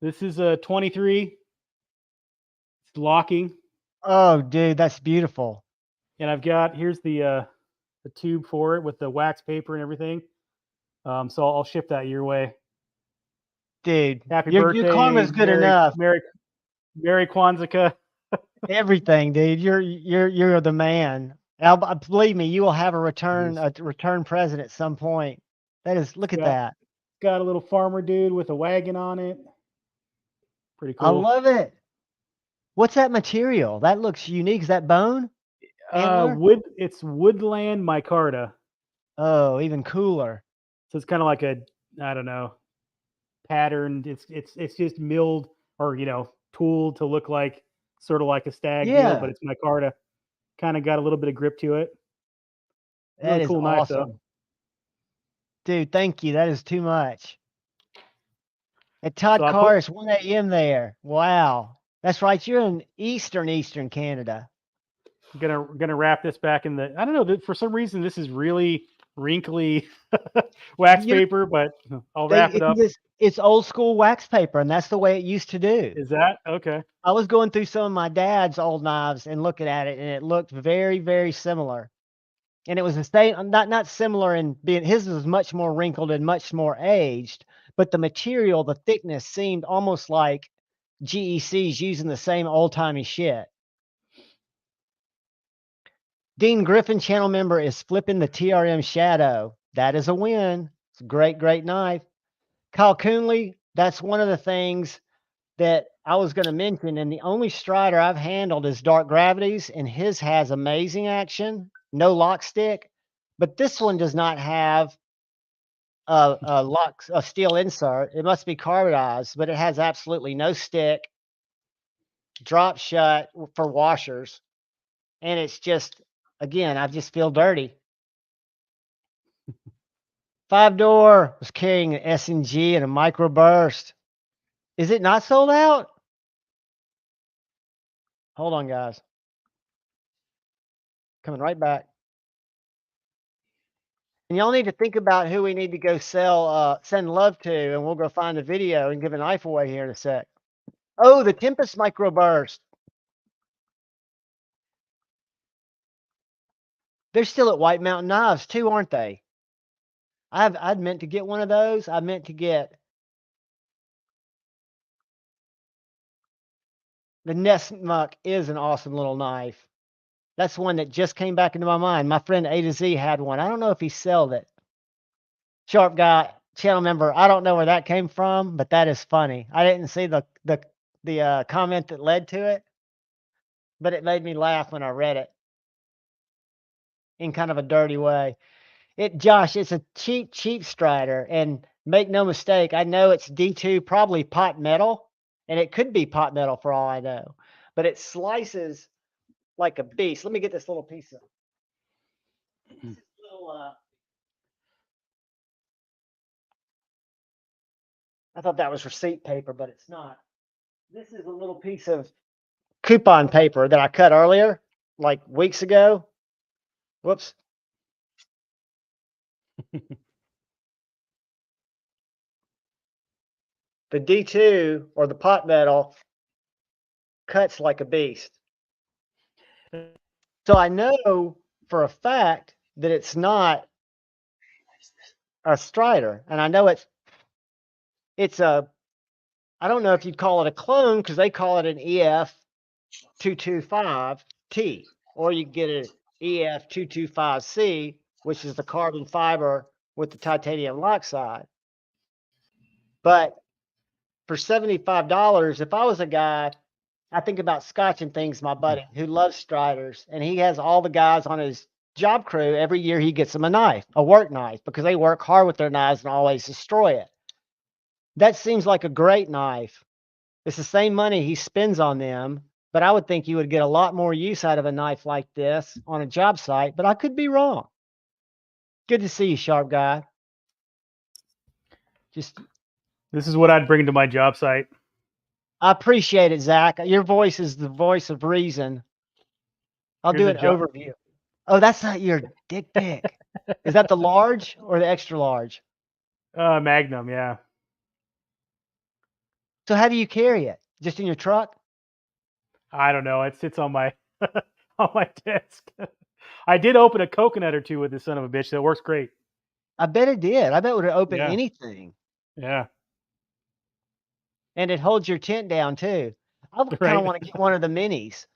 This is a 23. It's locking. Oh, dude, that's beautiful. And I've got, here's the tube for it with the wax paper and everything. So I'll ship that your way. Dude, happy birthday. Your karma's good enough. Merry Kwanzaa. Everything, dude. You're the man. Believe me, you will have a return present at some point. That is, look at that. Got a little farmer dude with a wagon on it. Pretty cool. I love it. What's that material? That looks unique. Is that bone? Wood. It's woodland micarta. Oh, even cooler. So it's kind of like a, I don't know, patterned. It's just milled or tooled to look like sort of like a stag deal, but it's micarta. Kind of got a little bit of grip to it. That is cool awesome. Knife, though. Dude, thank you. That is too much. At Todd Carr, it's 1 a.m. there. Wow. That's right. You're in Eastern Canada. I'm gonna wrap this back in the, I don't know, for some reason this is really wrinkly wax paper, but I'll wrap it up. It's old school wax paper, and that's the way it used to do. Is that okay? I was going through some of my dad's old knives and looking at it, and it looked very, very similar. And it was the same, not similar in being, his was much more wrinkled and much more aged, but the material, the thickness seemed almost like GEC's using the same old-timey shit. Dean Griffin, channel member, is flipping the TRM Shadow. That is a win. It's a great, great knife. Kyle Coonley, that's one of the things that I was going to mention, and the only Strider I've handled is Dark Gravities, and his has amazing action, no lock stick, but this one does not have a steel insert. It must be carbonized, but it has absolutely no stick, drop shut for washers, and it's just, again, I just feel dirty. 5 Door was carrying an S&G and a microburst. Is it not sold out? Hold on, guys. Coming right back. And y'all need to think about who we need to go send love to, and we'll go find the video and give a knife away here in a sec. Oh, the Tempest Microburst. They're still at White Mountain Knives too, aren't they? I'd meant to get one of those. I meant to get the Nestmuck. Is an awesome little knife. That's one that just came back into my mind. My friend A to Z had one. I don't know if he sold it. Sharp Guy, channel member. I don't know where that came from, but that is funny. I didn't see the comment that led to it, but it made me laugh when I read it in kind of a dirty way. Josh, it's a cheap Strider, and make no mistake, I know it's D2, probably pot metal, and it could be pot metal for all I know, but it slices like a beast. Let me get this little piece of this little, I thought that was receipt paper, but it's not. This is a little piece of coupon paper that I cut earlier, like weeks ago. Whoops. The D2 or the pot metal cuts like a beast. So I know for a fact that it's not a Strider, and I know it's a, I don't know if you'd call it a clone, because they call it an EF225T, or you get an EF225C, which is the carbon fiber with the titanium lock side. But for $75, if I was a guy, I think about Scotch and Things, my buddy, who loves Striders, and he has all the guys on his job crew. Every year he gets them a knife, a work knife, because they work hard with their knives and always destroy it. That seems like a great knife. It's the same money he spends on them, but I would think you would get a lot more use out of a knife like this on a job site, but I could be wrong. Good to see you, Sharp Guy. This is what I'd bring to my job site. I appreciate it, Zach. Your voice is the voice of reason. I'll do an overview. Oh, that's not your dick pic. Is that the large or the extra large? Magnum, yeah. So how do you carry it? Just in your truck? I don't know. It sits on my on my desk. I did open a coconut or two with this son of a bitch. That works great. I bet it did. I bet it would have opened anything. Yeah. And it holds your tent down too. I kind of want to get one of the minis.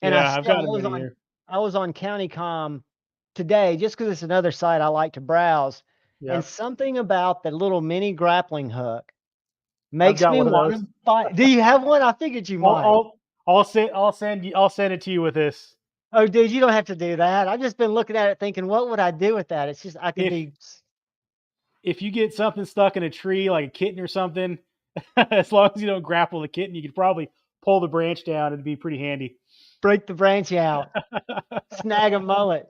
And yeah, I've got a mini here. I was on CountyCom today just because it's another site I like to browse. Yep. And something about the little mini grappling hook makes me want to buy. Do you have one? I figured you might. I'll send it to you with this. Oh, dude, you don't have to do that. I've just been looking at it thinking, what would I do with that? It's just if you get something stuck in a tree, like a kitten or something, as long as you don't grapple the kitten, you could probably pull the branch down. It'd be pretty handy. Break the branch out. Snag a mullet.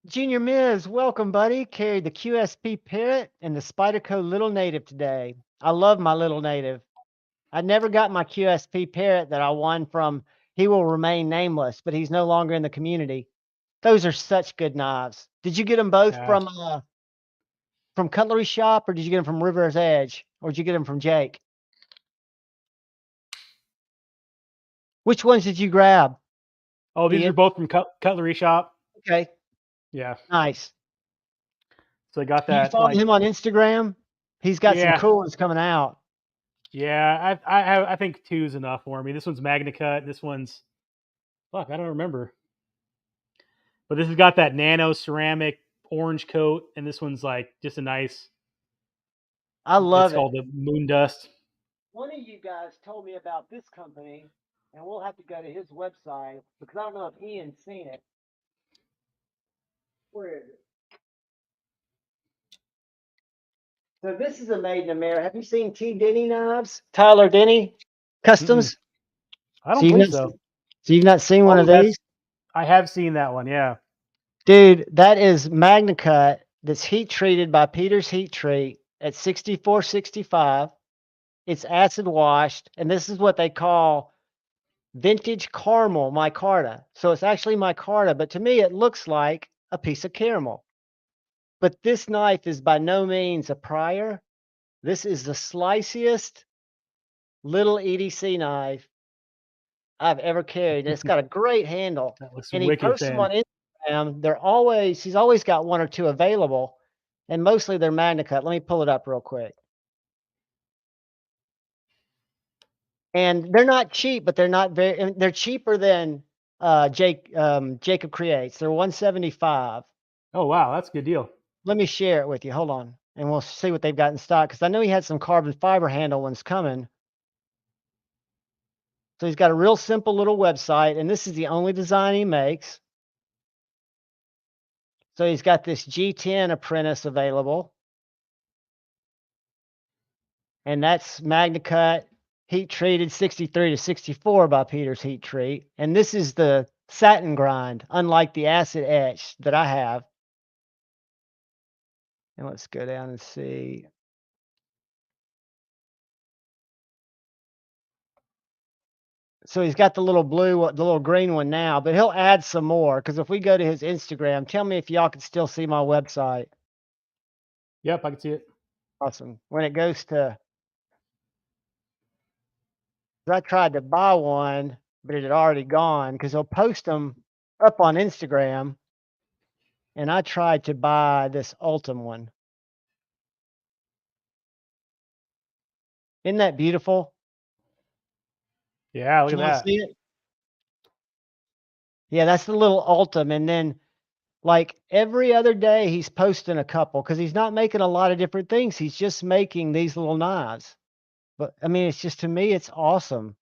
Junior Miz, welcome, buddy. Carried the QSP Parrot and the Spyderco Little Native today. I love my Little Native. I never got my QSP Parrot that I won from. He will remain nameless, but he's no longer in the community. Those are such good knives. Did you get them both from Cutlery Shop, or did you get them from River's Edge, or did you get them from Jake? Which ones did you grab? Oh, these are both from Cutlery Shop. Okay. Yeah. Nice. So I got that. You follow him on Instagram? He's got some cool ones coming out. Yeah, I think 2 is enough for me. This one's Magna Cut. This one's I don't remember. But this has got that nano ceramic orange coat, and this one's like just a nice. I love it. It's called the Moon Dust. One of you guys told me about this company, and we'll have to go to his website because I don't know if Ian's seen it. Where is it? So this is a made in America. Have you seen T. Denny knives? Tyler Denny Customs? I don't think so. So you've not seen one of these? I have seen that one, yeah. Dude, that is Magna Cut that's heat treated by Peter's Heat Treat at 6465. It's acid washed, and this is what they call vintage caramel micarta. So it's actually micarta, but to me it looks like a piece of caramel. But this knife is by no means a prior. This is the sliciest little EDC knife I've ever carried. And it's got a great handle. That looks And he wicked posts them thin. on Instagram. He's always got one or two available, and mostly they're Magna Cut. Let me pull it up real quick. And they're not cheap, but they're not very, they're cheaper than Jacob Creates. They're $175. Oh wow, that's a good deal. Let me share it with you. Hold on. And we'll see what they've got in stock, because I know he had some carbon fiber handle ones coming. So he's got a real simple little website, and this is the only design he makes. So he's got this G10 Apprentice available. And that's Magna Cut, heat treated 63 to 64 by Peter's Heat Treat. And this is the satin grind, unlike the acid etch that I have. And let's go down and see. So he's got the little blue, the little green one now, but he'll add some more, because if we go to his Instagram, tell me if y'all can still see my website. Yep, I can see it. Awesome. When it goes to, I tried to buy one, but it had already gone, because he'll post them up on Instagram. And I tried to buy this Ultim one. Isn't that beautiful? Yeah, look You at want to that. see it? Yeah, that's the little Ultim. And then, like, every other day he's posting a couple, because he's not making a lot of different things. He's just making these little knives. But I mean, it's just, to me, it's awesome.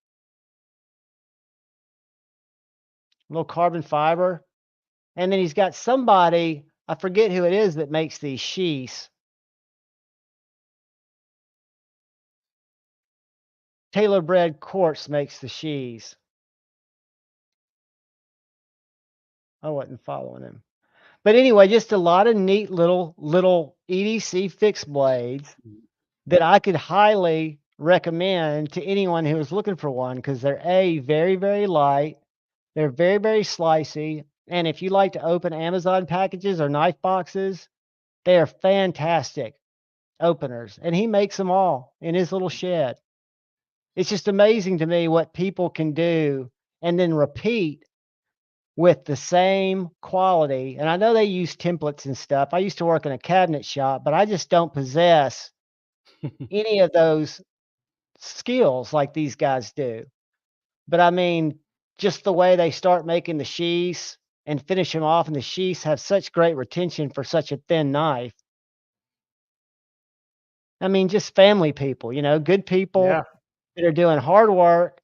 Little carbon fiber. And then he's got somebody, I forget who it is, that makes these sheaths. Taylor Bread Quartz makes the sheaths. I wasn't following him. But anyway, just a lot of neat little EDC fixed blades that I could highly recommend to anyone who is looking for one, because they're very, very light. They're very, very slicey. And if you like to open Amazon packages or knife boxes, they are fantastic openers. And he makes them all in his little shed. It's just amazing to me what people can do and then repeat with the same quality. And I know they use templates and stuff. I used to work in a cabinet shop, but I just don't possess any of those skills like these guys do. But I mean, just the way they start making the sheaths and finish them off, and the sheaths have such great retention for such a thin knife. I mean, just family people, good people that are doing hard work,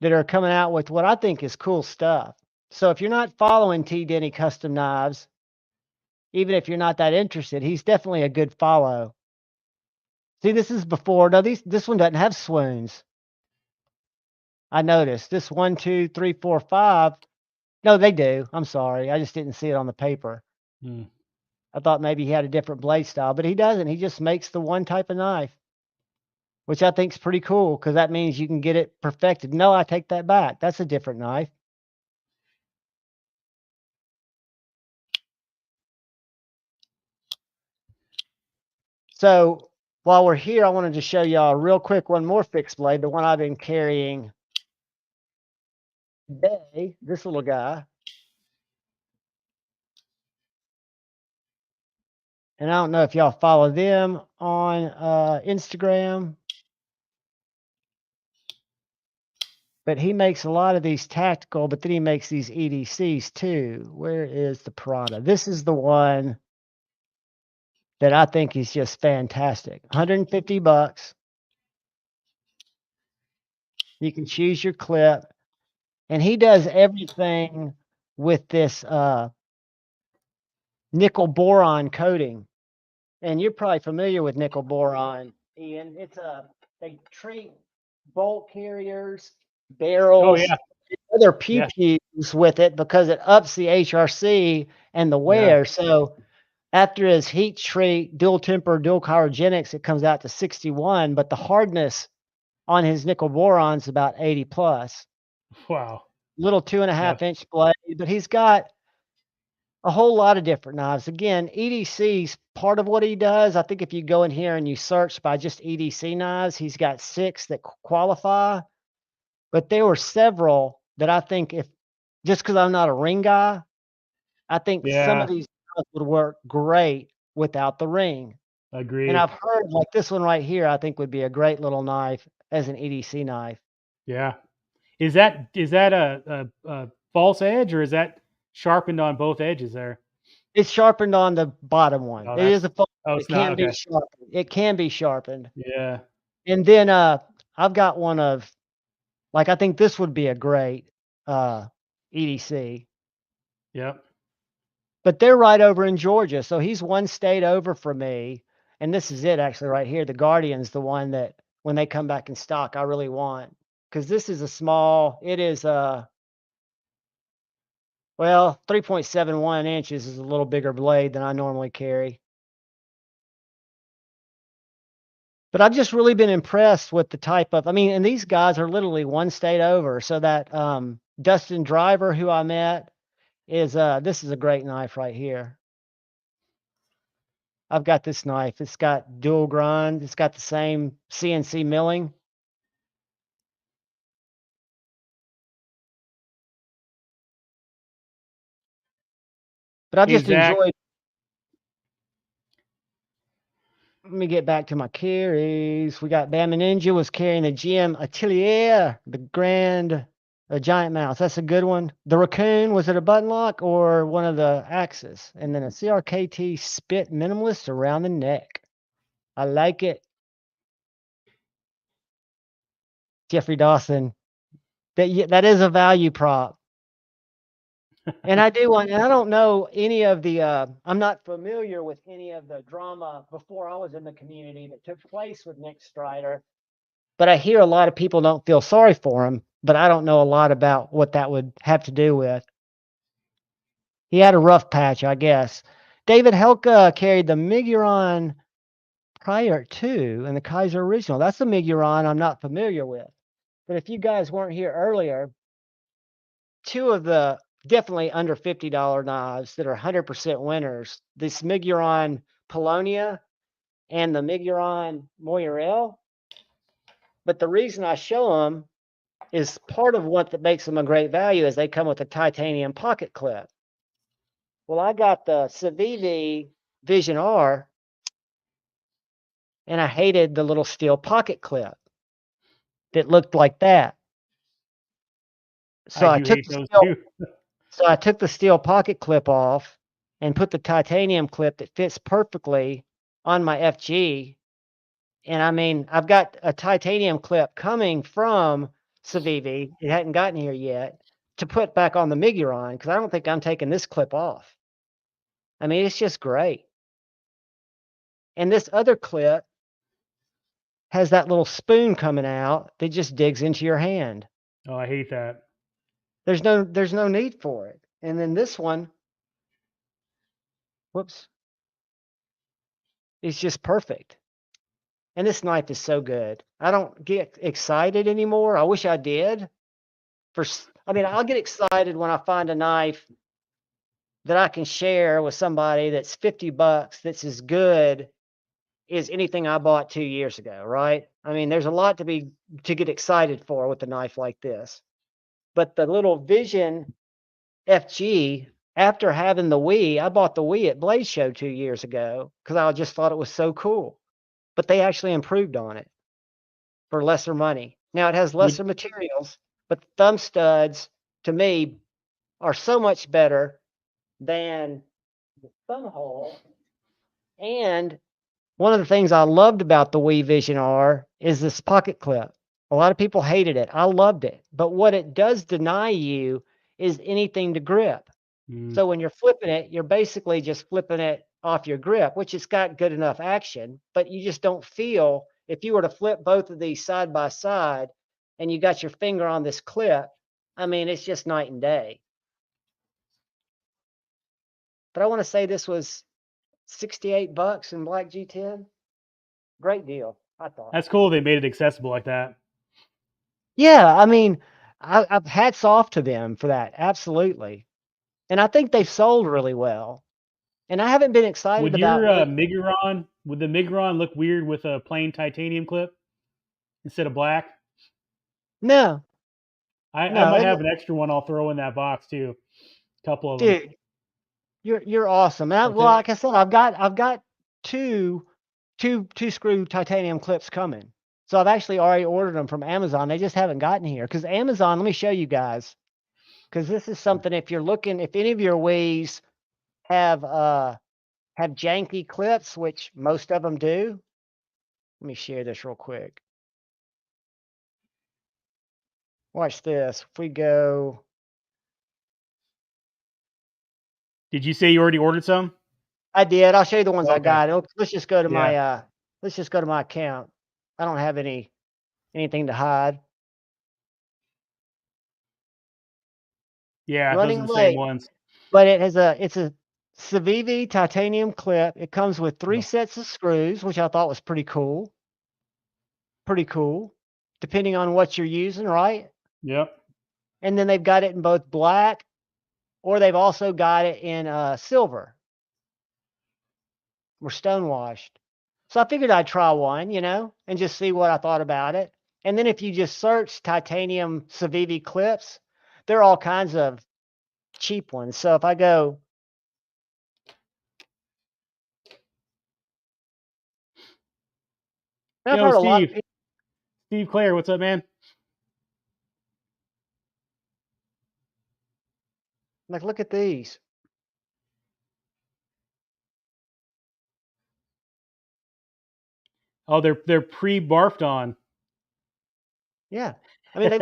that are coming out with what I think is cool stuff. So if you're not following T. Denny Custom Knives, even if you're not that interested, he's definitely a good follow. See, this is before. No, this one doesn't have swoons. I noticed this 1, 2, 3, 4, 5. No, they do. I'm sorry. I just didn't see it on the paper. I thought maybe he had a different blade style, but he doesn't. He just makes the one type of knife, which I think is pretty cool, because that means you can get it perfected. No, I take that back. That's a different knife. So while we're here, I wanted to show y'all real quick one more fixed blade, the one I've been carrying today, this little guy. And I don't know if y'all follow them on Instagram, but he makes a lot of these tactical, but then he makes these EDCs too. Where is the Prada? This is the one that I think is just fantastic. $150. You can choose your clip, and he does everything with this nickel boron coating. And you're probably familiar with nickel boron, Ian. They treat bolt carriers, barrels, other PPUs with it, because it ups the HRC and the wear. So After his heat treat, dual temper, dual cryogenics, it comes out to 61, but the hardness on his nickel boron's about 80 plus. Wow. Little 2.5-inch blade, but he's got a whole lot of different knives. Again, EDC's part of what he does. I think if you go in here and you search by just EDC knives, he's got 6 that qualify. But there were several that I think, if just because I'm not a ring guy, I think some of these knives would work great without the ring. And Agreed. I've heard like this one right here, I think would be a great little knife as an EDC knife. Yeah. Is that a false edge, or is that sharpened on both edges there? It's sharpened on the bottom one. Oh, It is a false. oh, It it's can not. be Okay. sharpened. It can be sharpened. Yeah. And then I've got one of, like, I think this would be a great EDC. Yep. But they're right over in Georgia, so he's one state over from me. And this is it actually right here. The Guardian's the one that when they come back in stock, I really want. Because this is a small, it is well, 3.71 inches is a little bigger blade than I normally carry. But I've just really been impressed with the type of, I mean, and these guys are literally one state over. So that Dustin Driver who I met is, this is a great knife right here. I've got this knife. It's got dual grind. It's got the same CNC milling. But I just enjoyed. Let me get back to my carries. We got Bama Ninja was carrying the GM Atelier, the Grand Giant Mouse. That's a good one. The Raccoon, was it a button lock or one of the axes? And then a CRKT Spit Minimalist around the neck. I like it. Jeffrey Dawson. That is a value prop. And I do want, and I don't know any of the, I'm not familiar with any of the drama before I was in the community that took place with Nick Strider, but I hear a lot of people don't feel sorry for him, but I don't know a lot about what that would have to do with. He had a rough patch, I guess. David Helka carried the Miguron prior to and the Kaiser original. That's the Miguron I'm not familiar with. But if you guys weren't here earlier, 2 of the definitely under $50 knives that are 100% winners, this Miguron Polonia and the Miguron Moirel. But the reason I show them is part of what that makes them a great value is they come with a titanium pocket clip. Well, I got the Civivi Vision R, and I hated the little steel pocket clip that looked like that. So I took the steel pocket clip off and put the titanium clip that fits perfectly on my FG. And I mean, I've got a titanium clip coming from Civivi. It hadn't gotten here yet to put back on the Miguron because I don't think I'm taking this clip off. I mean, it's just great. And this other clip has that little spoon coming out that just digs into your hand. Oh, I hate that. There's no need for it. And then this one, whoops, is just perfect. And this knife is so good. I don't get excited anymore. I wish I did. I mean, I'll get excited when I find a knife that I can share with somebody that's $50 that's as good as anything I bought 2 years ago, right? I mean, there's a lot to get excited for with a knife like this. But the little Vision FG, after having the Wii, I bought the Wii at Blade Show 2 years ago because I just thought it was so cool. But they actually improved on it for lesser money. Now it has lesser materials, but the thumb studs to me are so much better than the thumb hole. And one of the things I loved about the Wii Vision R is this pocket clip. A lot of people hated it. I loved it. But what it does deny you is anything to grip. So when you're flipping it, you're basically just flipping it off your grip, which it's got good enough action, but you just don't feel, if you were to flip both of these side by side and you got your finger on this clip, I mean, it's just night and day. But I want to say this was $68 in black G10. Great deal, I thought. That's cool. They made it accessible like that. Yeah, I mean, I've hats off to them for that. Absolutely. And I think they've sold really well. And I haven't been excited Would your about would the Migron look weird with a plain titanium clip instead of black? No, I no, might have an extra one I'll throw in that box too. A couple of them. dude, you're awesome. And well, like I said, I've got two screw titanium clips coming. So I've actually already ordered them from Amazon. They just haven't gotten here because Amazon. Let me show you guys, because this is something. If you're looking, if any of your Wii's have janky clips, which most of them do. Let me share this real quick. Watch this. If we go. Did you say you already ordered some? I did. I'll show you the ones I Okay. got. Let's just go to my let's just go to my account. I don't have anything to hide. Yeah, Running those are the late, same ones. but it's a Civivi titanium clip. It comes with 3 sets of screws, which I thought was pretty cool. Pretty cool, depending on what you're using, right? Yep. And then they've got it in both black, or they've also got it in silver. We're stonewashed. So I figured I'd try one, and just see what I thought about it. And then if you just search titanium Civivi clips, there are all kinds of cheap ones. So if I go, I've heard a lot of people, Steve Clare, what's up, man? like, look at these. Oh, they're pre-barfed on. Yeah. I mean, they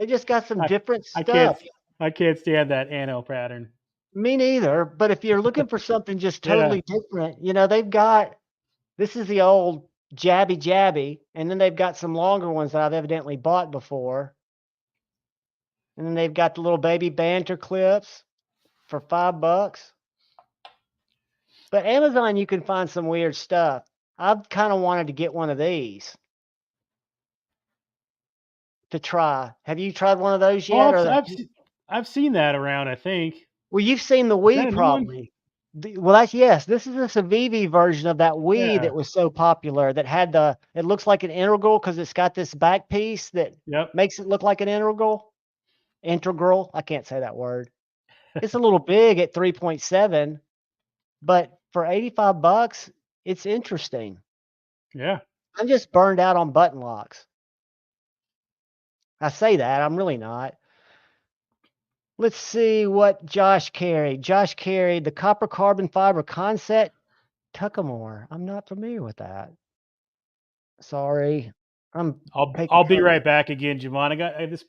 just got some different stuff. I can't stand that anno pattern. Me neither. But if you're looking for something just totally different, they've got, this is the old jabby, and then they've got some longer ones that I've evidently bought before. And then they've got the little baby banter clips for $5. But Amazon, you can find some weird stuff. I've kind of wanted to get one of these to try. Have you tried one of those yet? I've seen that around, I think. Well, you've seen the Wii probably. Well, yes. This is a Civivi version of that Wii that was so popular that had it looks like an integral because it's got this back piece that makes it look like an integral. Integral. I can't say that word. It's a little big at 3.7, but for $85, it's interesting. Yeah. I'm just burned out on button locks. I say that, I'm really not. Let's see what Josh carried. Josh carried the copper carbon fiber Concept Tuckamore. I'm not familiar with that. Sorry. I'll be right back again, Javon. I got this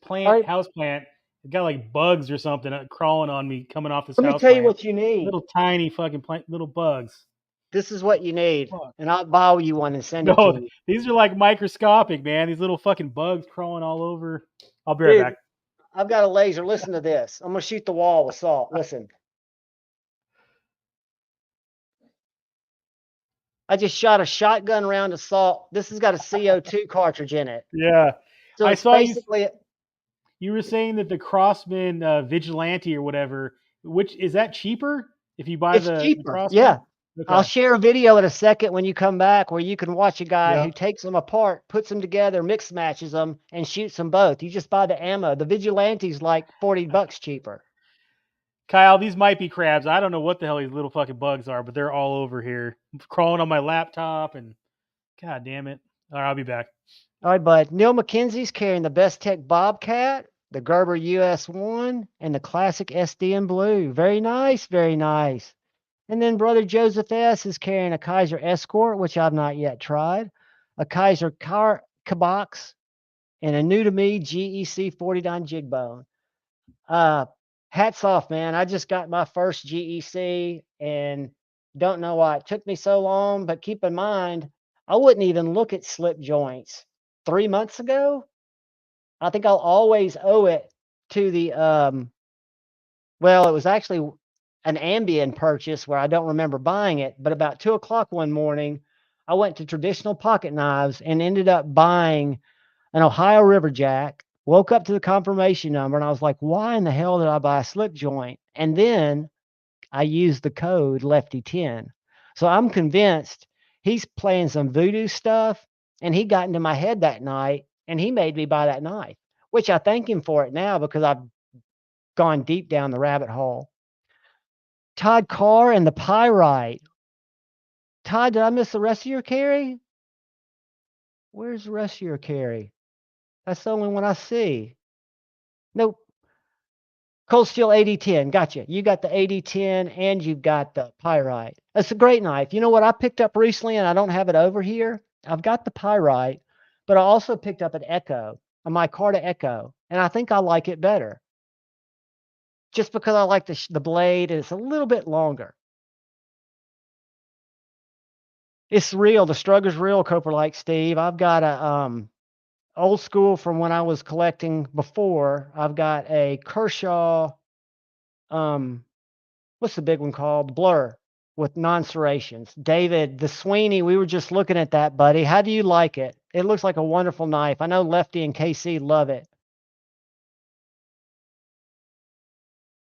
house plant. It got like bugs or something crawling on me coming off this house. Let me tell you what you need. Little tiny fucking little bugs. This is what you need. And I'll buy you one and send it to you. These are like microscopic, man. These little fucking bugs crawling all over. I'll be right back. I've got a laser. Listen to this. I'm going to shoot the wall with salt. Listen. I just shot a shotgun round of salt. This has got a CO2 cartridge in it. Yeah. So I saw basically you were saying that the Crossman Vigilante or whatever, which is that cheaper if you buy the Crossman? Yeah. Okay. I'll share a video in a second when you come back where you can watch a guy who takes them apart, puts them together, mix matches them, and shoots them both. You just buy the ammo. The Vigilante's like $40 cheaper. Kyle, these might be crabs. I don't know what the hell these little fucking bugs are, but they're all over here, crawling on my laptop, and god damn it. All right, I'll be back. All right, bud. Neil McKenzie's carrying the Best Tech Bobcat, the Gerber US1, and the classic SD in blue. Very nice, very nice. And then Brother Joseph S. is carrying a Kaiser Escort, which I've not yet tried, a Kaiser Kabox, and a new to me GEC 49 jig bone. Hats off, man. I just got my first GEC and don't know why it took me so long, but keep in mind, I wouldn't even look at slip joints 3 months ago. I think I'll always owe it to the, well, it was actually an Ambien purchase where I don't remember buying it, but about 2 o'clock one morning, I went to Traditional Pocket Knives and ended up buying an Ohio River Jack. Woke up to the confirmation number and I was like, why in the hell did I buy a slip joint? And then I used the code Lefty10. So I'm convinced he's playing some voodoo stuff and he got into my head that night and he made me buy that knife, which I thank him for it now because I've gone deep down the rabbit hole. Todd Carr and the Pyrite. Todd, did I miss the rest of your carry? Where's the rest of your carry? That's the only one I see. Nope. Cold Steel 8010. Gotcha. You got the 8010 and you've got the Pyrite. That's a great knife. You know what I picked up recently and I don't have it over here? I've got the Pyrite, but I also picked up an Echo, a Micarta Echo, and I think I like it better. Just because I like the blade and it's a little bit longer. It's real. The struggle's real, Cooper like Steve. I've got a old school from when I was collecting before. I've got a Kershaw, what's the big one called? Blur with non-serrations. David, the Sweeney, we were just looking at that, buddy. How do you like it? It looks like a wonderful knife. I know Lefty and KC love it.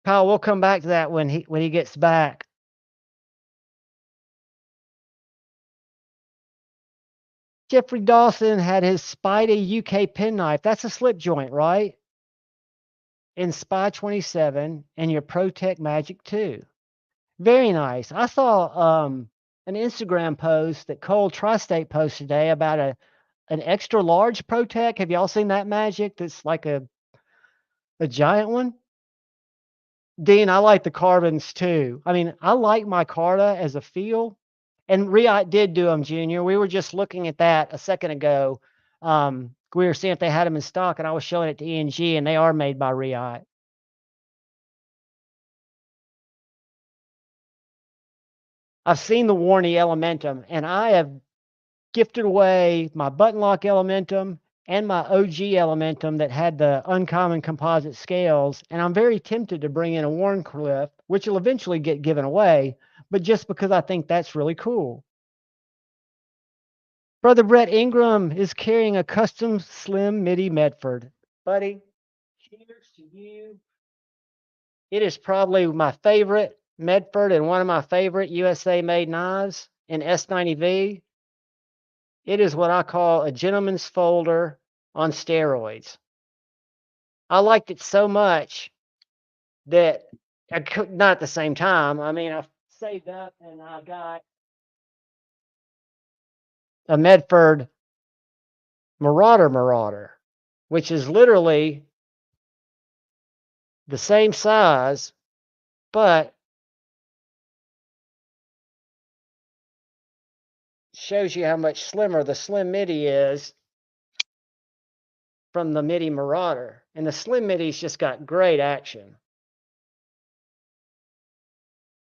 Kyle, we'll come back to that when he gets back. Jeffrey Dawson had his Spidey UK penknife. That's a slip joint, right? In Spy 27 and your Protect Magic 2. Very nice. I saw an Instagram post that Cole Tri-State posted today about an extra large Protect. Have y'all seen that magic? That's like a giant one. Dean, I like the carbons too. I mean, I like my Carta as a feel, and Riot did do them, Junior. We were just looking at that a second ago. We were seeing if they had them in stock, and I was showing it to ENG, and they are made by Riot. I've seen the Warney Elementum, and I have gifted away my button lock Elementum and my OG Elementum that had the uncommon composite scales, and I'm very tempted to bring in a Warncliffe, which will eventually get given away, but just because I think that's really cool. Brother Brett Ingram is carrying a custom slim MIDI Medford. Buddy, cheers to you. It is probably my favorite Medford and one of my favorite USA made knives in S90V. It is what I call a gentleman's folder on steroids. I liked it so much that I could not at the same time. I mean, I saved up and I got a Medford Marauder, which is literally the same size, but shows you how much slimmer the Slim MIDI is from the MIDI Marauder. And the Slim MIDI's just got great action.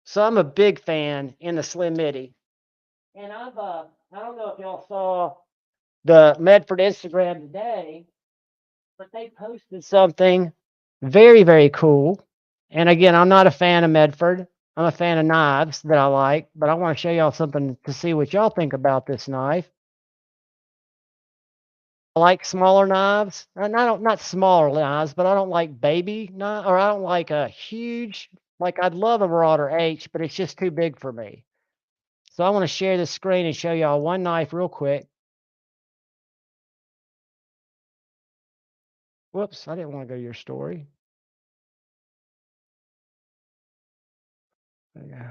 So I'm a big fan in the Slim MIDI. And I don't know if y'all saw the Medford Instagram today, but they posted something very, very cool. And again, I'm not a fan of Medford. I'm a fan of knives that I like, but I want to show y'all something to see what y'all think about this knife. I like smaller knives. And I don't, not smaller knives, but I don't like baby knives, or I don't like a huge, like I'd love a Marauder H, but it's just too big for me. So I want to share this screen and show y'all one knife real quick. Whoops, I didn't want to go to your story. Yeah.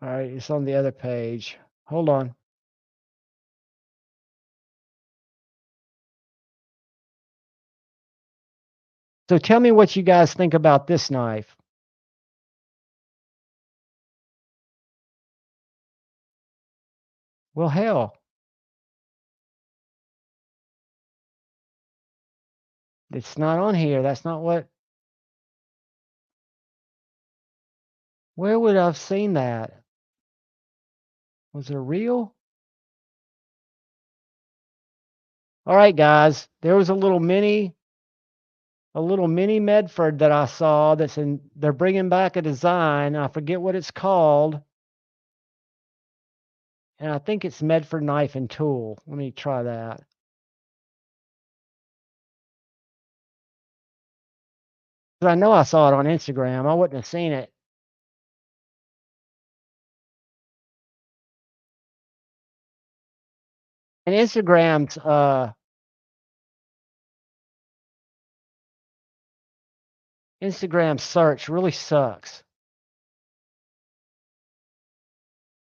All right, it's on the other page. Hold on. So tell me what you guys think about this knife. Well, hell. It's not on here. That's not what. Where would I have seen that? Was it real? All right, guys. There was a little mini Medford that I saw they're bringing back a design. I forget what it's called. And I think it's Medford Knife and Tool. Let me try that. Because I know I saw it on Instagram. I wouldn't have seen it. And Instagram search really sucks.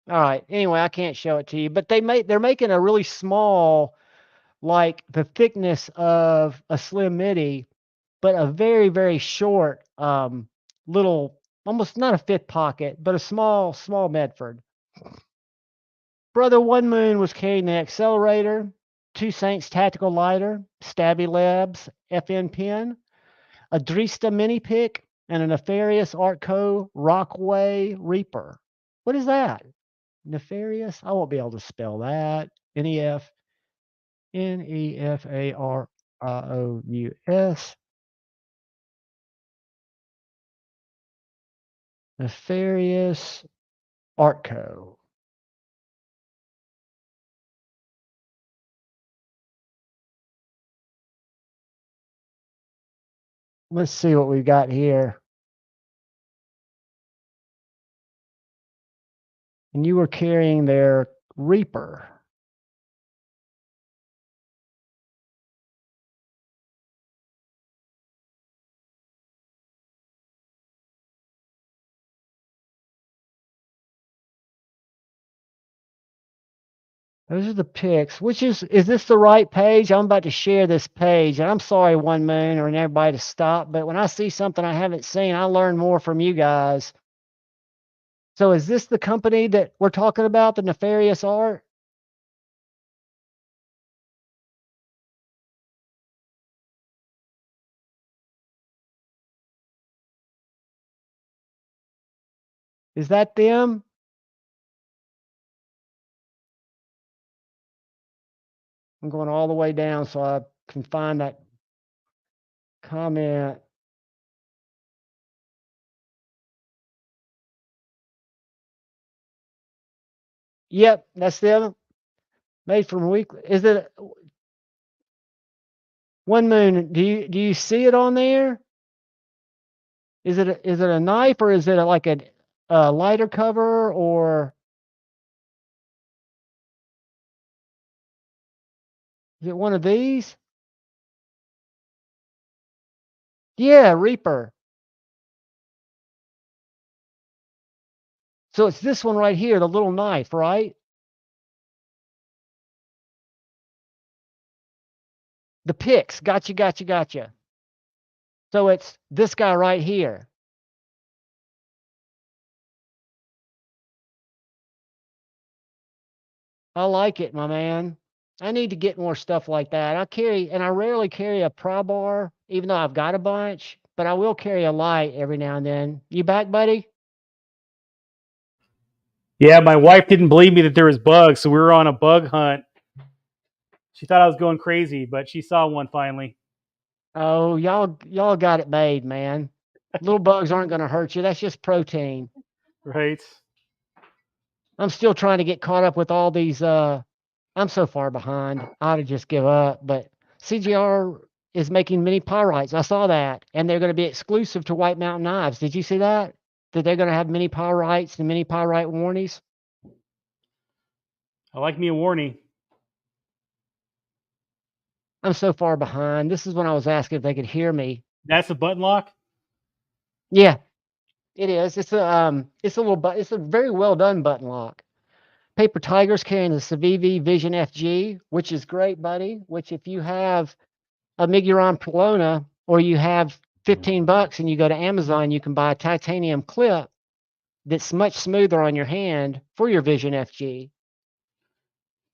All right. Anyway, I can't show it to you, but they're making a really small, like the thickness of a slim midi, but a very, very short little, almost not a fifth pocket, but a small Medford. Brother One Moon was carrying the accelerator, Two Saints tactical lighter, Stabby Labs FN pen, a Drista mini pick, and a Nefarious Artco Rockway Reaper. What is that? Nefarious? I won't be able to spell that. Nefarious. Nefarious Artco. Let's see what we've got here. And you were carrying their Reaper. Those are the pics. Is this the right page? I'm about to share this page. And I'm sorry, One Moon, or everybody to stop. But when I see something I haven't seen, I learn more from you guys. So is this the company that we're talking about, the Nefarious Art? Is that them? I'm going all the way down so I can find that comment. Yep, that's them. Made from weekly. Is it One Moon? Do you see it on there? Is it a knife, or is it like a lighter cover, or is it one of these? Yeah, Reaper. So it's this one right here, the little knife, right? The picks. Gotcha. So it's this guy right here. I like it, my man. I need to get more stuff like that. I rarely carry a pry bar, even though I've got a bunch, but I will carry a light every now and then. You back, buddy? Yeah, my wife didn't believe me that there was bugs, so we were on a bug hunt. She thought I was going crazy, but she saw one finally. Oh, y'all got it made, man. Little bugs aren't going to hurt you. That's just protein. Right. I'm still trying to get caught up with all these. I'm so far behind. I ought to just give up. But CGR is making mini pyrites. I saw that, and they're going to be exclusive to White Mountain Knives. Did you see that? That they're going to have mini pyrites and mini pyrite warnies. I like me a warning. I'm so far behind. This is when I was asking if they could hear me. That's a button lock. Yeah, it is. It's a very well done button lock. Paper Tiger's carrying the Civivi Vision FG, which is great, buddy. Which if you have a Miguron Polona, or you have $15 and you go to Amazon, you can buy a titanium clip that's much smoother on your hand for your Vision FG.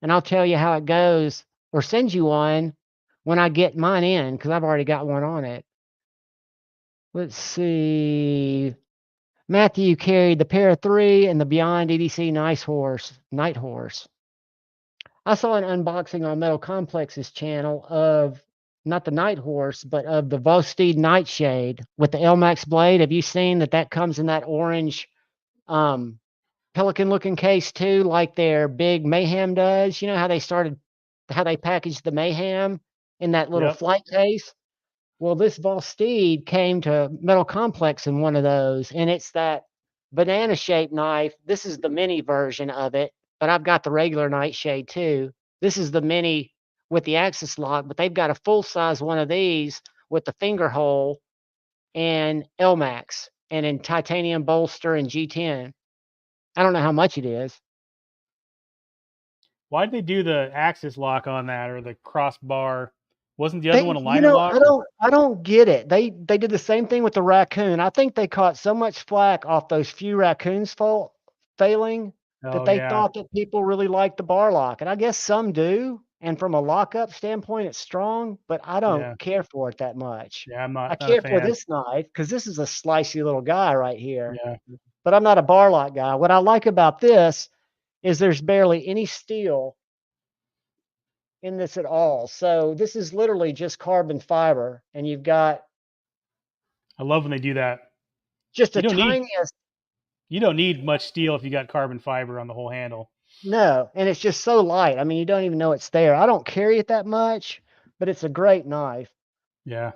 And I'll tell you how it goes, or send you one when I get mine in, because I've already got one on it. Let's see. Matthew carried the Para 3 and the Beyond EDC Night Horse. I saw an unboxing on Metal Complex's channel of not the Night Horse, but of the Volsteed Nightshade with the LMAX blade. Have you seen that comes in that orange pelican looking case too, like their big Mayhem does? You know how they packaged the Mayhem in that little flight case? Well, this Volsteed came to Metal Complex in one of those, and it's that banana shaped knife. This is the mini version of it, but I've got the regular Nightshade too. This is the mini with the axis lock, but they've got a full size one of these with the finger hole and LMAX and in titanium bolster and G10. I don't know how much it is. Why did they do the axis lock on that or the crossbar? Wasn't the other one a liner lock? I don't get it. They did the same thing with the raccoon. I think they caught so much flack off those few raccoons failing that they thought that people really liked the bar lock, and I guess some do. And from a lockup standpoint, it's strong, but I don't care for it that much. Yeah, I'm not. I care for this knife because this is a slicey little guy right here. Yeah. But I'm not a bar lock guy. What I like about this is there's barely any steel in this at all. So this is literally just carbon fiber, and you've got. I love when they do that. Just the tiniest. You don't need much steel if you got carbon fiber on the whole handle. No, and it's just so light. I mean, you don't even know it's there. I don't carry it that much, but it's a great knife. Yeah.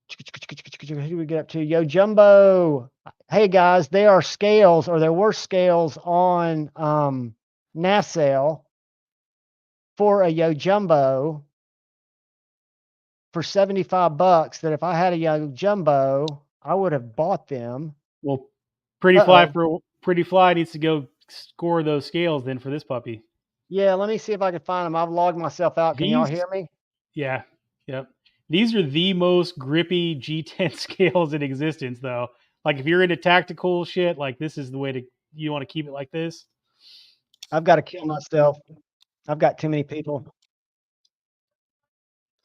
Who do we get up to? Yo Jumbo. Hey guys, there were scales on NASAIL for a Yo Jumbo for $75 that if I had a Yo Jumbo, I would have bought them. Well, Pretty Fly needs to go score those scales then for this puppy. Yeah, let me see if I can find them. I've logged myself out. Can y'all hear me? Yeah. Yep. These are the most grippy G10 scales in existence, though. Like if you're into tactical shit, like this is the way you want to keep it like this. I've got to kill myself. I've got too many people.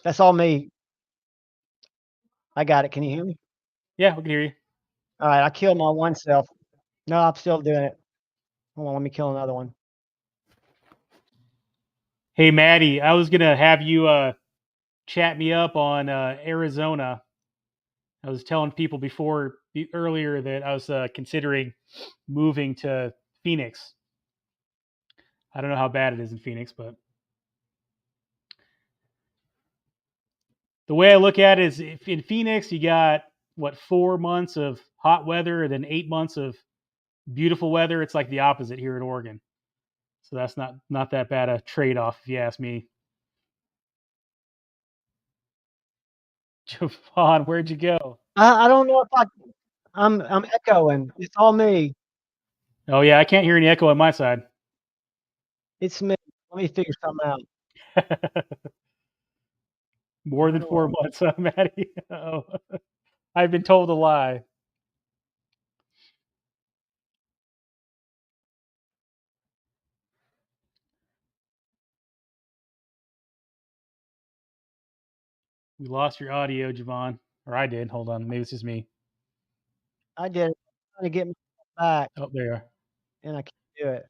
That's all me. I got it. Can you hear me? Yeah, we can hear you. All right, I killed my one self. No, I'm still doing it. Hold on, let me kill another one. Hey, Maddie, I was gonna have you chat me up on Arizona. I was telling people earlier that I was considering moving to Phoenix. I don't know how bad it is in Phoenix, but the way I look at it is if in Phoenix you got 4 months of hot weather and then 8 months of beautiful weather. It's like the opposite here in Oregon. So that's not that bad a trade-off if you ask me. Javon, where'd you go? I don't know if I'm echoing. It's all me. Oh yeah, I can't hear any echo on my side. It's me. Let me figure something out. More than 4 months, huh, Maddie? Oh, I've been told a lie. We lost your audio, Javon. Or I did. Hold on. Maybe it's just me. I did. I'm trying to get my back. Oh, there you are. And I can't do it.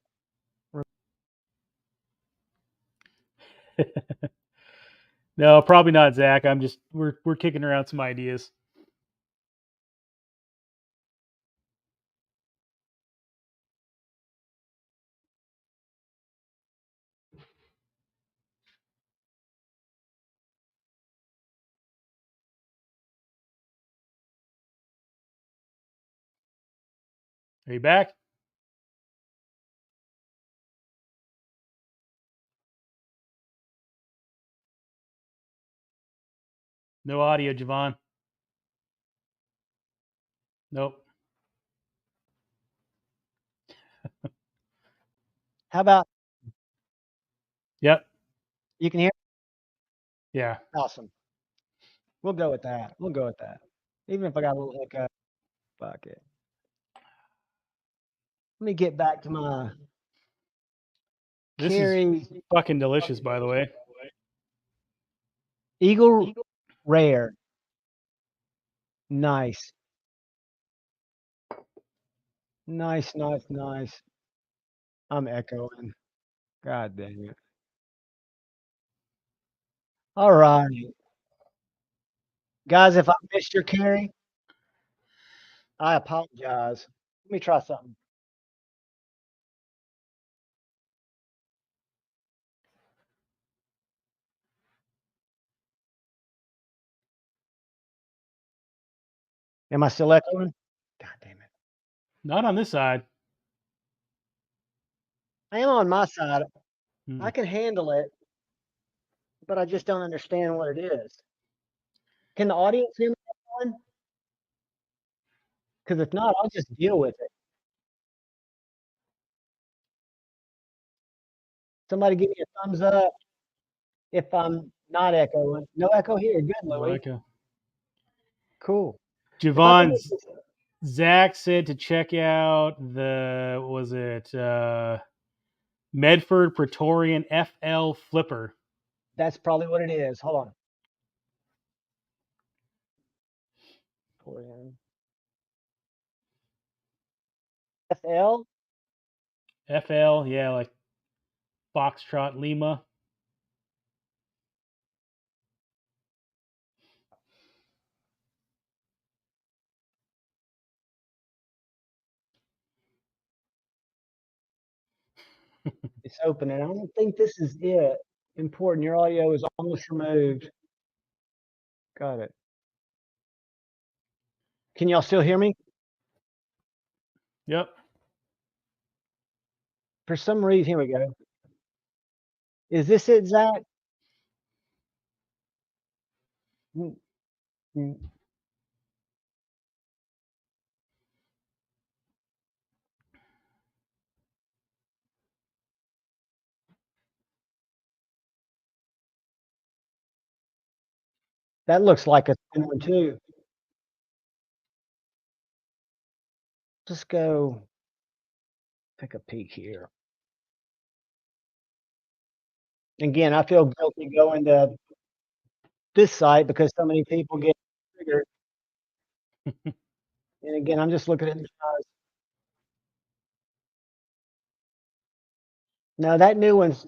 No, probably not, Zach. We're kicking around some ideas. Are you back? No audio, Javon. Nope. How about? Yep. You can hear? Yeah. Awesome. We'll go with that. Even if I got a little hiccup. Fuck it. Let me get back to my. This is fucking delicious, by the way. Eagle Rare. Nice. Nice. I'm echoing. God dang it. All right. Guys, if I missed your carry, I apologize. Let me try something. Am I still echoing? God damn it. Not on this side. I am on my side. Hmm. I can handle it, but I just don't understand what it is. Can the audience hear me? Because if not, I'll just deal with it. Somebody give me a thumbs up if I'm not echoing. No echo here. Good, No Louis. echo. Cool. If I can Javon, make this, Zach said to check out the, what was it, Medford Praetorian FL Flipper. that's probably what it is. Hold on. FL? FL, yeah, like Foxtrot Lima. It's opening. I don't think this is it. Important. Your audio is almost removed. Got it. Can y'all still hear me? Yep. For some reason, here we go. Is this it, Zach? Mm, mm. That looks like a thin one too. Just go take a peek here. Again, I feel guilty going to this site because so many people get triggered. And again, I'm just looking at the size. No, that new one's.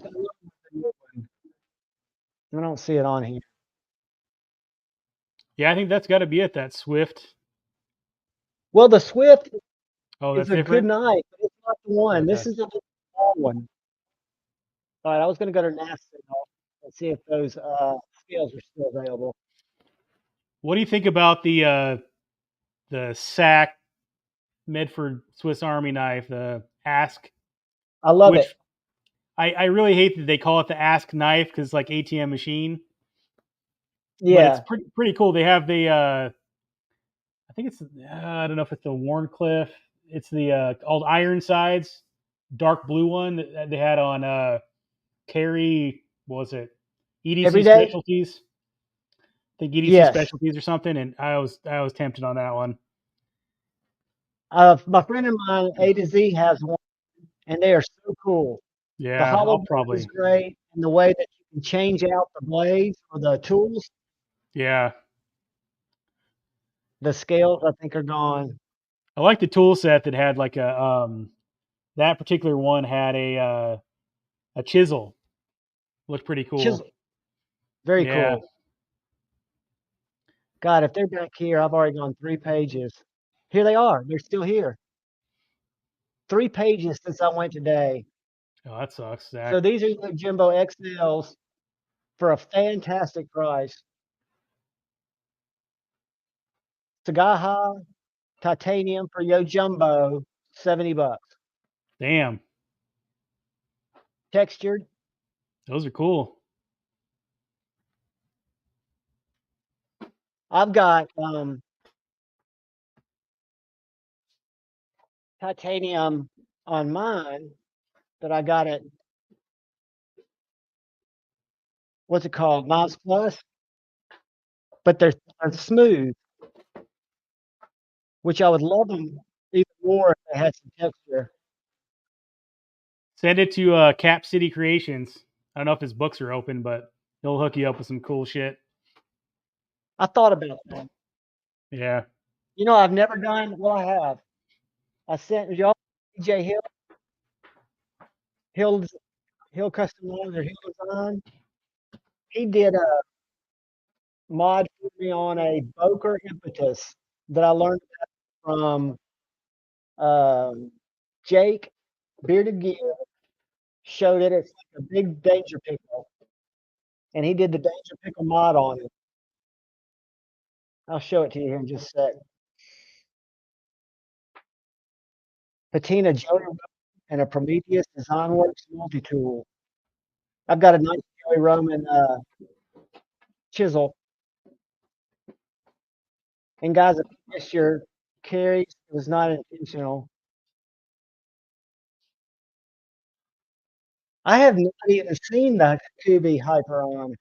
I don't see it on here. Yeah, I think that's got to be it, that Swift. Well, the Swift Oh, is that's a good different? knife, but it's not the one. Okay. This is a small one. All right, I was going to go to NASA and see if those scales are still available. What do you think about the SAC Medford Swiss Army knife, the Ask, I love it. which I really hate that they call it the Ask knife because it's like ATM machine, but it's Yeah, pretty cool. They have the I think it's I don't know if it's the Warncliffe. It's the old Ironsides dark blue one that they had on Carry. What was it? every EDC day. Specialties. I think EDC Yes. Specialties or something. And I was tempted on that one. My friend of mine, A to Z, has one, and they are so cool. The Yeah, hollow I'll blade is probably. great, and the way that you can change out the blades or the tools, Yeah, the scales, I think, are gone. I like the tool set that had like a that particular one had a chisel. Looked pretty cool. Chisel, very Yeah. cool. God, if they're back here, I've already gone 3 pages. Here they are. They're still here. 3 pages since I went today. Oh, that sucks, Zach. So these are the Jimbo XLs for a fantastic price. Sagaha titanium for Yo Jumbo, $70. Damn, Textured. those are cool. I've got titanium on mine that I got at what's it called? Miles Plus, but they're smooth, which I would love them even more if they had some texture. Send it to Cap City Creations. I don't know if his books are open, but he'll hook you up with some cool shit. I thought about that. Yeah. You know, I've never done. Well, I have. I sent y'all DJ Hill Custom Lines or Hill Design. He did mod for me on a Boker Impetus that I learned from Jake Bearded Gear. Showed it. It's like a big danger pickle, and he did the danger pickle mod on it. I'll show it to you here in just a sec. Patina Joey and a Prometheus DesignWorks multi-tool. I've got a nice Joey Roman chisel. And guys, if you missed your carries, it was not intentional. I have not even seen the Civivi Hyper on.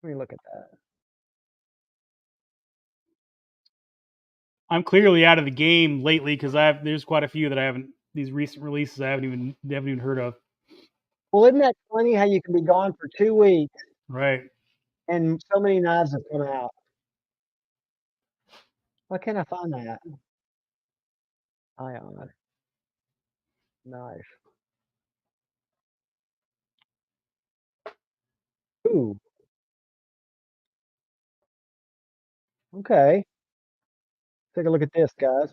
Let me look at that. I'm clearly out of the game lately because there's quite a few that I haven't, these recent releases I haven't even heard of. Well, isn't that funny how you can be gone for 2 weeks Right. and so many knives have come out? Why can't I find that? Ion. Nice. Ooh. Okay. Take a look at this, guys.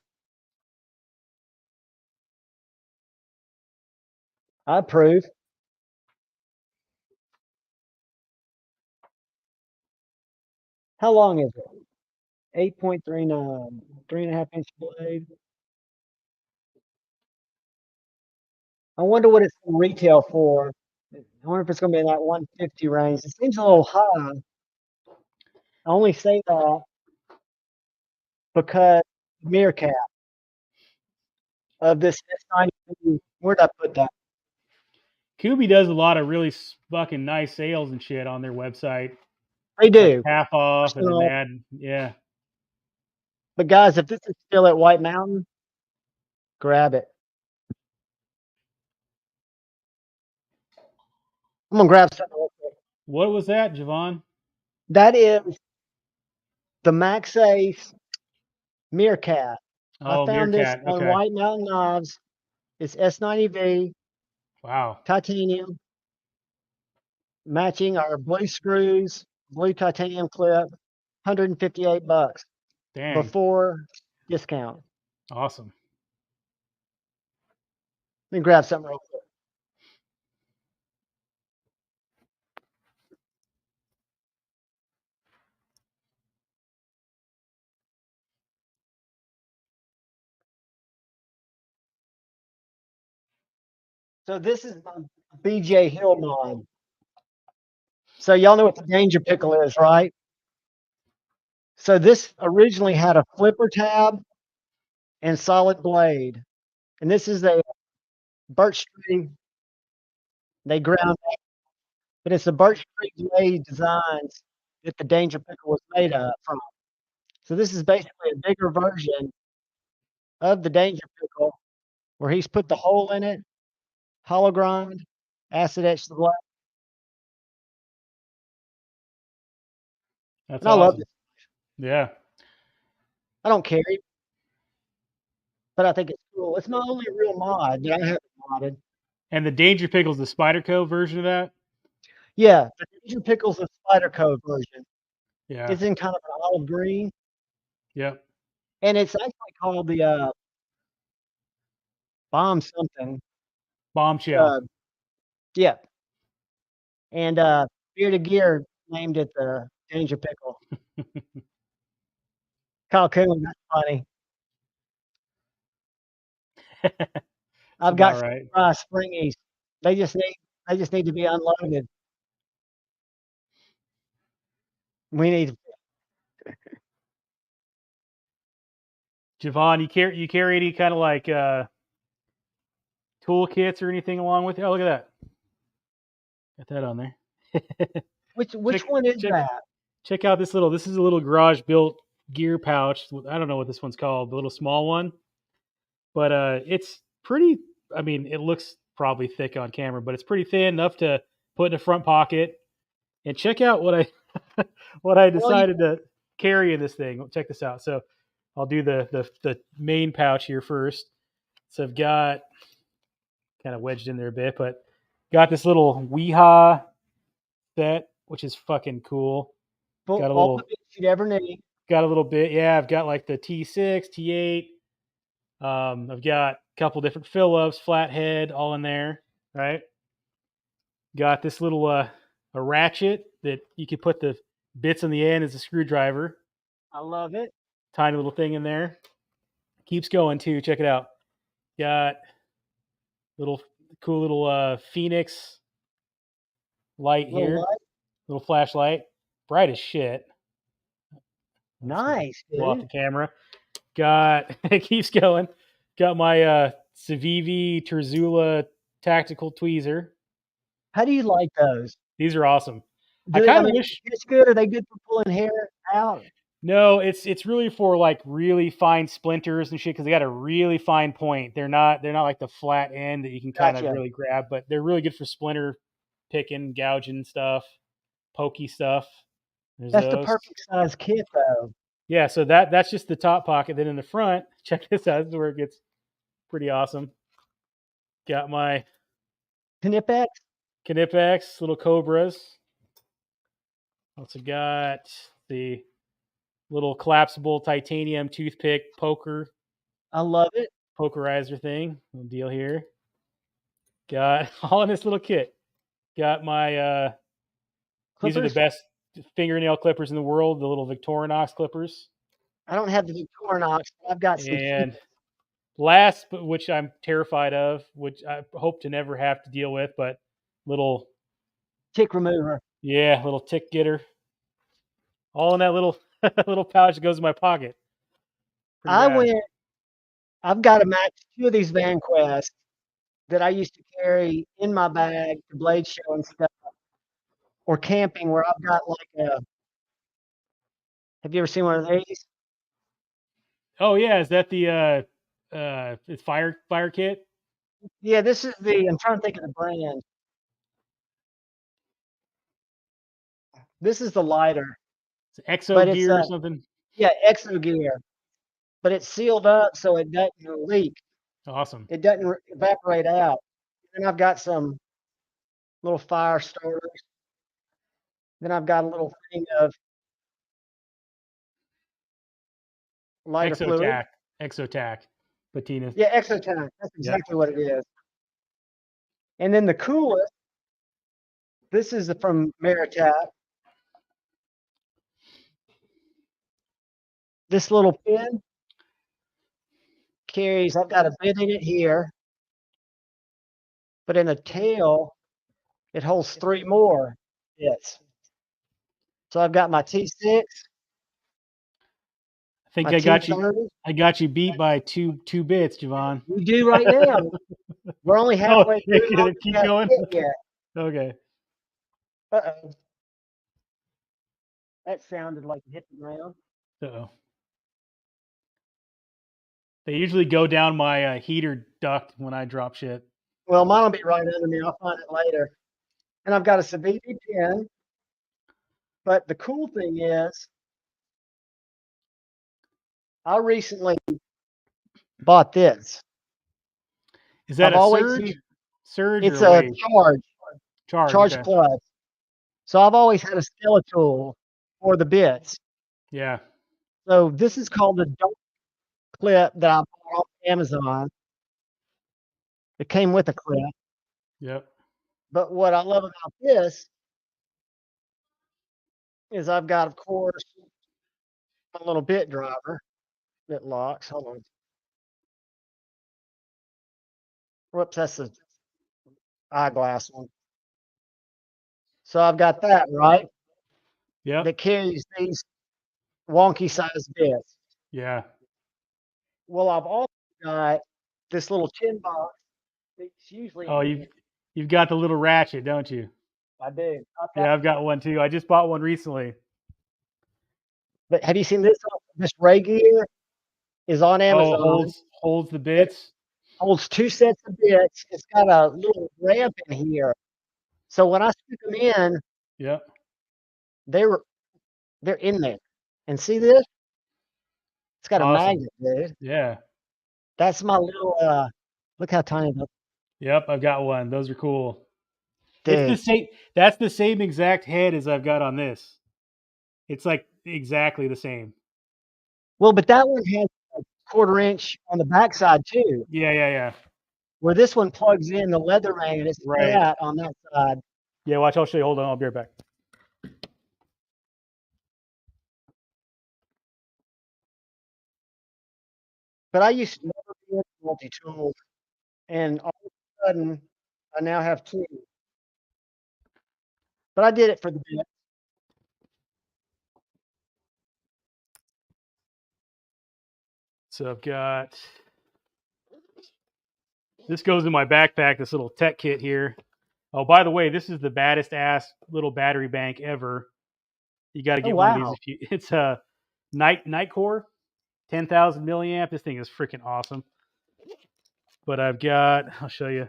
I approve. How long is it? 8.39, 3.5-inch blade. I wonder what it's going to retail for. I wonder if it's going to be in that 150 range. It seems a little high. I only say that because Meerkat of this S90. Where'd I put that? Kubi does a lot of really fucking nice sales and shit on their website. They do. Like half off, and then they add, yeah. But guys, if this is still at White Mountain, grab it. I'm gonna grab something real quick. What was that, Javon? That is the Max Ace Meerkat. Oh, I found Meerkat. this on Okay. White Mountain Knives. It's S90V. Wow. Titanium. Matching our blue screws, blue titanium clip, $158 Dang. before discount. Awesome. Let me grab something real quick. So this is my BJ Hill mod. So y'all know what the danger pickle is, right? So this originally had a flipper tab and solid blade. And this is a birch tree. They ground it, but it's a birch tree blade designs that the danger pickle was made from. So this is basically a bigger version of the danger pickle where he's put the hole in it, hollow grind, acid etched the blade. That's And I love awesome. it. Yeah. I don't carry, but I think it's cool. It's my only real mod that I have modded. And the Danger Pickle's the Spyderco version of that? Yeah, the Danger Pickle's a Spyderco version. Yeah. It's in kind of an olive green. Yep. And it's actually called the Bomb something. Bombshell. Yeah. And Bearded Gear named it the Danger Pickle. Kyle Coon, that's funny. I've got right. some springies. They just need to be unloaded. We need. Javon, you carry any kind of like toolkits or anything along with you? Oh, look at that. Got that on there. Which one is that? Check out this is a little garage built gear pouch. I don't know what this one's called, the little small one. But it's pretty, I mean, it looks probably thick on camera, but it's pretty thin enough to put in a front pocket. And check out what I decided to carry in this thing. Check this out. So I'll do the main pouch here first. So I've got kind of wedged in there a bit, but got this little Weehaw set which is fucking cool. Full, Got a all little, the bits you'd ever need. got a little bit. Yeah, I've got like the T6, T8. I've got a couple different Phillips, flathead, all in there, right? Got this little a ratchet that you could put the bits on the end as a screwdriver. I love it. Tiny little thing in there. Keeps going too. Check it out. Got little cool little Phoenix light Little here. light. Little flashlight. Bright as shit. Nice, Blow off dude. the camera. Got it keeps going. Got my Civivi Terzula tactical tweezer. How do you like those? These are awesome. I Do they, I kind of mean, wish. it's good. Are they good for pulling hair out? No, it's really for like really fine splinters and shit because they got a really fine point. They're not like the flat end that you can kind of Gotcha. really grab, but they're really good for splinter picking, gouging stuff, pokey stuff. There's That's the those. perfect size kit, though. Yeah, so that's just the top pocket. Then in the front, check this out. This is where it gets pretty awesome. Got my Knipex. Knipex, little Cobras. Also got the little collapsible titanium toothpick poker I love it. pokerizer thing. Little deal here. Got all in this little kit. Got my these are the Clippers. best fingernail clippers in the world, the little Victorinox clippers. I don't have the Victorinox, but I've got some. And last, but which I'm terrified of, which I hope to never have to deal with, but little tick remover. Yeah, little tick getter. All in that little little pouch that goes in my pocket. I've got to match 2 of these VanQuest that I used to carry in my bag to blade show and stuff, or camping, where I've got like a. Have you ever seen one of these? Oh yeah, is that the it's fire kit? Yeah, this is the. I'm trying to think of the brand. This is the lighter, It's Exo but it's gear or a something. yeah Exo gear, but it's sealed up so it doesn't leak. Awesome. It doesn't evaporate out. And I've got some little fire starters. Then I've got a little thing of lighter fluid. Exotac. Patina. Yeah, Exotank. That's exactly what it is. And then the coolest, this is from Meerkat. This little pin carries, I've got a bit in it here, but in the tail, it holds 3 more bits. So I've got my T6. I think my I got T30. you. I got you beat by two bits, Javon. We do right now. We're only halfway through. Keep going. Yet. Okay. Uh-oh. That sounded like it hit the ground. Uh-oh. They usually go down my heater duct when I drop shit. Well, mine will be right under me. I'll find it later. And I've got a Civivi pen. But the cool thing is, I recently bought this. Is that a surge? Surge? It's a charge okay. plus. So I've always had a skeletal for the bits. Yeah. So this is called the Dark clip that I bought off Amazon. It came with a clip. Yep. But what I love about this is I've got, of course, a little bit driver that locks. Hold on. Whoops, that's the eyeglass one. So I've got that, right? Yeah. That carries these wonky sized bits. Yeah. Well, I've also got this little tin box. It's usually. Oh, you've got the little ratchet, don't you? I do. I've got one too. I just bought one recently. But have you seen this? This Ray gear is on Amazon. Oh, holds the bits. Holds 2 sets of bits. It's got a little ramp in here. So when I stick them in, yep, they're in there. And see this? It's got awesome. a magnet, dude. Yeah. That's my little look how tiny that. Yep, I've got one. Those are cool. It's the thick. same. That's the same exact head as I've got on this. It's like exactly the same. Well, but that one has a 1/4 inch on the backside too, Yeah. where this one plugs in the leather man. It's Right. flat on that side. Yeah, watch. I'll show you. Hold on. I'll be right back. But I used to never be into multi-tools, and all of a sudden, I now have two. But I did it for the bit. So I've got this goes in my backpack. This little tech kit here. Oh, by the way, this is the baddest ass little battery bank ever. You got to Oh get one of these wow, if you. It's a night core, 10,000 milliamp. This thing is freaking awesome. But I've got. I'll show you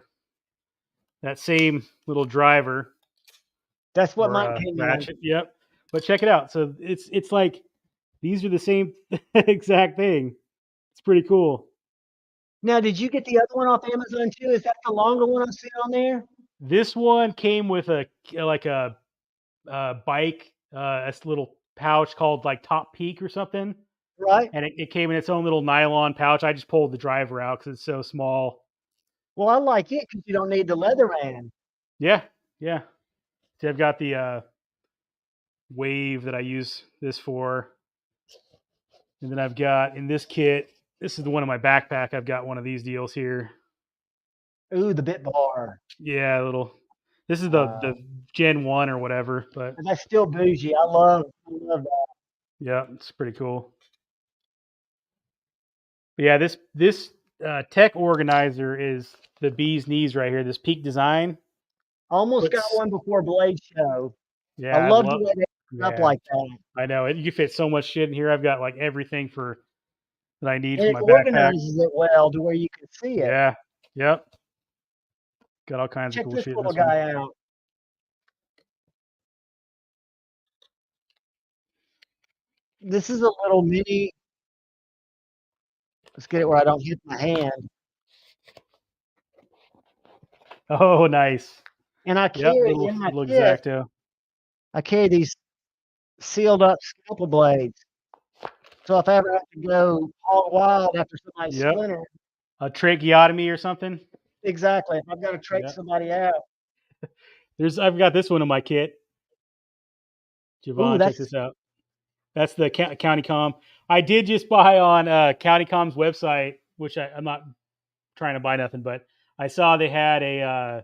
that same little driver that's what or mine came in. ratchet. Yep. But check it out. So it's like these are the same exact thing. It's pretty cool. Now, did you get the other one off Amazon too? Is that the longer one I see on there? This one came with a like a bike, a little pouch called like Top Peak or something, Right. and it came in its own little nylon pouch. I just pulled the driver out because it's so small. Well, I like it because you don't need the leather man. Yeah. See, I've got the wave that I use this for, and then I've got in this kit. This is the one in my backpack. I've got one of these deals here. Ooh, the bit bar. Yeah, a little. This is the Um, Gen 1 or whatever, but that's still bougie. I love that. yeah, it's pretty cool. But yeah, this tech organizer is the bee's knees right here. This Peak Design. Almost got Puts one before Blade Show. I yeah, I love the love way they put it up yeah, like that. I know it. You can fit so much shit in here. I've got like everything for that I need And for it my backpack. organizes it well to where you can see it. Yeah, yep. Got all kinds of Check cool this shit in little this one. guy out. This is a little mini. Let's get it where I don't hit my hand. Oh, nice. And I Yep, carry little in my little kit, exacto. I carry these sealed up scalpel blades. So if I ever have to go all wild after somebody's Yep, splinter, a tracheotomy or something. exactly. If I've got to trach Yeah, somebody out, I've got this one in my kit. ooh, Javon, check that's this out. That's the County Com. I did just buy on County Com's website, which I'm not trying to buy nothing, but I saw they had a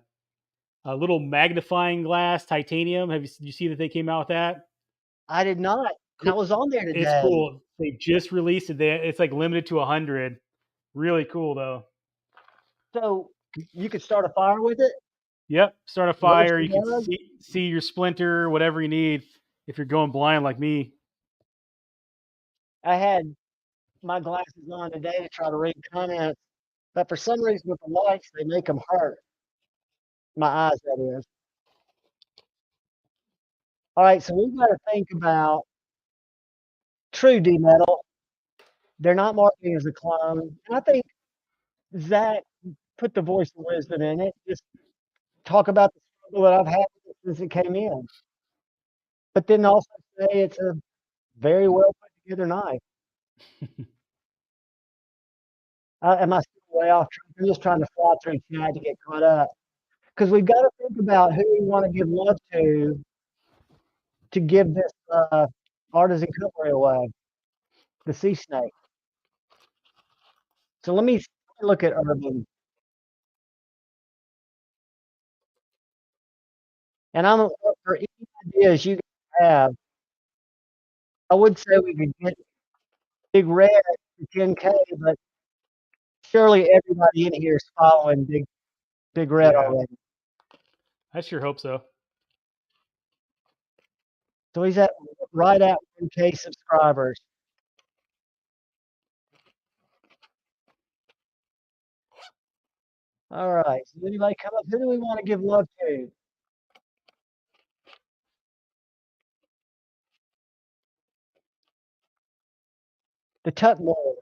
little magnifying glass titanium. Did you see that they came out with that? I did not. And I Cool. was on there It's today. cool. They just released it. It's like limited to 100. Really cool though. So you could start a fire with it, Yep. Start a roast fire. the You can bug. see your splinter, whatever you need. If you're going blind like me. I had my glasses on today to try to read comments, but for some reason with the lights, they make them hurt. My eyes, that is. All right, so we've got to think about true D metal. They're not marketing as a clone. And I think Zach put the voice of wisdom in it. Just talk about the struggle that I've had with it since it came in. But then also say it's a very well put together knife. Am I still way off track? I'm just trying to fly through chat to get caught up. Because we've got to think about who we want to give love to give this artisan cutlery away, the sea snake. So let me look at urban. And I'm up for any ideas you guys have. I would say we could get Big Red to 10K, but surely everybody in here is following Big Red Yeah. already. I sure hope so. So he's at right at 1K subscribers. All right. So anybody come up? Who do we want to give love to? The Tutmore.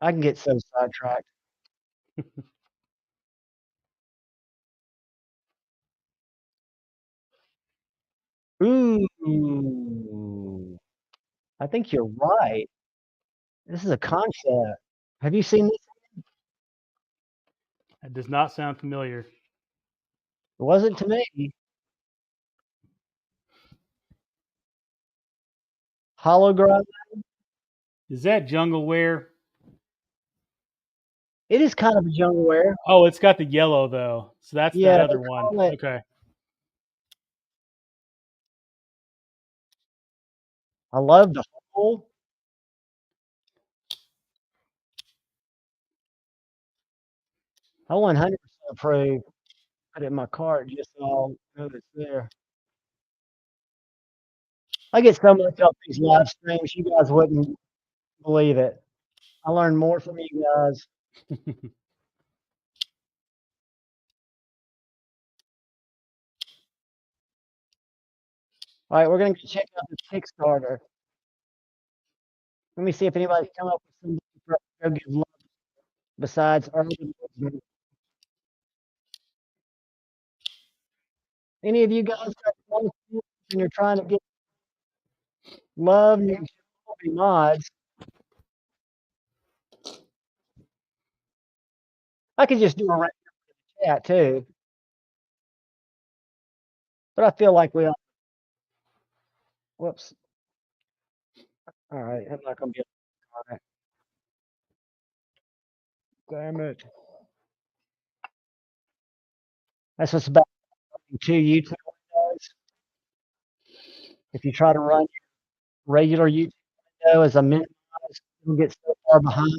I can get so sidetracked. Ooh, I think you're right. This is a concept. Have you seen this? That does not sound familiar. It wasn't to me. Hologram. Is that jungleware? It is kind of a jungleware. Oh, it's got the yellow though. So that's Yeah, that they other one. call it. Okay. I love the hole. I 100% approve. Put it in my cart just so I'll know it's there. I get so much off these live streams, you guys wouldn't believe it. I learn more from you guys. All right, we're gonna check out the Kickstarter. Let me see if anybody's come up with something for go give love besides urban movement. Any of you guys got close and you're trying to get love and you should all be mods. I could just do a random chat too, but I feel like we all. Whoops. All right, I'm not gonna be able to on it. Damn it. That's what's about two YouTube windows. If you try to run your regular YouTube window as a minimized, you'll get so far behind.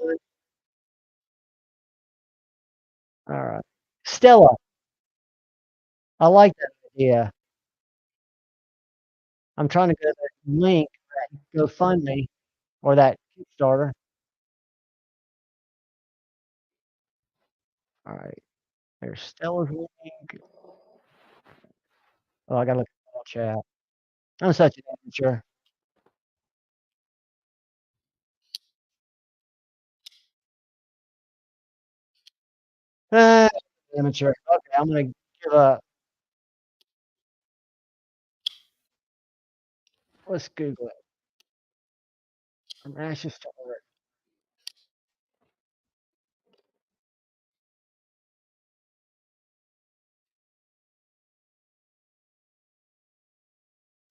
All right. Stella, I like that idea. I'm trying to go to that link, that GoFundMe, or that Kickstarter. All right. There's Stella's link. Oh, I gotta look at the chat. I'm such an amateur. Ah, amateur. Okay, I'm gonna give up. Let's Google it. From ashes to art.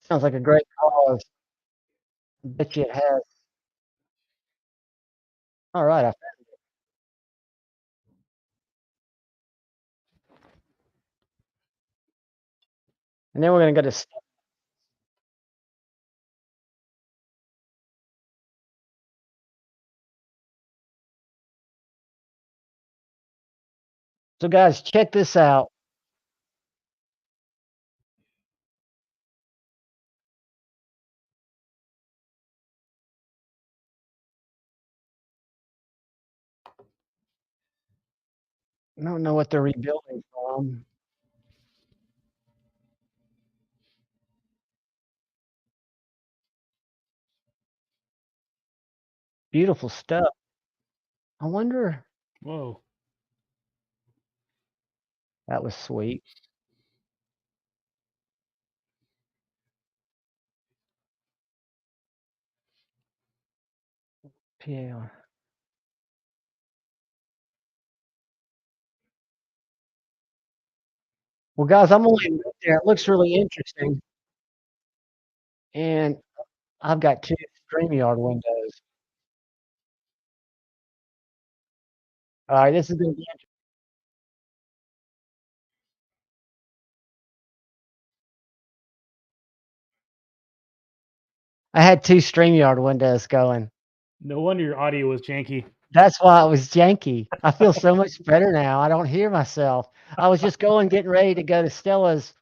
Sounds like a great cause. Bet you it has. All right, and then we're gonna go to. So guys, check this out. I don't know what they're rebuilding from. Beautiful stuff. I wonder. Whoa. That was sweet. PAR. Well, guys, I'm only there. It looks really interesting, and I've got two StreamYard windows. All right, this is gonna be interesting. I had two StreamYard windows going. No wonder your audio was janky. That's why it was janky. I feel so much better now. I don't hear myself. I was just getting ready to go to Stella's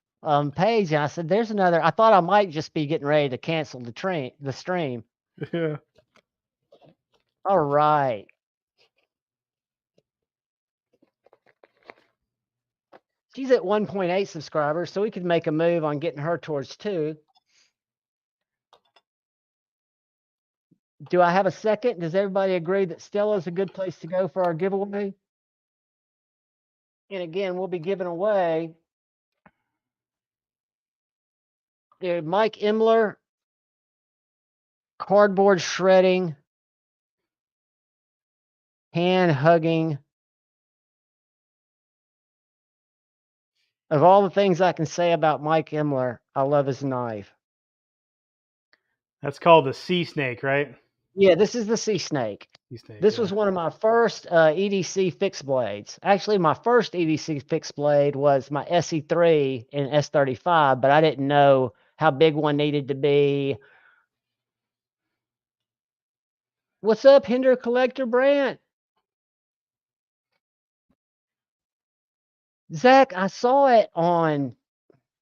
page, and I said, "There's another." I thought I might just be getting ready to cancel the stream. Yeah. All right. She's at 1.8 subscribers, so we could make a move on getting her towards 2. Do I have a second? Does everybody agree that Stella's a good place to go for our giveaway? And again, we'll be giving away Mike Imler, cardboard shredding, hand hugging. Of all the things I can say about Mike Imler, I love his knife. That's called the sea snake, right? Yeah, this is the sea snake. Sea snake. This yeah. was one of my first EDC fixed blades. Actually, my first EDC fixed blade was my SE3 and S35, but I didn't know how big one needed to be. What's up, Hinder Collector Brant? Zach, I saw it on,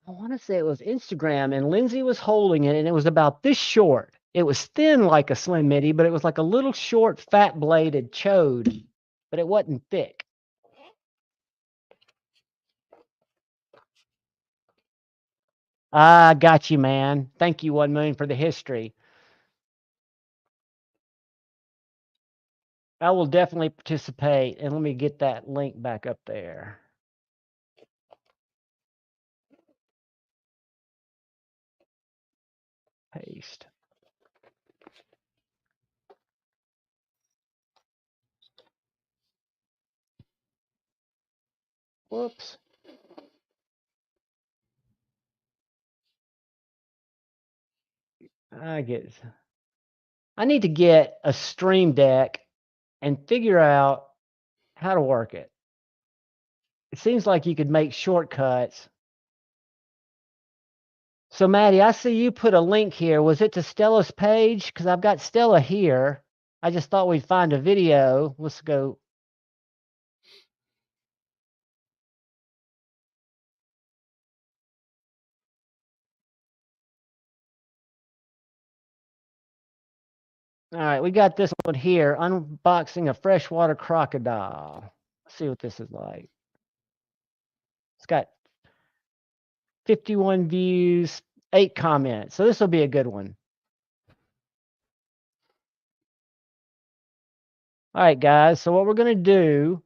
I want to say it was Instagram, and Lindsay was holding it, and it was about this short. It was thin like a Slim Midi, but it was like a little short, fat bladed chode, but it wasn't thick. I got you, man. Thank you, 1 million, for the history. I will definitely participate, and let me get that link back up there. Paste. Whoops. I need to get a Stream Deck and figure out how to work it. It seems like you could make shortcuts. So, Maddie, I see you put a link here. Was it to Stella's page? Because I've got Stella here. I just thought we'd find a video. Let's go. All right, we got this one here. Unboxing a freshwater crocodile. Let's see what this is like. It's got 51 views, 8 comments. So this will be a good one. All right, guys. So what we're going to do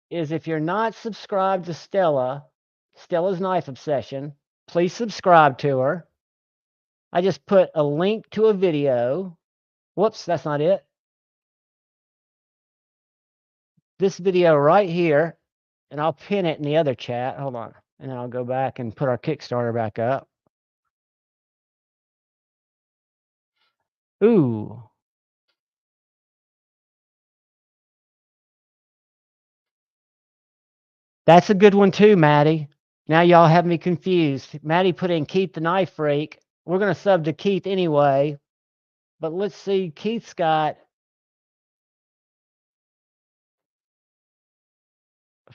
is, if you're not subscribed to Stella's Knife Obsession, please subscribe to her. I just put a link to a video. Whoops, that's not it. This video right here, and I'll pin it in the other chat. Hold on. And then I'll go back and put our Kickstarter back up. Ooh. That's a good one too, Maddie. Now y'all have me confused. Maddie put in Keith the Knife Freak. We're going to sub to Keith anyway. But let's see. Keith's got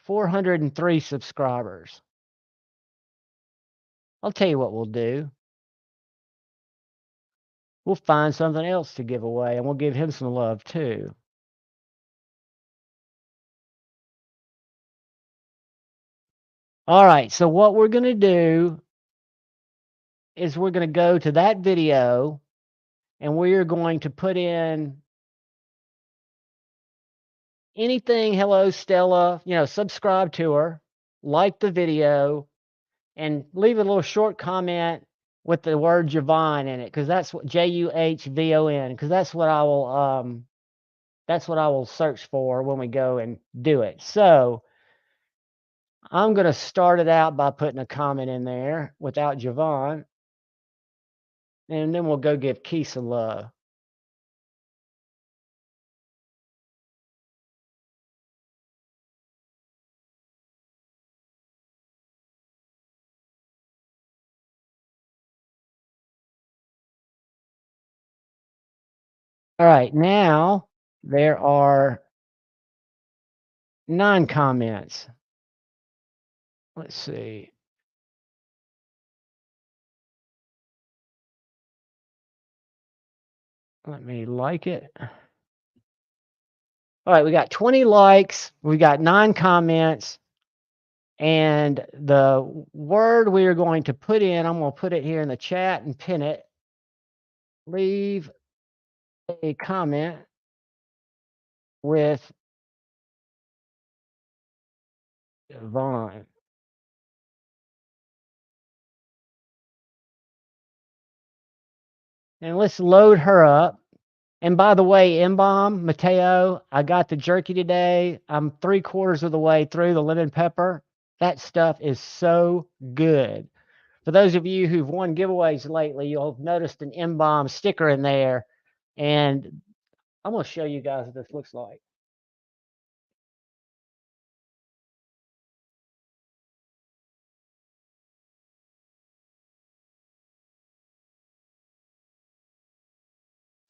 403 subscribers. I'll tell you what we'll do. We'll find something else to give away, and we'll give him some love too. All right, so what we're going to do is we're going to go to that video, and we're going to put in anything, hello, Stella, subscribe to her, like the video, and leave a little short comment with the word Javon in it, because that's what JUHVON, because that's what I will search for when we go and do it. So I'm going to start it out by putting a comment in there without Javon, and then we'll go give Keith some love. All right, now there are 9 comments. Let's see. Let me like it. All right, we got 20 likes. We got 9 comments. And the word we are going to put in, I'm going to put it here in the chat and pin it. Leave a comment with Vaughn. And let's load her up. And by the way, M-Bomb, Mateo, I got the jerky today. I'm 3/4 of the way through the lemon pepper. That stuff is so good. For those of you who've won giveaways lately, you'll have noticed an M-Bomb sticker in there. And I'm going to show you guys what this looks like.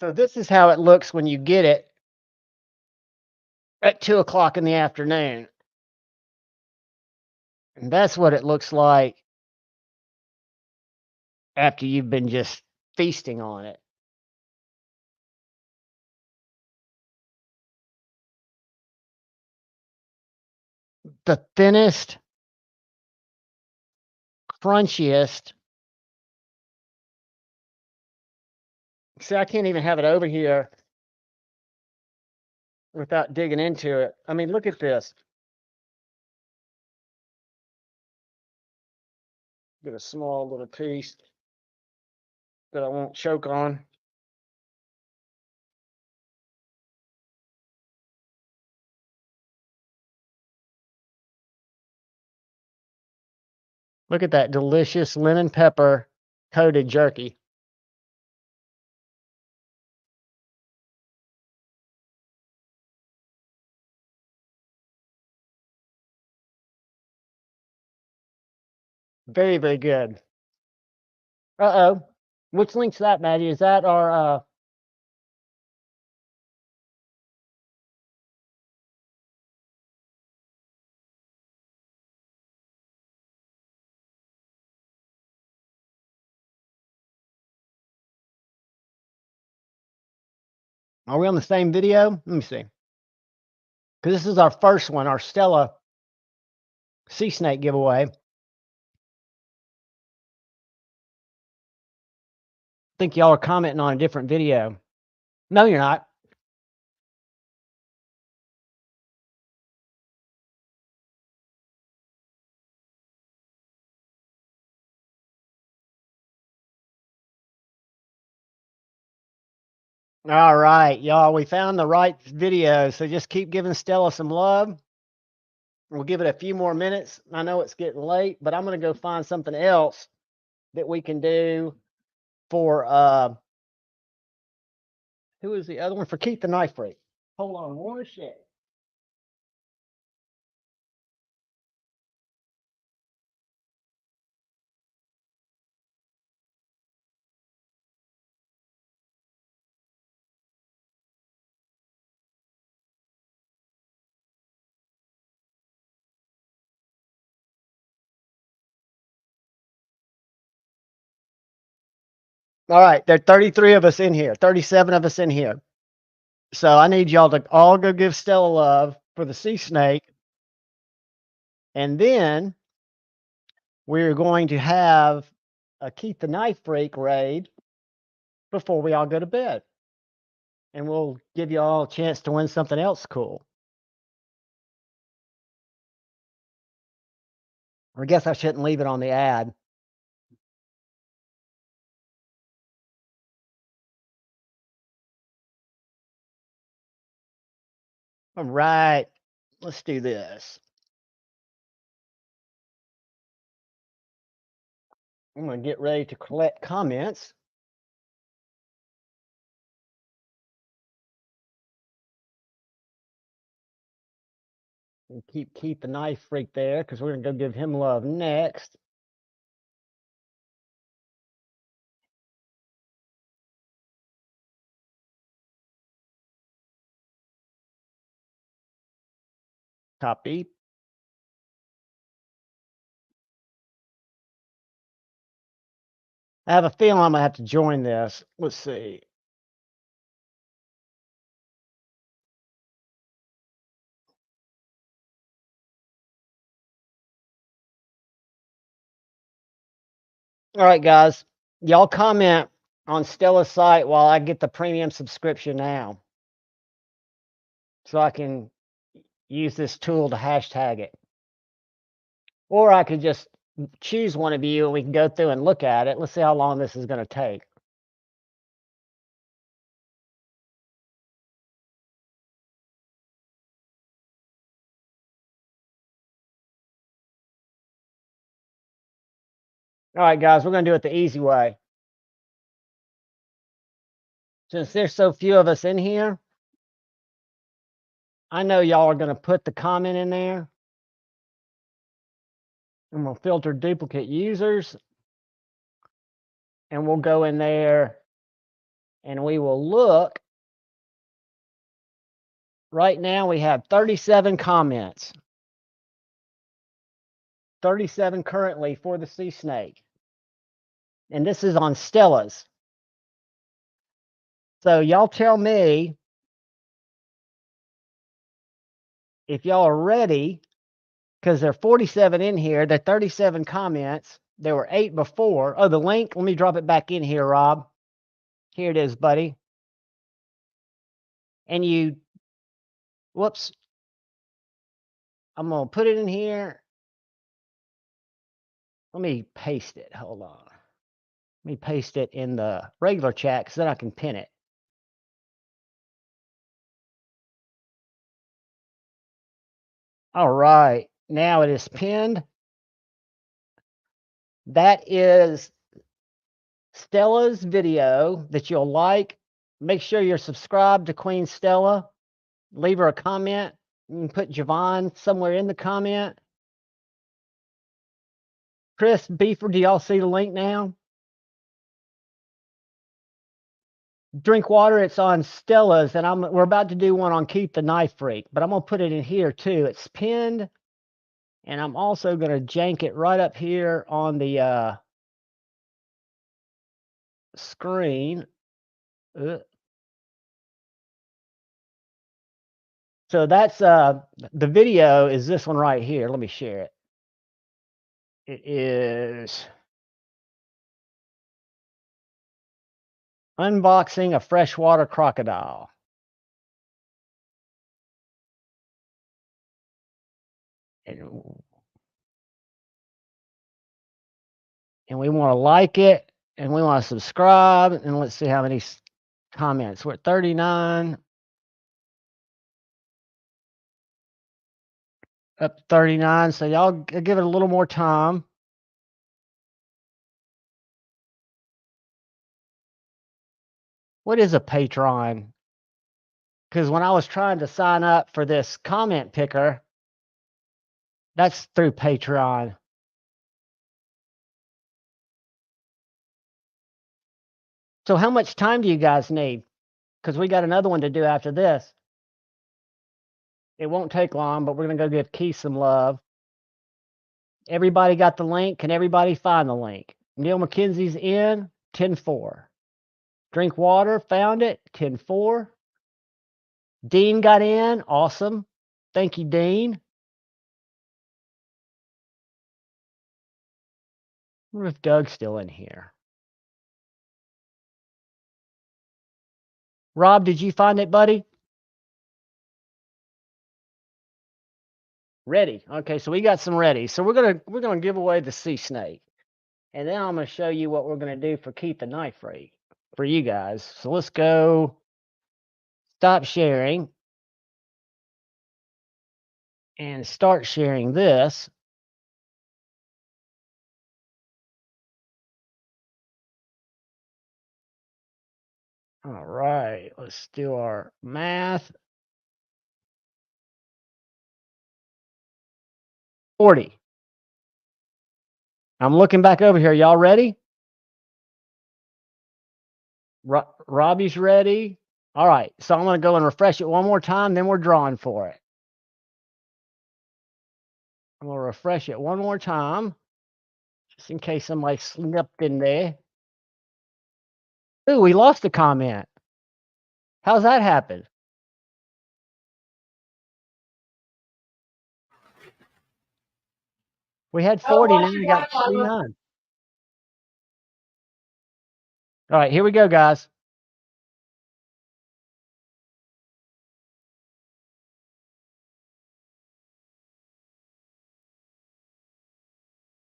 So this is how it looks when you get it at 2 o'clock in the afternoon. And that's what it looks like after you've been just feasting on it. The thinnest, crunchiest. See, I can't even have it over here without digging into it. I mean, look at this. Get a small little piece that I won't choke on. Look at that delicious lemon pepper coated jerky. Very, very good. Uh-oh. Which link's that, Maddie? Is that our are we on the same video? Let me see. Because this is our first one, our Stella Sea Snake giveaway. I think y'all are commenting on a different video. No, you're not. All right, y'all, we found the right video. So just keep giving Stella some love. We'll give it a few more minutes. I know it's getting late, but I'm going to go find something else that we can do for who is the other one? For Keith the Knife Freak. Hold on one second. All right, there are 33 of us in here, 37 of us in here. So I need y'all to all go give Stella love for the sea snake. And then we're going to have a Keith the Knife Freak raid before we all go to bed. And we'll give you all a chance to win something else cool. I guess I shouldn't leave it on the ad. All right, let's do this. I'm going to get ready to collect comments. And keep Keith the Knife Freak there because we're going to go give him love next. Copy. I have a feeling I'm going to have to join this. Let's see. All right, guys. Y'all comment on Stella's site while I get the premium subscription now. So I can use this tool to hashtag it. Or I could just choose one of you and we can go through and look at it. Let's see how long this is going to take. All right, guys, we're going to do it the easy way. Since there's so few of us in here, I know y'all are going to put the comment in there. And we'll filter duplicate users. And we'll go in there and we will look. Right now we have 37 comments. 37 currently for the sea snake. And this is on Stella's. So y'all tell me if y'all are ready, because there are 47 in here. There are 37 comments. There were 8 before. Oh, the link, let me drop it back in here, Rob. Here it is, buddy. And you, whoops. I'm going to put it in here. Let me paste it. Hold on. Let me paste it in the regular chat because then I can pin it. All right. Now it is pinned. That is Stella's video that you'll like. Make sure you're subscribed to Queen Stella. Leave her a comment. You can put Javon somewhere in the comment. Chris, Beefer, do y'all see the link now? Drink water, it's on Stella's, and we're about to do one on Keep the Knife Freak, but I'm going to put it in here too. It's pinned, and I'm also going to jank it right up here on the screen. So that's the video is this one right here. Let me share it. It is unboxing a freshwater crocodile. And we want to like it, and we want to subscribe, and let's see how many comments. We're at 39. Up to 39, so y'all give it a little more time. What is a Patreon? Because when I was trying to sign up for this comment picker, that's through Patreon. So how much time do you guys need? Because we got another one to do after this. It won't take long, but we're going to go give Keith some love. Everybody got the link? Can everybody find the link? Neil McKenzie's in, 10-4. Drink water, found it, 10-4. Dean got in, awesome. Thank you, Dean. I wonder if Doug's still in here. Rob, did you find it, buddy? Ready. Okay, so we got some ready. So we're gonna give away the sea snake. And then I'm gonna show you what we're gonna do for Keep the Knife Freak for you guys. So let's go stop sharing and start sharing this. All right, let's do our math. 40. I'm looking back over here. Y'all ready? Robbie's ready. All right, so I'm going to go and refresh it one more time, then we're drawing for it. I'm going to refresh it one more time, just in case somebody slipped in there. Ooh, we lost a comment. How's that happen? We had 40, now we got 49. All right, here we go, guys.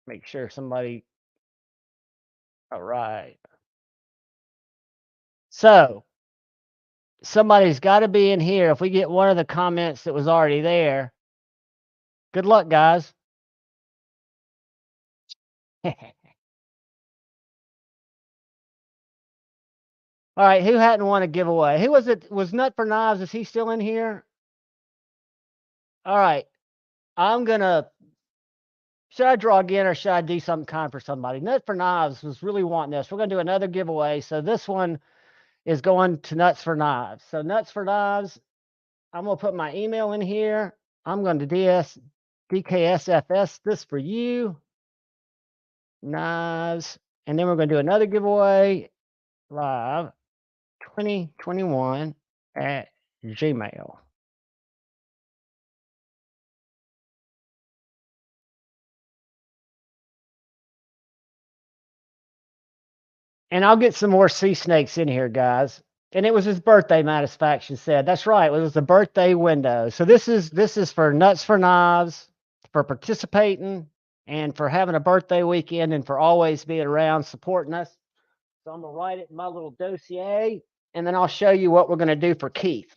Make sure somebody. All right. So somebody's got to be in here. If we get one of the comments that was already there, good luck, guys. All right, who hadn't won a giveaway? Who was it? Was Nut for Knives? Is he still in here? All right, I'm gonna. Should I draw again or should I do something kind for somebody? Nut for Knives was really wanting this. We're gonna do another giveaway. So this one is going to Nuts for Knives. So Nuts for Knives, I'm gonna put my email in here. I'm going to DKSFS this for you. Knives. And then we're going to do another giveaway live 2021 at Gmail. And I'll get some more sea snakes in here, guys. And it was his birthday, Satisfaction said. That's right. It was the birthday window. So this is for Nuts for Knives, for participating, and for having a birthday weekend, and for always being around supporting us. So I'm gonna write it in my little dossier, and then I'll show you what we're gonna do for Keith.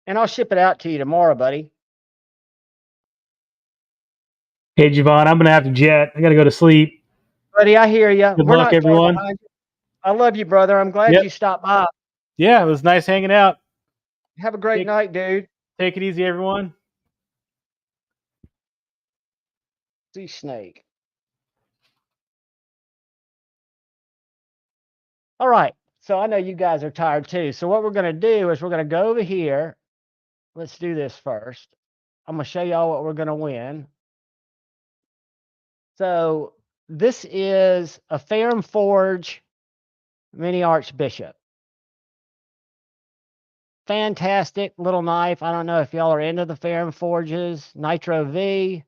And I'll ship it out to you tomorrow, buddy. Hey, Javon, I'm going to have to jet. I got to go to sleep. Buddy, I hear you. Good We're luck, not far everyone. behind you. I love you, brother. I'm glad Yep. you stopped by. Yeah, it was nice hanging out. Have a great night, dude. Take it easy, everyone. Sea snake. All right. So I know you guys are tired too. So what we're going to do is we're going to go over here. Let's do this first. I'm going to show y'all what we're going to win. So this is a Ferrum Forge Mini Archbishop. Fantastic little knife. I don't know if y'all are into the Ferrum Forges. Nitro V.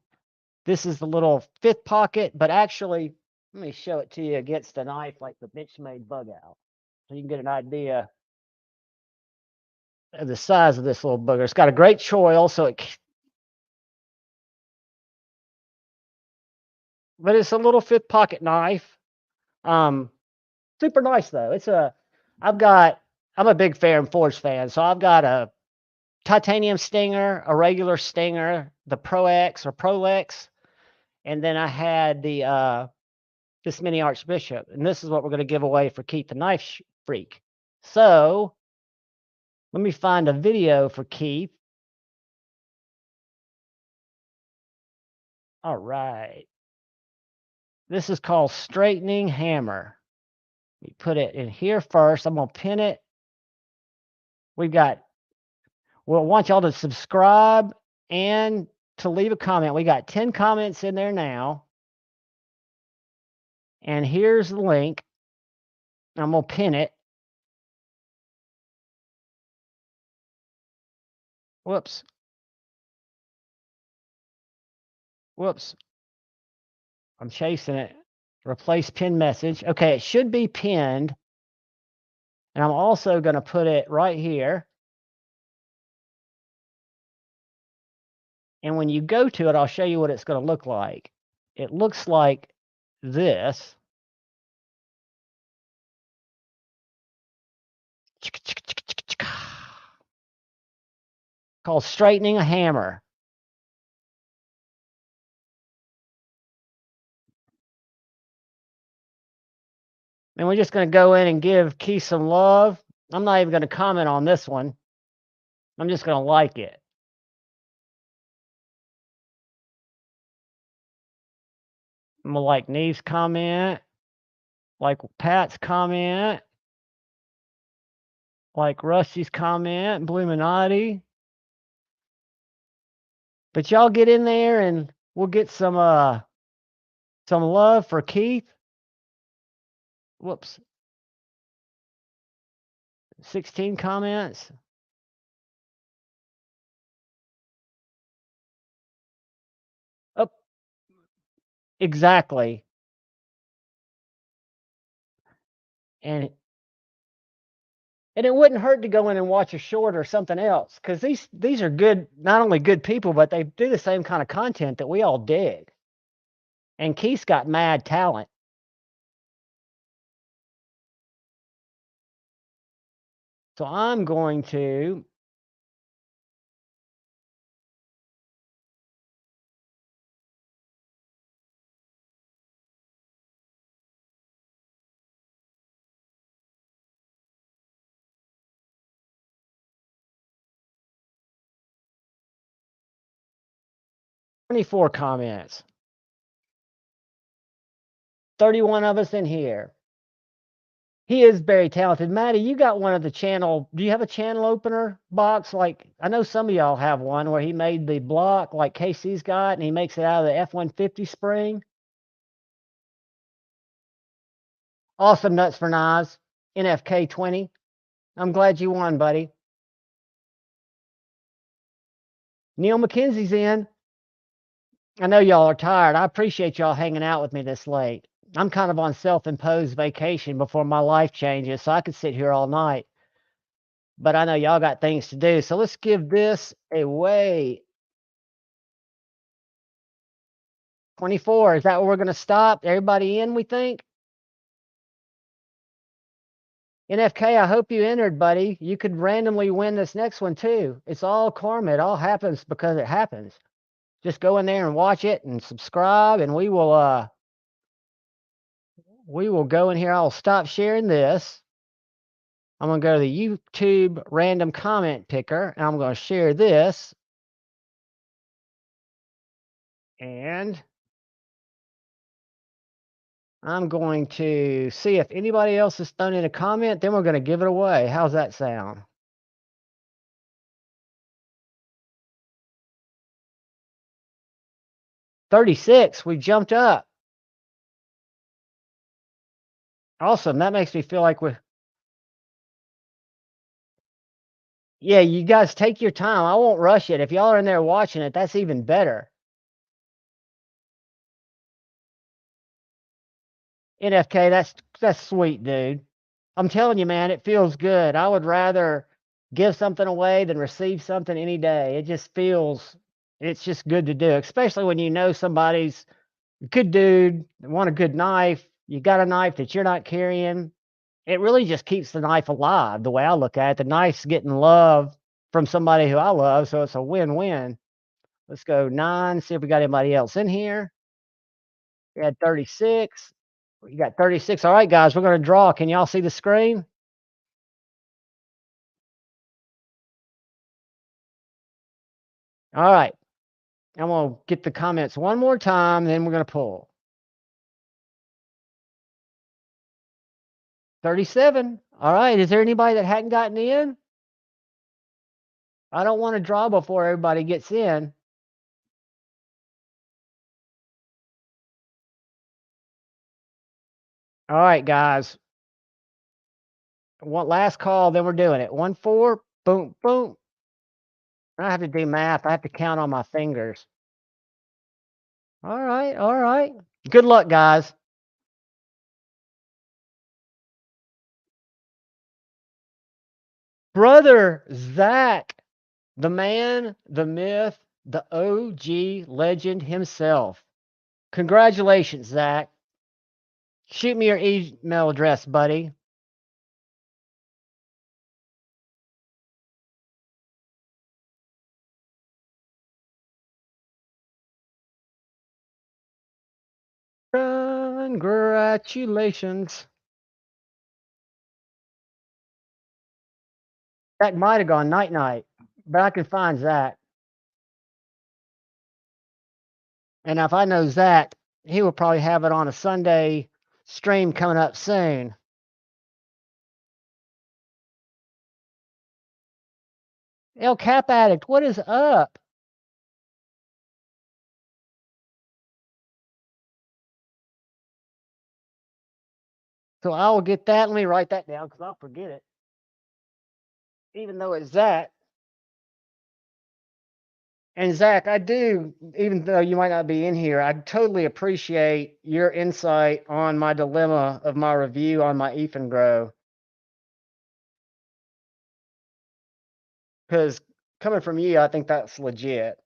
This is the little fifth pocket, but actually, let me show it to you against a knife like the Benchmade Bug Out, so you can get an idea of the size of this little booger. It's got a great choil, but it's a little fifth pocket knife. Super nice though. I'm a big Ferrum Forge fan, so I've got a titanium stinger, a regular stinger, the Pro X or Prolex, and then I had the this mini Archbishop, and this is what we're going to give away for Keith the Knife Freak. So let me find a video for Keith. All right. This is called Straightening Hammer. Let me put it in here first. I'm going to pin it. We'll want y'all to subscribe and to leave a comment. We got 10 comments in there now. And here's the link. I'm going to pin it. Whoops. I'm chasing it. Replace pin message. Okay, it should be pinned. And I'm also going to put it right here. And when you go to it, I'll show you what it's going to look like. It looks like this. Called Straightening a Hammer. And we're just going to go in and give Keith some love. I'm not even going to comment on this one. I'm just going to like it. I'm going to like Neve's comment, like Pat's comment, like Rusty's comment, Bluminati. But y'all get in there and we'll get some love for Keith. Whoops. 16 comments. Oh, exactly. And it wouldn't hurt to go in and watch a short or something else, because these are good, not only good people, but they do the same kind of content that we all dig. And Keith's got mad talent. So I'm going to 24 comments. 31 of us in here. He is very talented. Maddie, you got one of the channel. Do you have a channel opener box? Like, I know some of y'all have one where he made the block like Casey's got, and he makes it out of the F-150 spring. Awesome nuts for knives. NFK 20. I'm glad you won, buddy. Neil McKenzie's in. I know y'all are tired. I appreciate y'all hanging out with me this late. I'm kind of on self-imposed vacation before my life changes, so I could sit here all night. But I know y'all got things to do, so let's give this away. 24. Is that where we're going to stop? Everybody in, we think? NFK, I hope you entered, buddy. You could randomly win this next one, too. It's all karma. It all happens because it happens. Just go in there and watch it and subscribe, and we will go in here. I'll stop sharing this. I'm going to go to the YouTube random comment picker, and I'm going to share this. And I'm going to see if anybody else has thrown in a comment. Then we're going to give it away. How's that sound? $36. We jumped up. Awesome. That makes me feel like we're... Yeah, you guys take your time. I won't rush it. If y'all are in there watching it, that's even better. NFK, that's sweet, dude. I'm telling you, man, it feels good. I would rather give something away than receive something any day. It just feels, it's just good to do, especially when you know somebody's a good dude, want a good knife. You got a knife that you're not carrying. It really just keeps the knife alive, the way I look at it. The knife's getting love from somebody who I love, so it's a win-win. Let's go 9, see if we got anybody else in here. We had 36. You got 36. All right, guys, we're going to draw. Can y'all see the screen? All right. I'm going to get the comments one more time, then we're going to pull. 37. All right. Is there anybody that hadn't gotten in? I don't want to draw before everybody gets in. All right, guys. One last call, then we're doing it. 1, 4. Boom, boom. I have to do math. I have to count on my fingers. All right. All right. Good luck, guys. Brother Zach, the man, the myth, the OG legend himself. Congratulations, Zach. Shoot me your email address, buddy. Congratulations. Zach might have gone night-night, but I can find Zach. And if I know Zach, he will probably have it on a Sunday stream coming up soon. El Cap Addict, what is up? So I will get that. Let me write that down because I'll forget it. Even though it's Zach. And Zach, I do, even though you might not be in here, I totally appreciate your insight on my dilemma of my review on my Ethan Grow. Because coming from you, I think that's legit.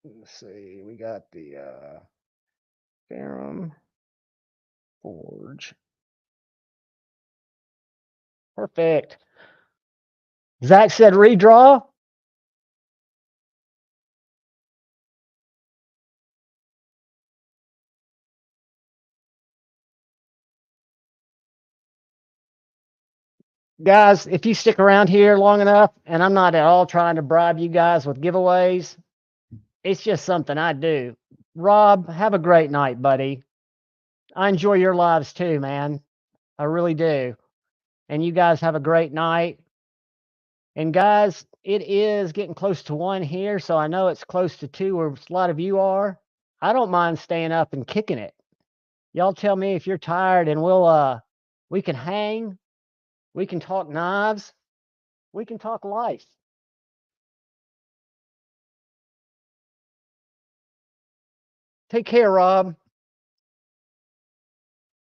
Let's see, we got the Ferrum Forge. Perfect. Zach said redraw. Guys, if you stick around here long enough, and I'm not at all trying to bribe you guys with giveaways, It's just something I do. Rob, have a great night, buddy. I enjoy your lives too, man. I really do. And you guys have a great night. And guys, it is getting close to 1 here, so I know it's close to 2 where a lot of you are. I don't mind staying up and kicking it. Y'all tell me if you're tired and we can hang, we can talk knives, we can talk life. Take care, Rob.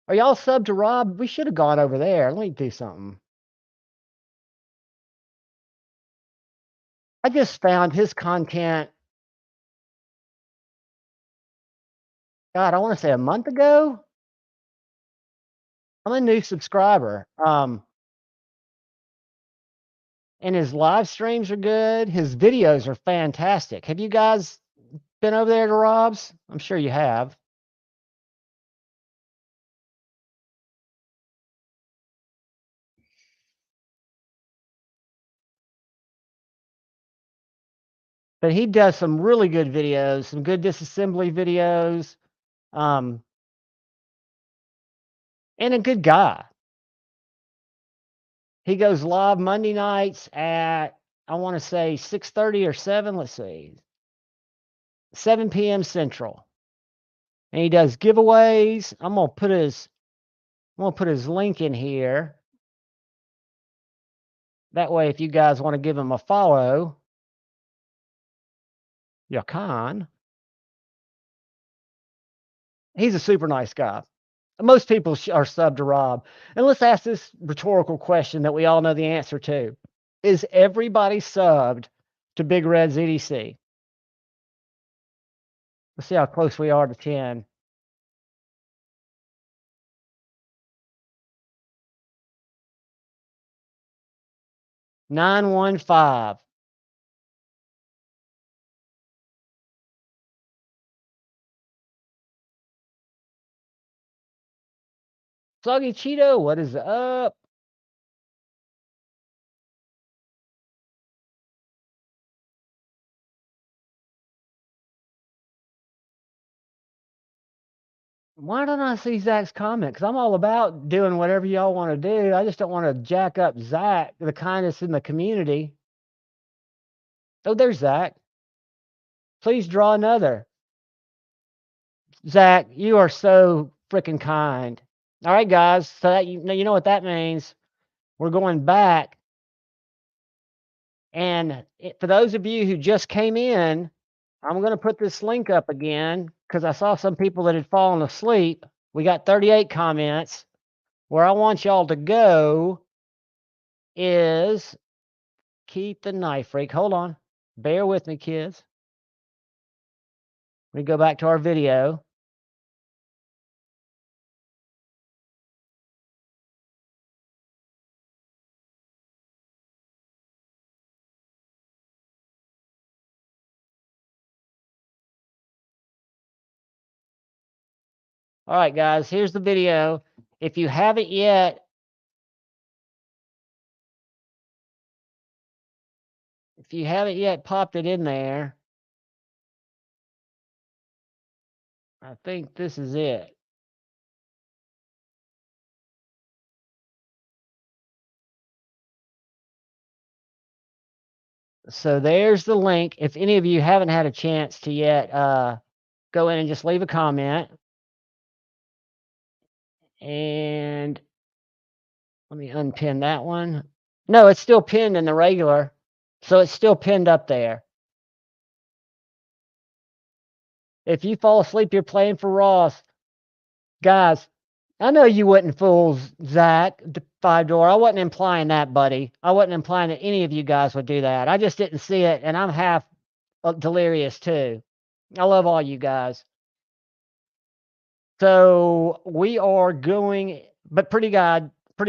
Are y'all subbed to Rob? We should have gone over there. Let me do something. I just found his content, God, I want to say a month ago. I'm a new subscriber. And his live streams are good. His videos are fantastic. Have you guys been over there to Rob's? I'm sure you have. But he does some really good videos, some good disassembly videos, and a good guy. He goes live Monday nights at, I want to say 6:30 or 7. Let's see, 7 p.m. Central. And he does giveaways. I'm gonna put his link in here. That way, if you guys want to give him a follow, you can. He's a super nice guy. Most people are subbed to Rob. And let's ask this rhetorical question that we all know the answer to. Is everybody subbed to Big Red's EDC? Let's see how close we are to 10. Nine 915. Soggy Cheeto, what is up? Why don't I see Zach's comment? Because I'm all about doing whatever y'all want to do. I just don't want to jack up Zach, the kindest in the community. Oh, there's Zach. Please draw another. Zach, you are so freaking kind. All right, guys. So that you know what that means. We're going back. And for those of you who just came in, I'm going to put this link up again because I saw some people that had fallen asleep. We got 38 comments. Where I want y'all to go is keep the knife freak. Hold on. Bear with me, kids. We go back to our video. All right, guys, here's the video. If you haven't yet, popped it in there, I think this is it. So there's the link. If any of you haven't had a chance to yet, go in and just leave a comment. And let me unpin that one. No, it's still pinned in the regular. So it's still pinned up there. If you fall asleep, you're playing for Ross. Guys, I know you wouldn't fool Zach, the 5-door. I wasn't implying that, buddy. I wasn't implying that any of you guys would do that. I just didn't see it, and I'm half delirious too. I love all you guys. So we are going, but pretty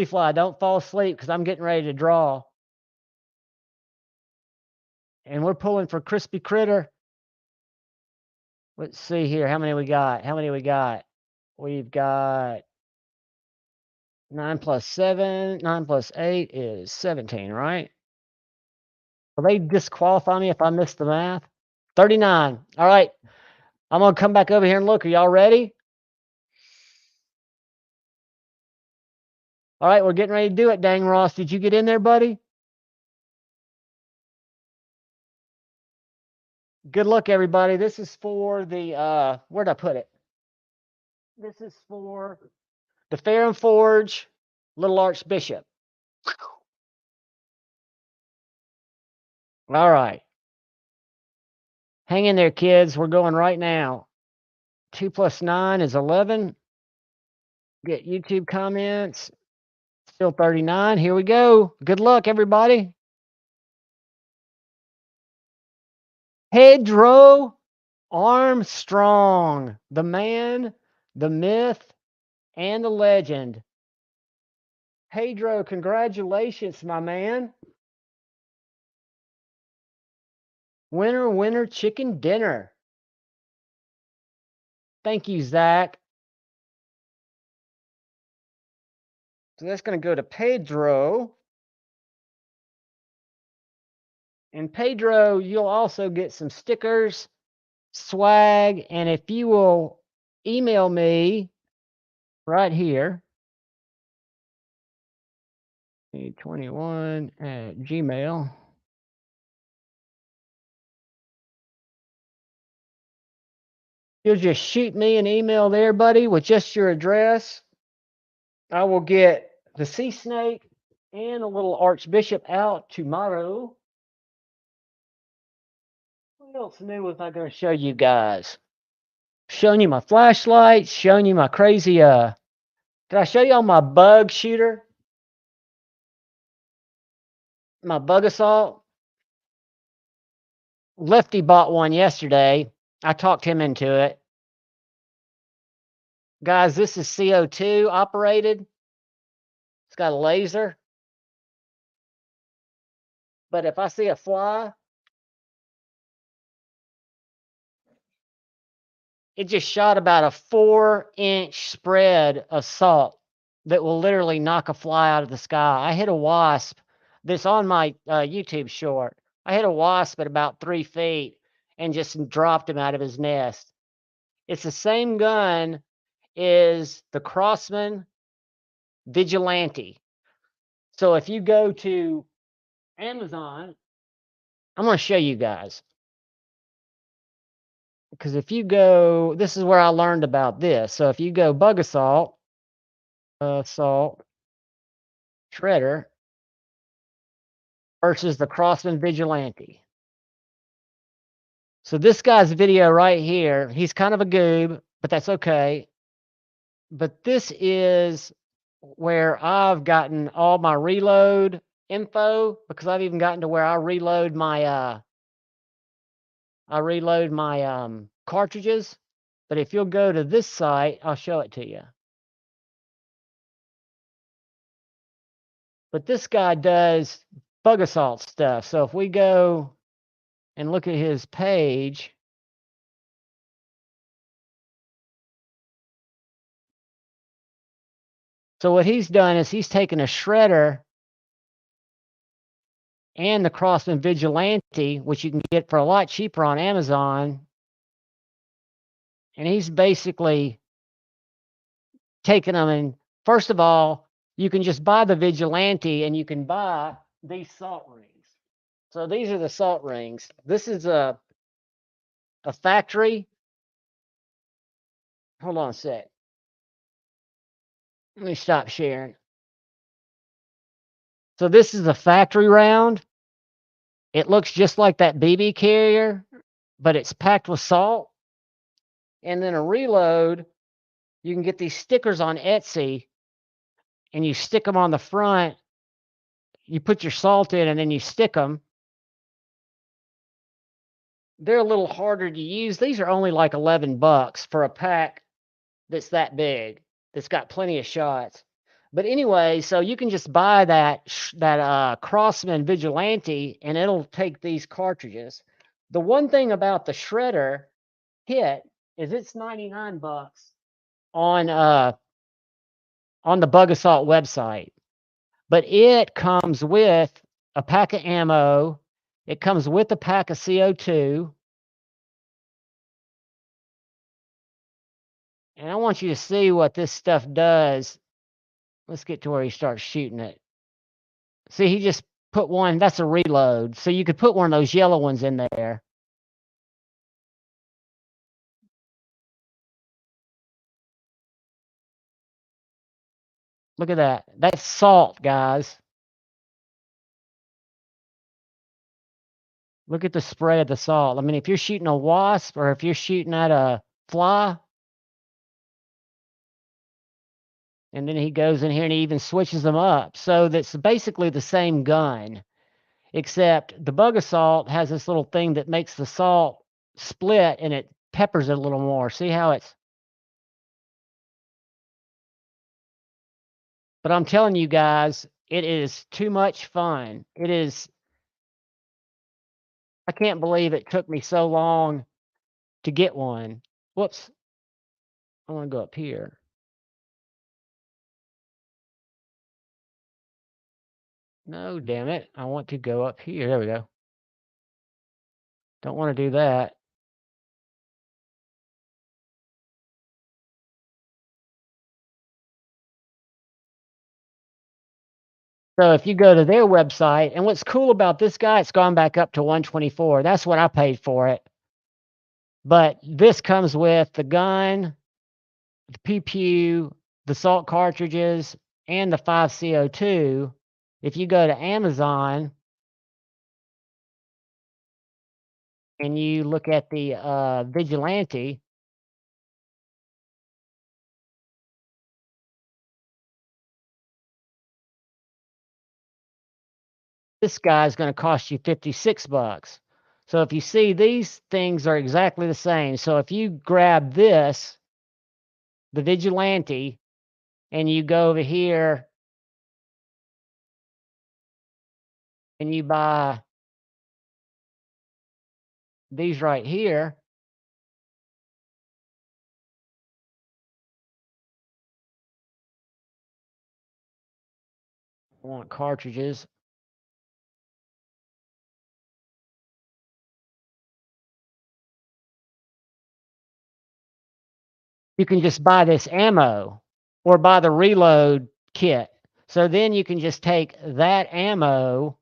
fly, don't fall asleep because I'm getting ready to draw. And we're pulling for Crispy Critter. Let's see here. How many we got? We've got 9 plus 7. 9 plus 8 is 17, right? Will they disqualify me if I miss the math? 39. All right. I'm going to come back over here and look. Are y'all ready? All right, we're getting ready to do it, Dang Ross. Did you get in there, buddy? Good luck, everybody. This is for the, where'd I put it? This is for the Fair and Forge Little Archbishop. All right. Hang in there, kids. We're going right now. 2 + 9 is 11. Get YouTube comments. Still 39. Here we go. Good luck, everybody. Pedro Armstrong, the man, the myth, and the legend. Pedro, congratulations, my man. Winner, winner, chicken dinner. Thank you, Zach. So that's going to go to Pedro. And Pedro, you'll also get some stickers, swag, and if you will email me right here, 21@gmail. You'll just shoot me an email there, buddy, with just your address. I will get the sea snake and a little archbishop out tomorrow. What else new was I going to show you guys? Showing you my flashlights, showing you my crazy, did I show you all my bug shooter? My bug assault? Lefty bought one yesterday. I talked him into it. Guys, this is CO2 operated. It's got a laser. But if I see a fly, it just shot about a 4-inch spread of salt that will literally knock a fly out of the sky. I hit a wasp that's on my YouTube short. I hit a wasp at about 3 feet and just dropped him out of his nest. It's the same gun as the Crosman Vigilante. So if you go to Amazon, I'm going to show you guys. Because if you go, this is where I learned about this. So if you go bug assault, shredder versus the Crosman Vigilante. So this guy's video right here, he's kind of a goob, but that's okay. But this is where I've gotten all my reload info, because I've even gotten to where I reload my cartridges. But if you'll go to this site, I'll show it to you. But this guy does bug assault stuff. So if we go and look at his page, so what he's done is he's taken a shredder and the Crosman Vigilante, which you can get for a lot cheaper on Amazon. And he's basically taken them, and first of all, you can just buy the Vigilante and you can buy these salt rings. So these are the salt rings. This is a factory. Hold on a sec. Let me stop sharing. So this is a factory round. It looks just like that BB carrier, but it's packed with salt. And then a reload, you can get these stickers on Etsy, and you stick them on the front. You put your salt in, and then you stick them. They're a little harder to use. These are only like $11 for a pack that's that big, that's got plenty of shots. But anyway, so you can just buy that Crosman Vigilante, and it'll take these cartridges. The one thing about the shredder kit is it's $99 on the Bug Assault website. But it comes with a pack of ammo. It comes with a pack of CO2. And I want you to see what this stuff does. Let's get to where he starts shooting it. See, he just put one. That's a reload. So you could put one of those yellow ones in there. Look at that. That's salt, guys. Look at the spray of the salt. I mean, if you're shooting a wasp or if you're shooting at a fly, and then he goes in here and he even switches them up. So that's basically the same gun, except the bug assault has this little thing that makes the salt split and it peppers it a little more. See how it's. But I'm telling you guys, it is too much fun. It is. I can't believe it took me so long to get one. Whoops. I want to go up here. No, damn it. I want to go up here. There we go. Don't want to do that. So if you go to their website, and what's cool about this guy, it's gone back up to 124. That's what I paid for it. But this comes with the gun, the PPU, the salt cartridges, and the 5CO2. If you go to Amazon and you look at the Vigilante, this guy's going to cost you $56. So if you see, these things are exactly the same. So if you grab this, the Vigilante, and you go over here and you buy these right here, I want cartridges. You can just buy this ammo or buy the reload kit. So then you can just take that ammo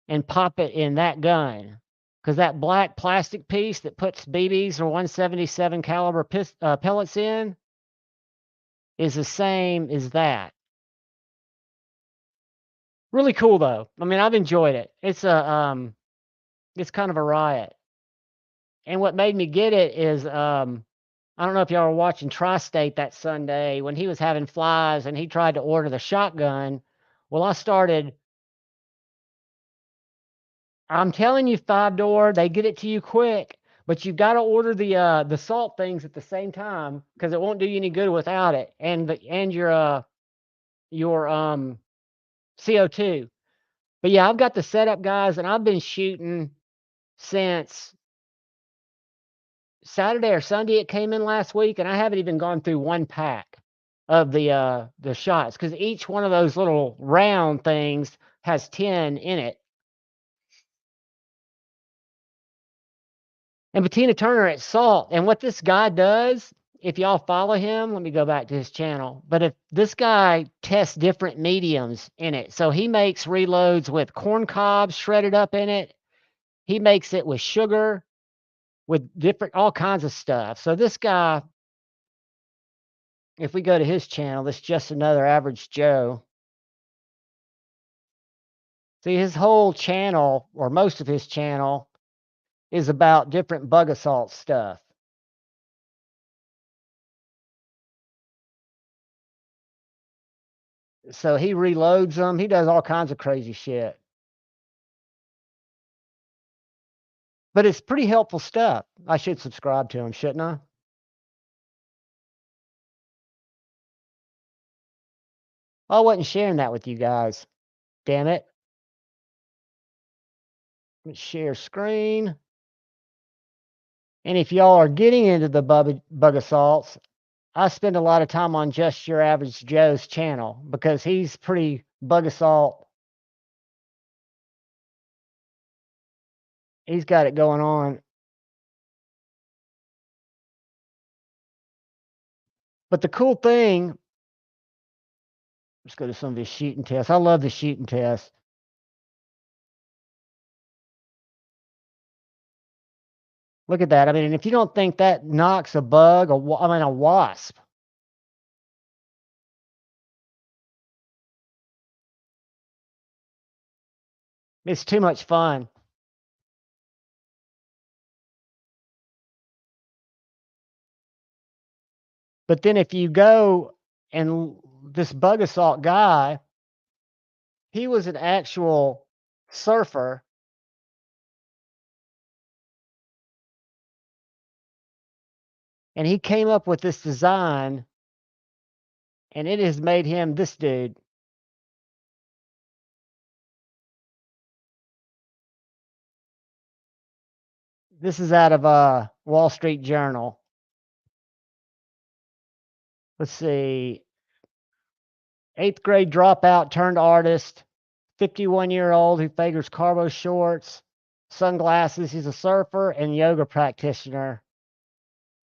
and pop it in that gun. Because that black plastic piece that puts BBs or 177 caliber pellets in is the same as that. Really cool though. I mean, I've enjoyed it. It's kind of a riot. And what made me get it is I don't know if y'all were watching Tri-State that Sunday when he was having flies and he tried to order the shotgun. Well, I'm telling you, 5-door, they get it to you quick, but you've got to order the salt things at the same time because it won't do you any good without it. And your CO2. But yeah, I've got the setup, guys, and I've been shooting since Saturday or Sunday. It came in last week, and I haven't even gone through one pack of the shots because each one of those little round things has 10 in it. And Bettina Turner at Salt, and what this guy does, if y'all follow him, let me go back to his channel. But if this guy tests different mediums in it, so he makes reloads with corn cobs shredded up in it. He makes it with sugar, with different all kinds of stuff. So this guy, if we go to his channel, this just another average Joe. See, his whole channel, or most of his channel, is about different bug assault stuff. So he reloads them. He does all kinds of crazy shit. But it's pretty helpful stuff. I should subscribe to him, shouldn't I? I wasn't sharing that with you guys. Damn it. Let's share screen. And if y'all are getting into the bug assaults, I spend a lot of time on Just Your Average Joe's channel because he's pretty bug assault. He's got it going on. But the cool thing, let's go to some of his shooting tests. I love the shooting tests. Look at that. I mean, if you don't think that knocks a bug, a wasp. It's too much fun. But then if you go and this bug assault guy, he was an actual surfer. And he came up with this design, and it has made him this dude. This is out of Wall Street Journal. Let's see. 8th grade dropout turned artist, 51-year-old who figures cargo shorts, sunglasses. He's a surfer and yoga practitioner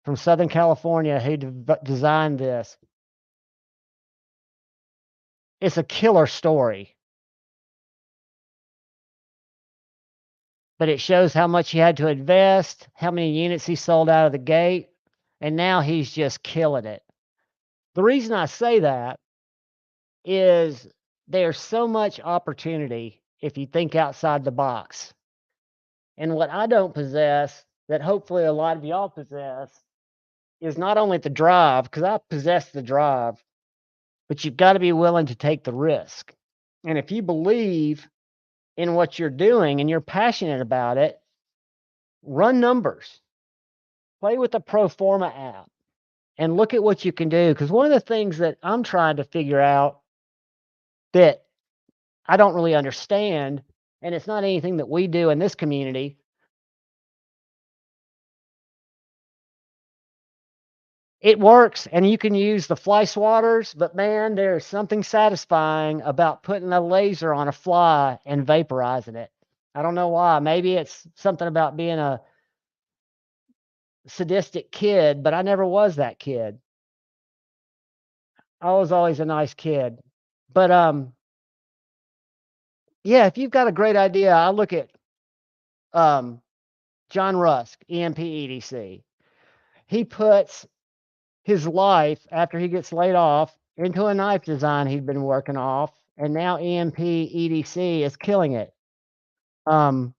from Southern California who designed this. It's a killer story. But it shows how much he had to invest, how many units he sold out of the gate, and now he's just killing it. The reason I say that is there's so much opportunity if you think outside the box. And what I don't possess, that hopefully a lot of y'all possess, is not only the drive, because I possess the drive, but you've got to be willing to take the risk. And if you believe in what you're doing and you're passionate about it, run numbers. Play with the Pro Forma app and look at what you can do. Because one of the things that I'm trying to figure out that I don't really understand, and it's not anything that we do in this community, it works and you can use the fly swatters, but man, there's something satisfying about putting a laser on a fly and vaporizing it. I don't know why. Maybe it's something about being a sadistic kid, but I never was that kid. I was always a nice kid. But yeah, if you've got a great idea, I look at John Rusk, EMP EDC. He puts his life after he gets laid off into a knife design he'd been working off, and now EMP EDC is killing it. And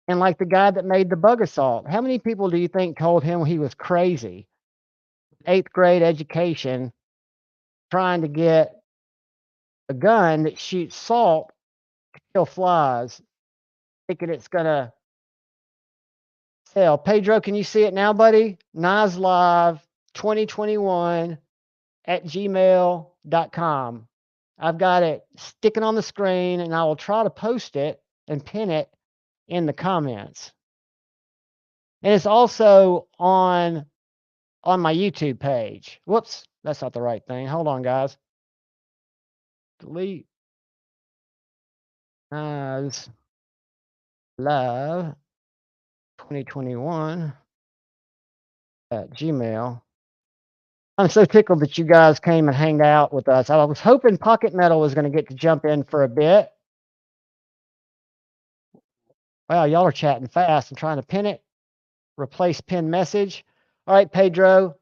like the guy that made the bug assault, how many people do you think told him he was crazy? 8th grade education, trying to get a gun that shoots salt to kill flies, thinking it's gonna sell. Pedro, can you see it now, buddy? Knives Live 2021 at gmail.com. I've got it sticking on the screen, and I will try to post it and pin it in the comments. And it's also on my YouTube page. Whoops, that's not the right thing. Hold on, guys. Delete. Knives Live 2021 at Gmail. I'm so tickled that you guys came and hanged out with us. I was hoping Pocket Metal was going to get to jump in for a bit. Wow, y'all are chatting fast. I'm trying to pin it. Replace pin message. All right, Pedro.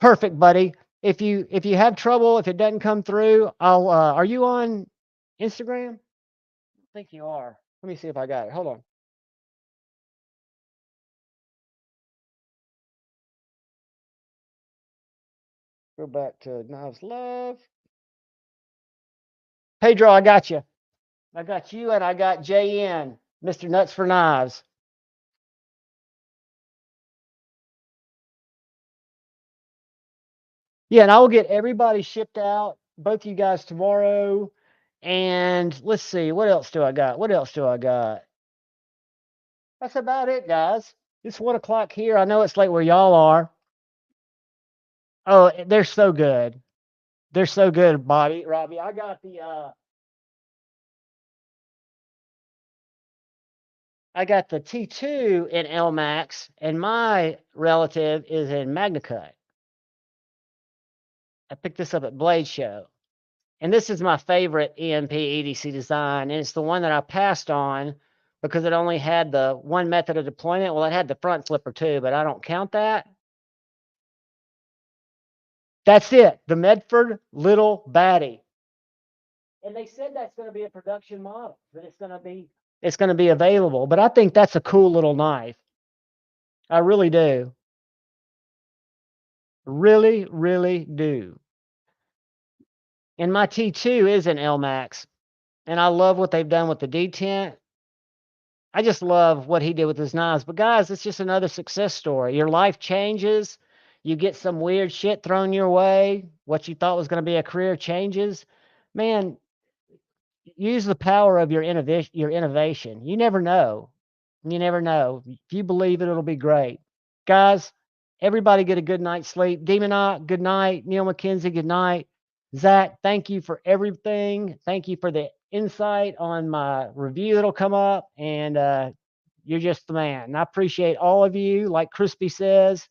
Perfect, buddy. If you have trouble, if it doesn't come through, I'll are you on Instagram? I think you are. Let me see if I got it. Hold on. Go back to Knives Love. Pedro, I got you. I got you, and I got JN, Mr. Nuts for Knives. Yeah, and I will get everybody shipped out, both of you guys tomorrow. And let's see, what else do I got? What else do I got? That's about it, guys. It's 1 o'clock here. I know it's late where y'all are. Oh, they're so good. They're so good, Robbie. I got the I got the 1 o'clock here. I know it's late where y'all are. Oh, they're so good. They're so good, Robbie. I got the. 1 o'clock here. I know it's late where y'all are. Oh, they're so good. They're so good, Robbie. I got the. 1 o'clock here. I know it's late where y'all are. Oh, they're so good. They're so good, Bobby. I got the I got the T2 in L-Max, and my relative is in MagnaCut. I picked this up at Blade Show. And this is my favorite EMP EDC design, and it's the one that I passed on because it only had the one method of deployment. Well, it had the front flipper too, but I don't count that. That's it, the Medford Little Baddie. And they said that's going to be a production model, that it's going to be available. But I think that's a cool little knife. I really do. Really, really do. And my T2 is an L-Max, and I love what they've done with the detent. I just love what he did with his knives. But guys, it's just another success story. Your life changes. You get some weird shit thrown your way. What you thought was going to be a career changes. Man, use the power of your innovation. You never know. You never know. If you believe it, it'll be great. Guys, everybody get a good night's sleep. Demonot, good night. Neil McKenzie, good night. Zach, thank you for everything. Thank you for the insight on my review that'll come up. And you're just the man. And I appreciate all of you. Like Crispy says,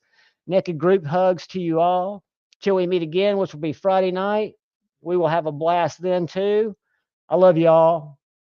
naked group hugs to you all. Till we meet again, which will be Friday night. We will have a blast then too. I love you all.